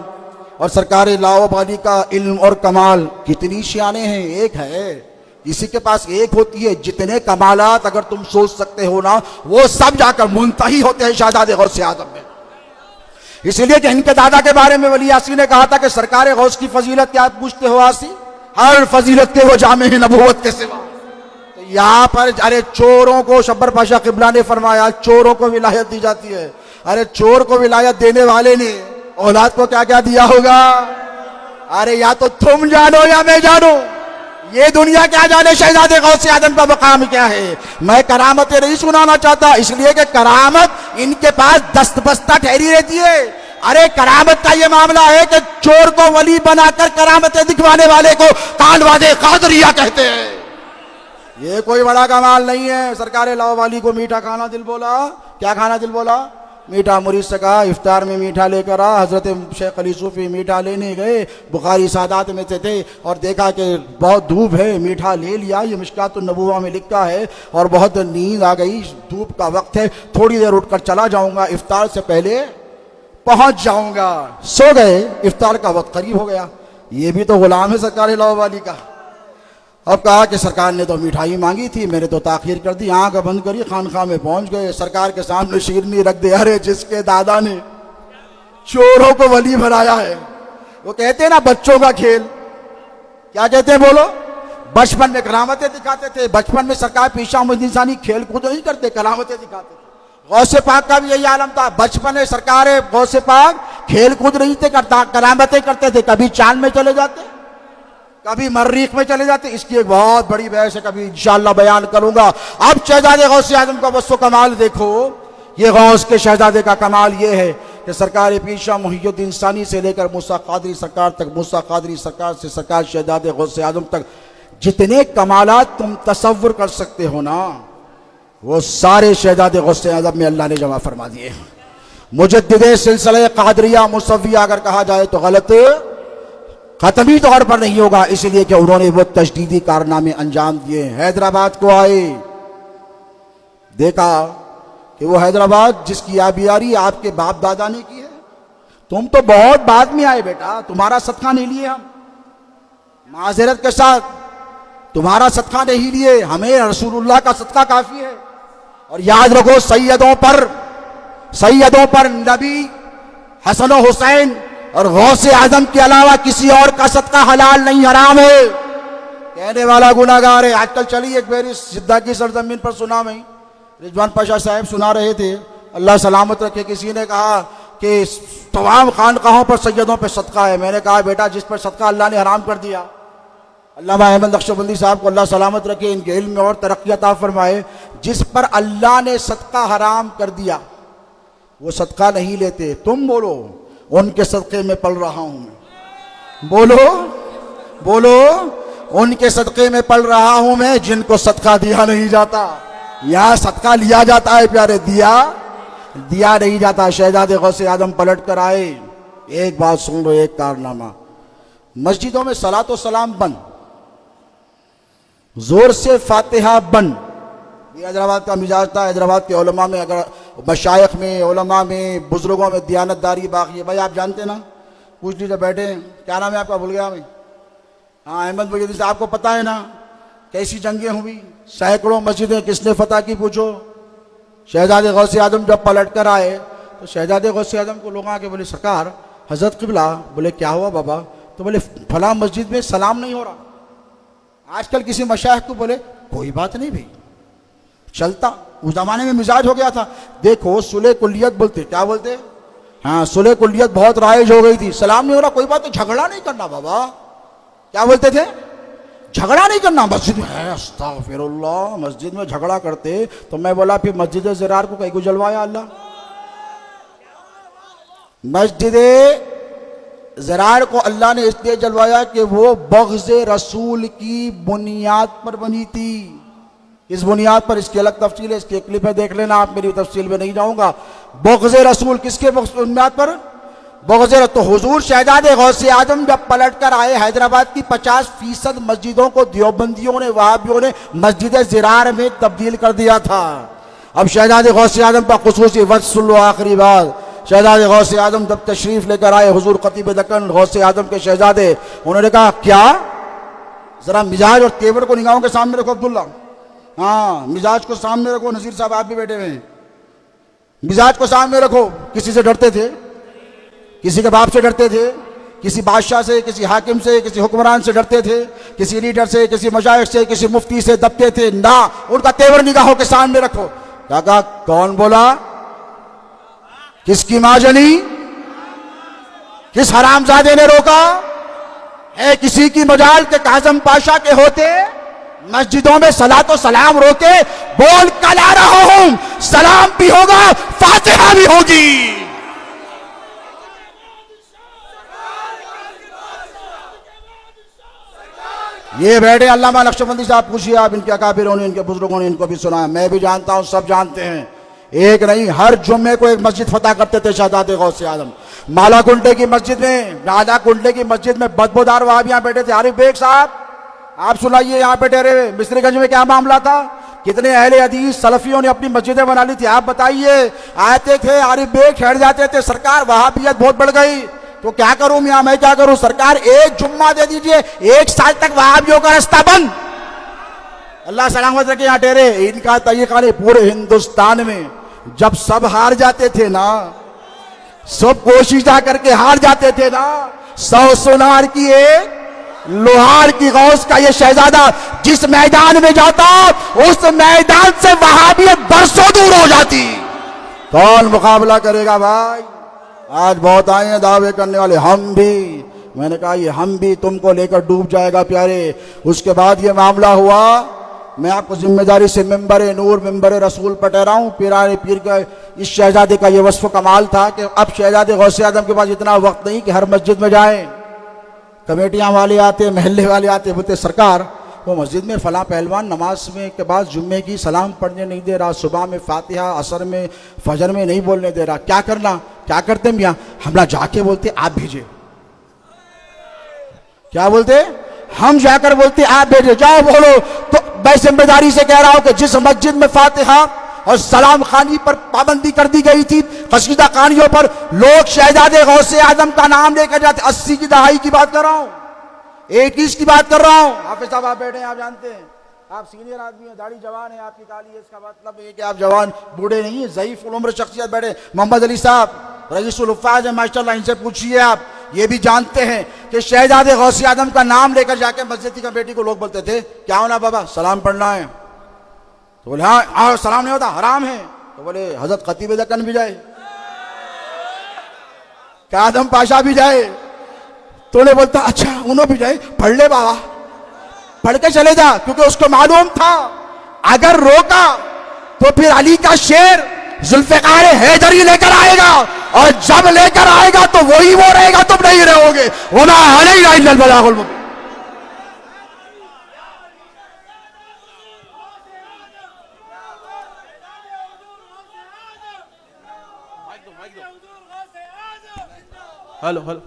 اور سرکار لاؤ بالی کا علم اور کمال۔ کتنی شیانیں ہیں، ایک ہے، کسی کے پاس ایک ہوتی ہے، جتنے کمالات اگر تم سوچ سکتے ہو نا وہ سب جا کر منتہی ہوتے ہیں شہزادے غوث اعظم میں۔ اس لیے کہ ان کے دادا کے بارے میں ولی آسی نے کہا تھا کہ سرکار غوث کی فضیلت کیا پوچھتے ہو آسی؟ ہر فضیلت کے وہ جامع نبوت کے سوا۔ تو یہاں پر ارے چوروں کو شبر پاشا قبلہ نے فرمایا چوروں کو ولایت دی جاتی ہے، ارے چور کو ولایت دینے والے نے اولاد کو کیا کیا دیا ہوگا؟ ارے یا تو تم جانو یا میں جانو، یہ دنیا کیا جانے شہزادے غوث اعظم کا مقام کیا ہے۔ میں کرامتیں نہیں سنانا چاہتا، اس لیے کہ کرامت ان کے پاس دست بستہ ٹھہری رہتی ہے۔ ارے کرامت کا یہ معاملہ ہے کہ چور کو ولی بنا کر کرامتیں دکھوانے والے کو خانوادے قادریہ کہتے ہیں۔ یہ کوئی بڑا کمال نہیں ہے۔ سرکار لاؤ والی کو میٹھا کھانا دل بولا، کیا کھانا دل بولا؟ میٹھا۔ مرید سے کہا افطار میں میٹھا لے کر آ۔ حضرت شیخ علی صوفی میٹھا لینے گئے، بخاری سادات میں سے تھے، اور دیکھا کہ بہت دھوپ ہے، میٹھا لے لیا، یہ مشکات النبوہ میں لکھا ہے، اور بہت نیند آ گئی، دھوپ کا وقت ہے، تھوڑی دیر اٹھ کر چلا جاؤں گا، افطار سے پہلے پہنچ جاؤں گا۔ سو گئے، افطار کا وقت قریب ہو گیا۔ یہ بھی تو غلام ہے سرکار لاؤ والی کا۔ اب کہا کہ سرکار نے تو مٹھائی مانگی تھی، میں نے تو تاخیر کر دی، آنکھ بند کری، خانقاہ میں پہنچ گئے، سرکار کے سامنے شیرنی رکھ دے۔ ارے جس کے دادا نے چوروں کو ولی بنایا ہے، وہ کہتے ہیں نا بچوں کا کھیل، کیا کہتے ہیں بولو؟ بچپن میں کرامتیں دکھاتے تھے. بچپن میں سرکار پیشہ محی الدین ثانی کھیل کود نہیں کرتے, کرامتیں دکھاتے تھے. غوث پاک کا بھی یہی عالم تھا. بچپن میں سرکار غوث پاک کھیل کود نہیں تھے کرتا, کرامتیں کرتے تھے. کبھی چاند میں چلے جاتے, کبھی مریخ میں چلے جاتے. اس کی ایک بہت بڑی بحث ہے, کبھی انشاءاللہ بیان کروں گا. اب شہزادے غوث اعظم کا وصف و کمال دیکھو. یہ غوث کے شہزادے کا کمال یہ ہے کہ سرکار پیشہ محی الدین ثانی سے لے کر موسیٰ قادری سرکار تک, موسیٰ قادری سرکار سے سرکار شہزادے غوث اعظم تک جتنے کمالات تم تصور کر سکتے ہو نا, وہ سارے شہزادے غوث اعظم میں اللہ نے جمع فرما دیے. مجدد سلسلہ قادریہ مصویہ اگر کہا جائے تو غلط ختمی طور پر نہیں ہوگا, اس لیے کہ انہوں نے وہ تجدیدی کارنامے انجام دیے. حیدرآباد کو آئے, دیکھا کہ وہ حیدرآباد جس کی آبیاری آپ کے باپ دادا نے کی ہے. تم تو بہت بعد میں آئے بیٹا, تمہارا صدقہ نہیں لیے ہم, معذرت کے ساتھ تمہارا صدقہ نہیں لیے, ہمیں رسول اللہ کا صدقہ کافی ہے. اور یاد رکھو سیدوں پر نبی, حسن و حسین اور غوث اعظم کے علاوہ کسی اور کا صدقہ حلال نہیں حرام ہے. کہنے والا گناہگار ہے. آج کل چلی ایک میری جدہ کی سرزمین پر سنا میں, رضوان پاشا صاحب سنا رہے تھے, اللہ سلامت رکھے, کسی نے کہا کہ تمام خانقاہوں پر سیدوں پہ صدقہ ہے. میں نے کہا بیٹا جس پر صدقہ اللہ نے حرام کر دیا, علامہ احمد نقشبندی صاحب کو اللہ سلامت رکھے, ان کے علم میں اور ترقی عطا فرمائے, جس پر اللہ نے صدقہ حرام کر دیا وہ صدقہ نہیں لیتے. تم بولو ان کے صدقے میں پل رہا ہوں میں, بولو ان کے صدقے میں پل رہا ہوں میں, جن کو صدقہ دیا نہیں جاتا. یہاں صدقہ لیا جاتا ہے پیارے, دیا نہیں جاتا. شہزادے غوث اعظم پلٹ کر آئے. ایک بات سن لو, ایک کارنامہ, مسجدوں میں صلاۃ و سلام بند, زور سے فاتحہ بند. یہ حیدرآباد کا مزاج تھا. حیدرآباد کے علماء میں, اگر مشائخ میں, علماء میں, بزرگوں میں دیانتداری باقی ہے. بھائی آپ جانتے نا, پوچھ لیجیے, بیٹھے ہیں, کیا نام ہے آپ کا, بھول گیا میں. ہاں احمد بھائی سے آپ کو پتہ ہے نا کیسی جنگیں ہوئی, سینکڑوں مسجدیں کس نے فتح کی, پوچھو. شہزادے غوث اعظم جب پلٹ کر آئے تو شہزادے غوث اعظم کو لوگ آ کے بولے سرکار حضرت قبلہ. بولے کیا ہوا بابا؟ تو بولے فلاں مسجد میں سلام نہیں ہو رہا. آج کل کسی مشائخ کو بولے کوئی بات نہیں بھائی, چلتا. اس زمانے میں مزاج ہو گیا تھا. دیکھو صلح کلیت بولتے, کیا بولتے؟ ہاں صلح کلیت بہت رائج ہو گئی تھی. سلام نہیں ہو رہا, کوئی بات نہیں, جھگڑا نہیں کرنا بابا. کیا بولتے تھے؟ جھگڑا نہیں کرنا. مسجد میں ہے, استغفر اللہ, مسجد میں جھگڑا کرتے. تو میں بولا پھر مسجد زرار کو کہیں کو جلوایا اللہ؟ مسجد زرار کو اللہ نے اس لیے جلوایا کہ وہ بغض رسول کی بنیاد پر بنی تھی. اس بنیاد پر, اس کی الگ تفصیل ہے, اس کی کلپ ہے, دیکھ لینا آپ, میری تفصیل میں نہیں جاؤں گا. بغض رسول کس کے بنیاد پر؟ بغض. تو حضور شہزادے غوث اعظم جب پلٹ کر آئے, حیدرآباد کی 50% مسجدوں کو دیوبندیوں نے, وہابیوں نے مسجد زرار میں تبدیل کر دیا تھا. اب شہزادے غوث اعظم پر خصوصی وقت سن لو, آخری بات. شہزادے غوث اعظم جب تشریف لے کر آئے, حضور خطیب دکن غوث اعظم کے شہزادے, انہوں نے کہا کیا, ذرا مزاج اور تیور کو نگاہوں کے سامنے رکھو عبداللہ. ہاں مزاج کو سامنے رکھو. نذیر صاحب آپ بھی بیٹھے ہوئے ہیں, مزاج کو سامنے رکھو. کسی سے ڈرتے تھے؟ کسی کے باپ سے ڈرتے تھے؟ کسی بادشاہ سے, کسی حاکم سے, کسی حکمران سے ڈرتے تھے؟ کسی لیڈر سے, کسی مشائخ سے, کسی مفتی سے دبتے تھے؟ نہ, ان کا تیور نگاہوں کے سامنے رکھو. کہا کون بولا؟ کس کی ماں جنی؟ کس حرامزادے نے روکا ہے؟ کسی کی مجال کے کاظم پاشا کے ہوتے مسجدوں میں صلاۃ و سلام روکے. بول کل آ رہا ہوں, سلام بھی ہوگا, فاتحہ بھی ہوگی. یہ بیٹھے علامہ نقشبندی صاحب, پوچھیے آپ ان کے اکابروں نے, ان کے بزرگوں نے ان کو بھی سنا ہے. میں بھی جانتا ہوں, سب جانتے ہیں. ایک نہیں, ہر جمعے کو ایک مسجد فتح کرتے تھے شہزادے غوث اعظم. مالا کنڈے کی مسجد میں, راجا کنڈے کی مسجد میں بدبودار وہابیاں بیٹھے تھے. عارف بیگ صاحب آپ سنائیے, یہاں پہ ٹھہرے ہوئے, مصری گنج میں کیا معاملہ تھا؟ کتنے اہل حدیث سلفیوں نے اپنی مسجدیں بنا لی تھی, آپ بتائیے. آتے تھے عارف بیگ, ٹھہر جاتے تھے, سرکار وہابیت بہت بڑھ گئی, تو کیا کروں میاں, میں کیا کروں؟ سرکار ایک جمعہ دے دیجئے, 1 سال تک وہابیوں کا رستہ بند. اللہ سلامت رکھے, یہاں ٹھہرے. ان کا طریقہ نہیں, پورے ہندوستان میں جب سب ہار جاتے تھے نا, سب کوشش کر کے ہار جاتے تھے نا, 100 سونار کی لوہار کی غوث کا یہ شہزادہ جس میدان میں جاتا اس میدان سے وہابیت برسوں دور ہو جاتی. کون مقابلہ کرے گا بھائی؟ آج بہت آئے ہیں دعوے کرنے والے، ہم بھی. میں نے کہا یہ ہم بھی تم کو لے کر ڈوب جائے گا پیارے. اس کے بعد یہ معاملہ ہوا. میں آپ کو ذمہ داری سے ممبر نور ممبر رسول پر ٹھہرا ہوں. پیران پیر کا اس شہزادے کا یہ وصف و کمال تھا کہ اب شہزادے غوث اعظم کے پاس اتنا وقت نہیں کہ ہر مسجد میں جائیں. کمیٹیاں والے آتے، محلے والے آتے، بولتے سرکار وہ مسجد میں فلاں پہلوان نماز میں کے بعد جمعے کی سلام پڑھنے نہیں دے رہا، صبح میں فاتحہ، عصر میں، فجر میں نہیں بولنے دے رہا، کیا کرنا؟ کیا کرتے میاں؟ ہم نہ جا کے بولتے آپ بھیجے. کیا بولتے؟ ہم جا کر بولتے آپ بھیجے. جاؤ بولو. تو میں ذمہ داری سے کہہ رہا ہوں کہ جس مسجد میں فاتحہ اور سلام خوانی پر پابندی کر دی گئی تھی، قصیدہ خوانیوں پر لوگ شہزادے غوث اعظم کا نام لے کر جاتے. 80 کی دہائی کی بات کر رہا ہوں، 21 کی بات کر رہا ہوں. حافظ صاحب آپ بیٹھے ہیں، آپ جانتے ہیں، آپ سینئر آدمی ہیں، داڑھی جوان ہے آپ کی کالی ہے، اس کا مطلب یہ کہ آپ جوان بوڑھے نہیں ہیں، ضعیف العمر شخصیت بیٹھے. محمد علی صاحب رئیس الحفاظ ہیں ماشاء اللہ، ان سے پوچھیے. آپ یہ بھی جانتے ہیں کہ شہزادے غوث اعظم کا نام لے کر جا کے مسجد کی کمیٹی کو لوگ بولتے تھے کیا ہونا بابا سلام پڑھنا ہے؟ تو بولے ہاں سلام نہیں ہوتا، حرام ہے. تو بولے حضرت خطیب دکن بھی جائے، آدم پاشا بھی جائے. تو انہیں بولتا اچھا انہوں بھی جائے، پڑھ لے بابا، پڑھ کے چلے جا. کیونکہ اس کو معلوم تھا اگر روکا تو پھر علی کا شیر ذوالفقار حیدری لے کر آئے گا، اور جب لے کر آئے گا تو وہی وہ رہے گا، تم نہیں رہو گے. وما علینا الا البلاغ المبین. ہلو ہلو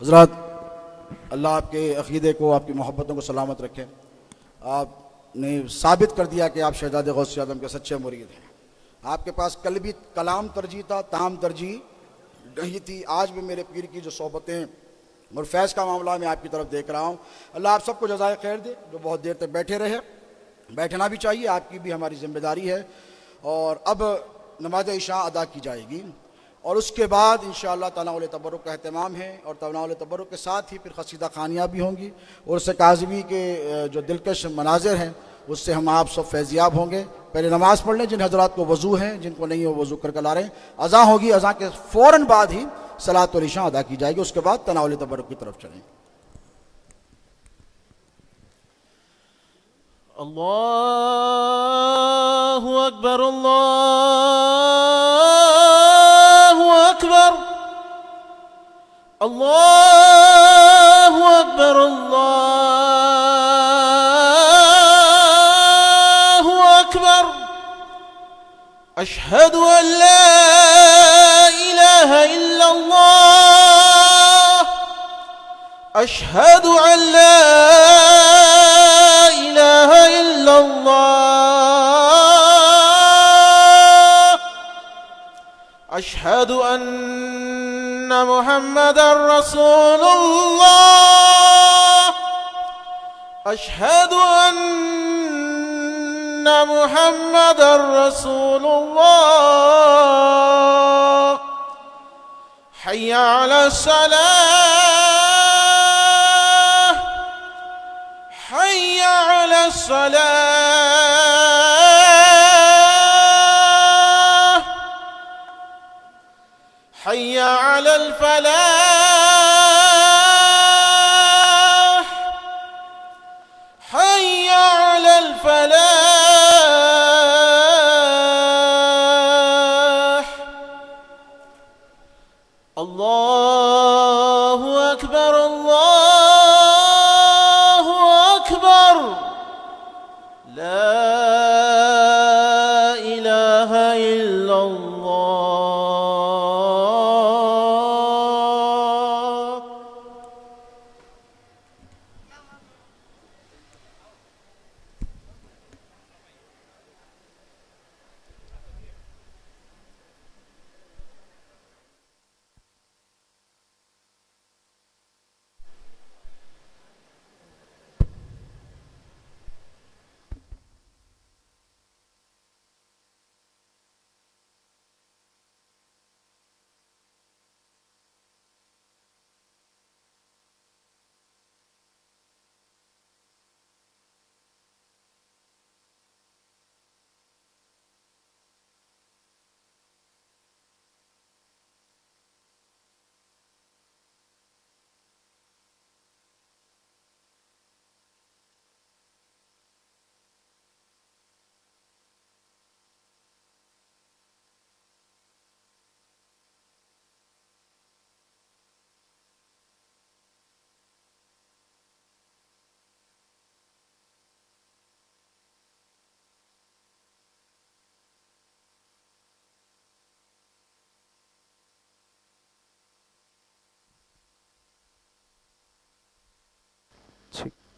حضرات اللہ آپ کے عقیدے کو، آپ کی محبتوں کو سلامت رکھے. آپ نے ثابت کر دیا کہ آپ شہزادے غوث اعظم کے سچے مرید ہیں. آپ کے پاس کل بھی کلام ترجیح تھا، تام ترجیح نہیں تھی. آج بھی میرے پیر کی جو صحبتیں اور فیض کا معاملہ میں آپ کی طرف دیکھ رہا ہوں. اللہ آپ سب کو جزائے خیر دے جو بہت دیر تک بیٹھے رہے. بیٹھنا بھی چاہیے، آپ کی بھی ہماری ذمہ داری ہے. اور اب نماز عشاء ادا کی جائے گی، اور اس کے بعد انشاءاللہ تناول تبرک کا اہتمام ہے، اور تناول تبرک کے ساتھ ہی پھر قصیدہ خوانیاں بھی ہوں گی. عرس کاظمی کے جو دلکش مناظر ہیں اس سے ہم آپ سب فیضیاب ہوں گے. پہلے نماز پڑھ لیں، جن حضرات کو وضو ہیں، جن کو نہیں وہ وضو کر کے لا رہے ہیں. اذان ہوگی، اذان کے فوراً بعد ہی صلاۃ العشاء ادا کی جائے گی. اس کے بعد تناول تبرک کی طرف چلیں. اللہ اکبر اللہ اکبر اللہ اکبر اللہ اکبر. اشہد ان لا الہ الا اللہ، اشہد ان لا الہ الا اللہ، اشہد ان محمد رسول اللہ، اشہد ان محمد رسول اللہ. حی علی الصلاة، حی علی الصلاة، حی علی الفلاح، حی علی الفلاح. اللہ اکبر اللہ اکبر.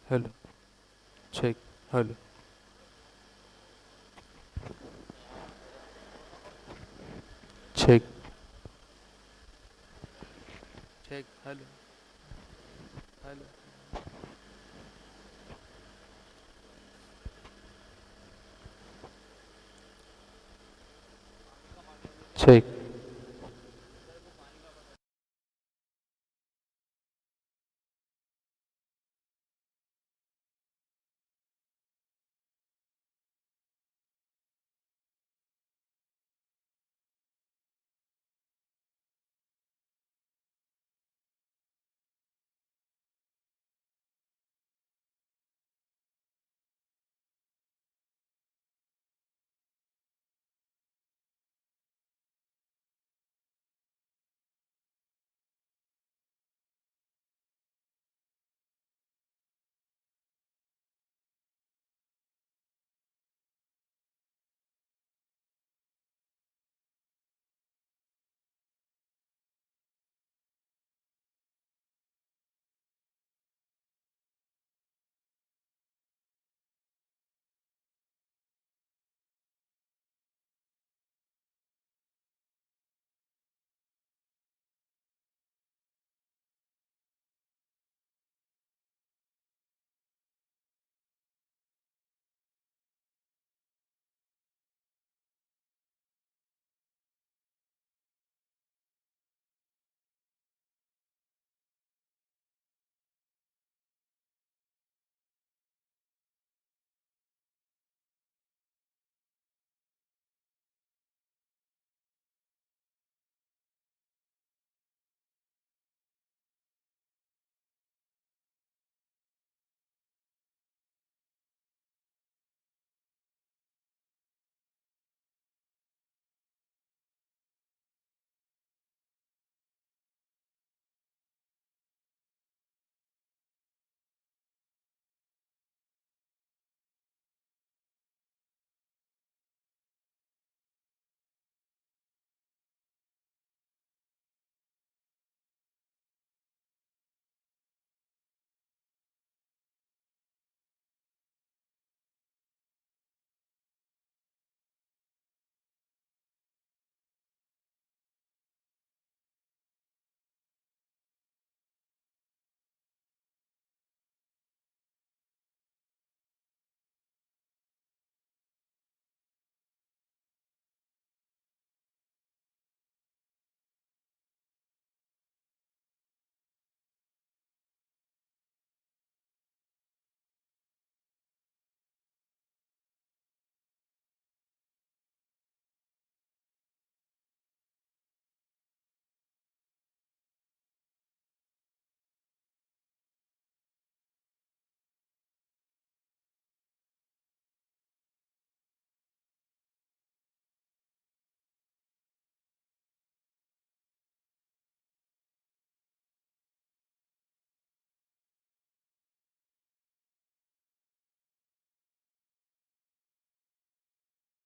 Hello. Check. Hello. Check. Check. Hello. Hello. Check.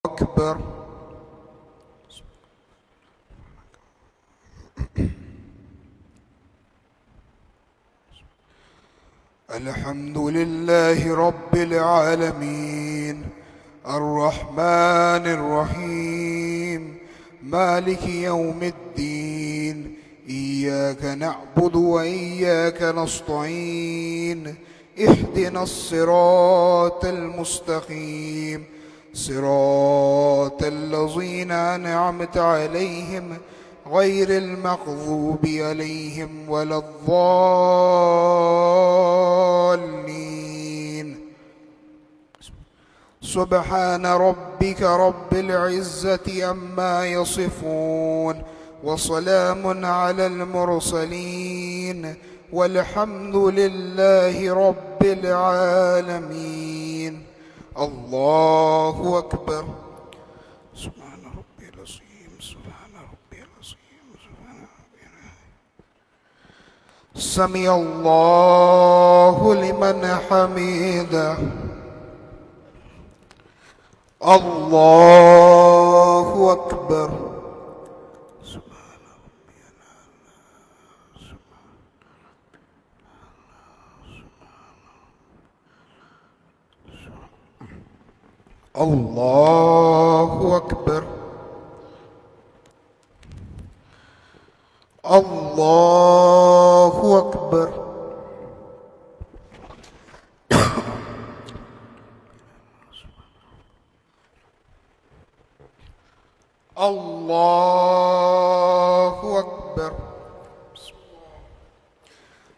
أكبر. الحمد لله رب العالمين الرحمن الرحيم مالك يوم الدين إياك نعبد وإياك نستعين اهدنا الصراط المستقيم صراط الذين أنعمت عليهم غير المغضوب عليهم ولا الضالين. سبحان ربك رب العزة عما يصفون وسلام على المرسلين والحمد لله رب العالمين. الله أكبر. سبحان ربي العظيم سبحان ربي العظيم سبحان ربي العظيم. سمع الله لمن حمده. الله أكبر. سبحان ربي الأعلى. سبحان الله أكبر الله أكبر الله أكبر.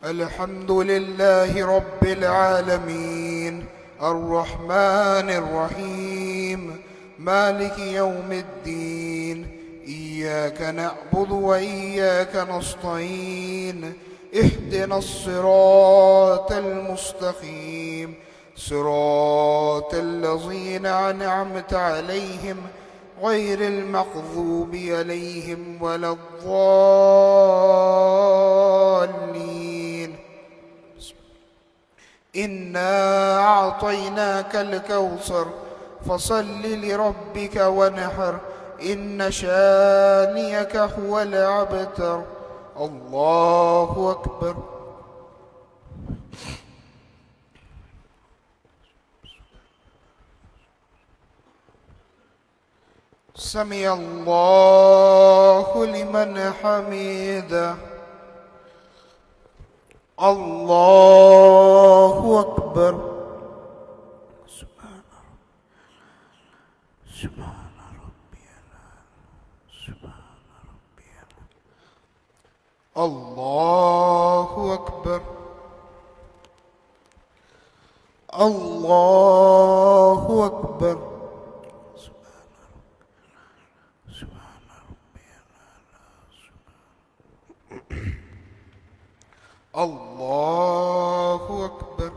الحمد لله رب العالمين الرحمن الرحيم مالك يوم الدين إياك نعبد وإياك نستعين اهدنا الصراط المستقيم صراط الذين أنعمت عليهم غير المغضوب عليهم ولا الضالين. إنا أعطيناك الكوثر فصل لربك وانحر إن شانئك هو الأبتر. الله أكبر. سمع الله لمن حمده. الله أكبر. سبحان ربي الله أكبر. الله أكبر. الله أكبر.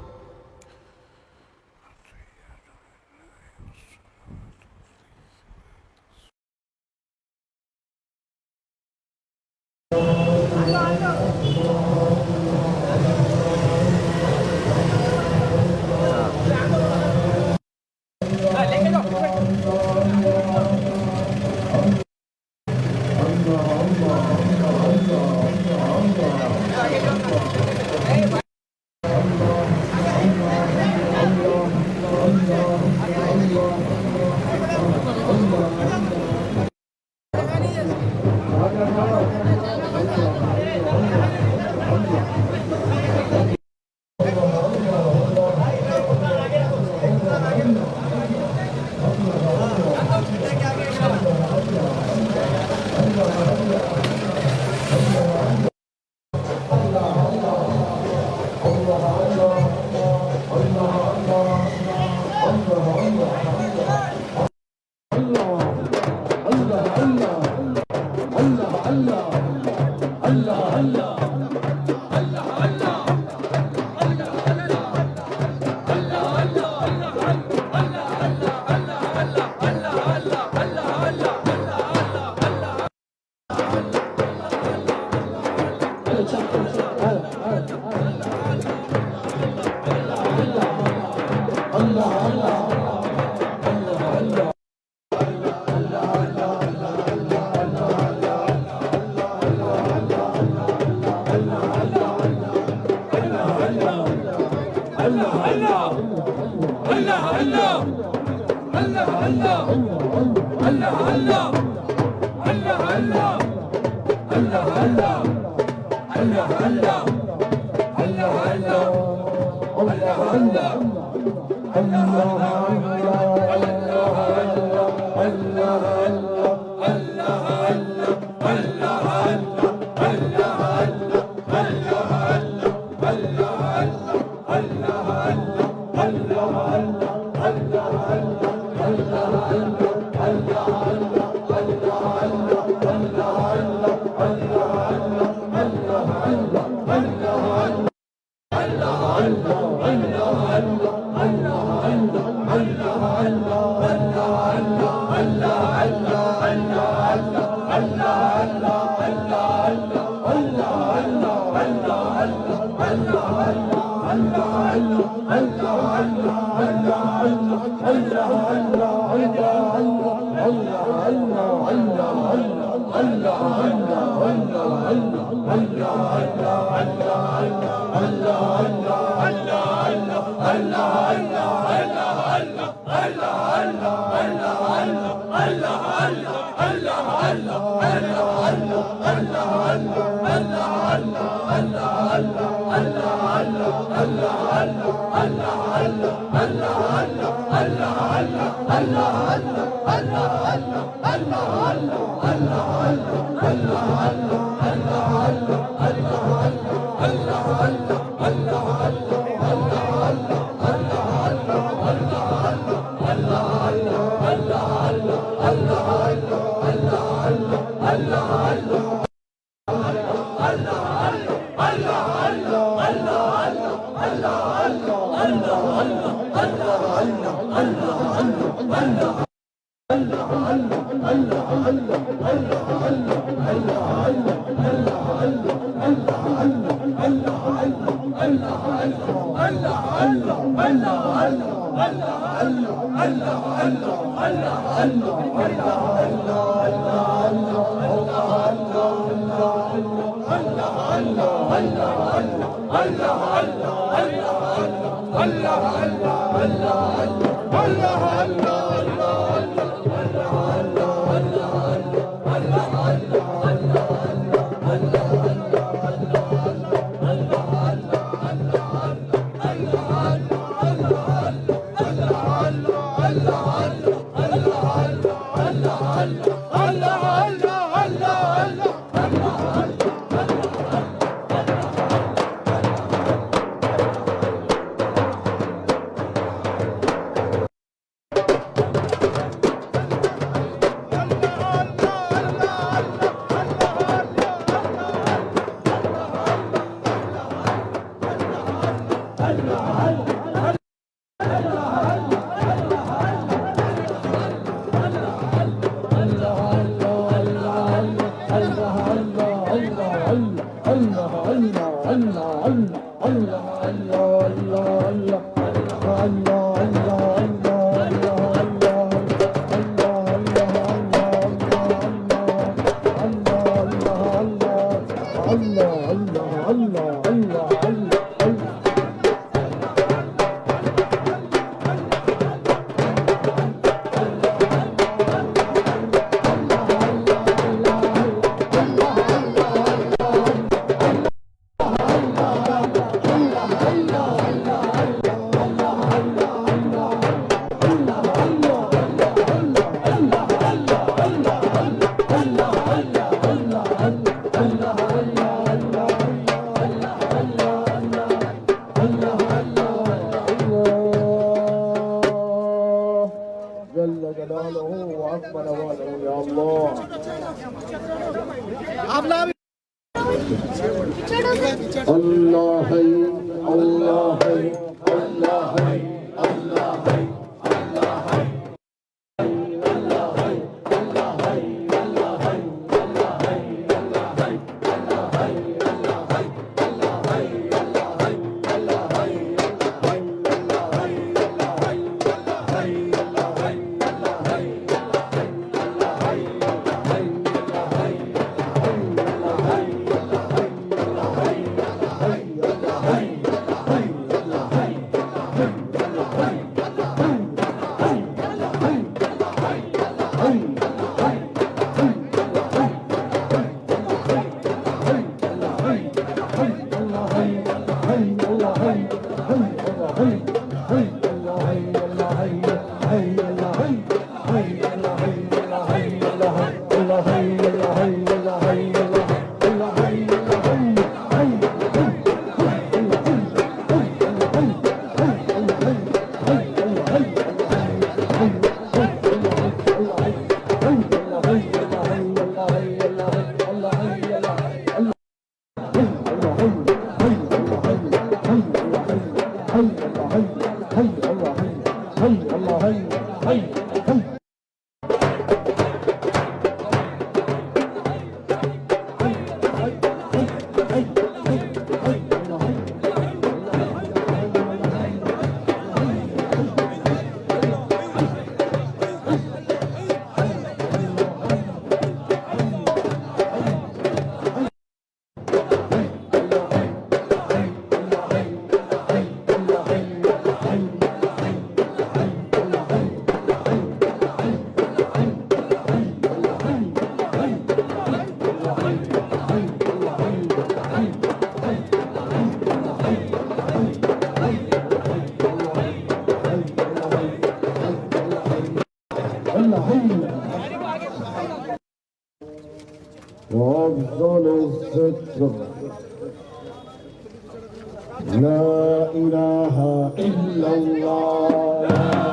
Allah وأفضل الذكر لا إله إلا الله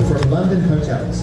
from London hotels.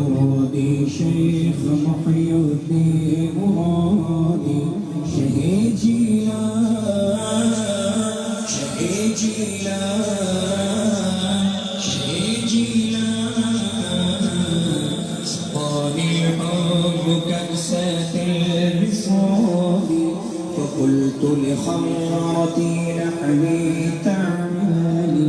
مرادي شيخ محي الدين مرادي شهيد جيلان شهيد جيلان شهيد جيلان سقاني حبك كأسة الوصال فقلت لخمرتي نحوي تعالي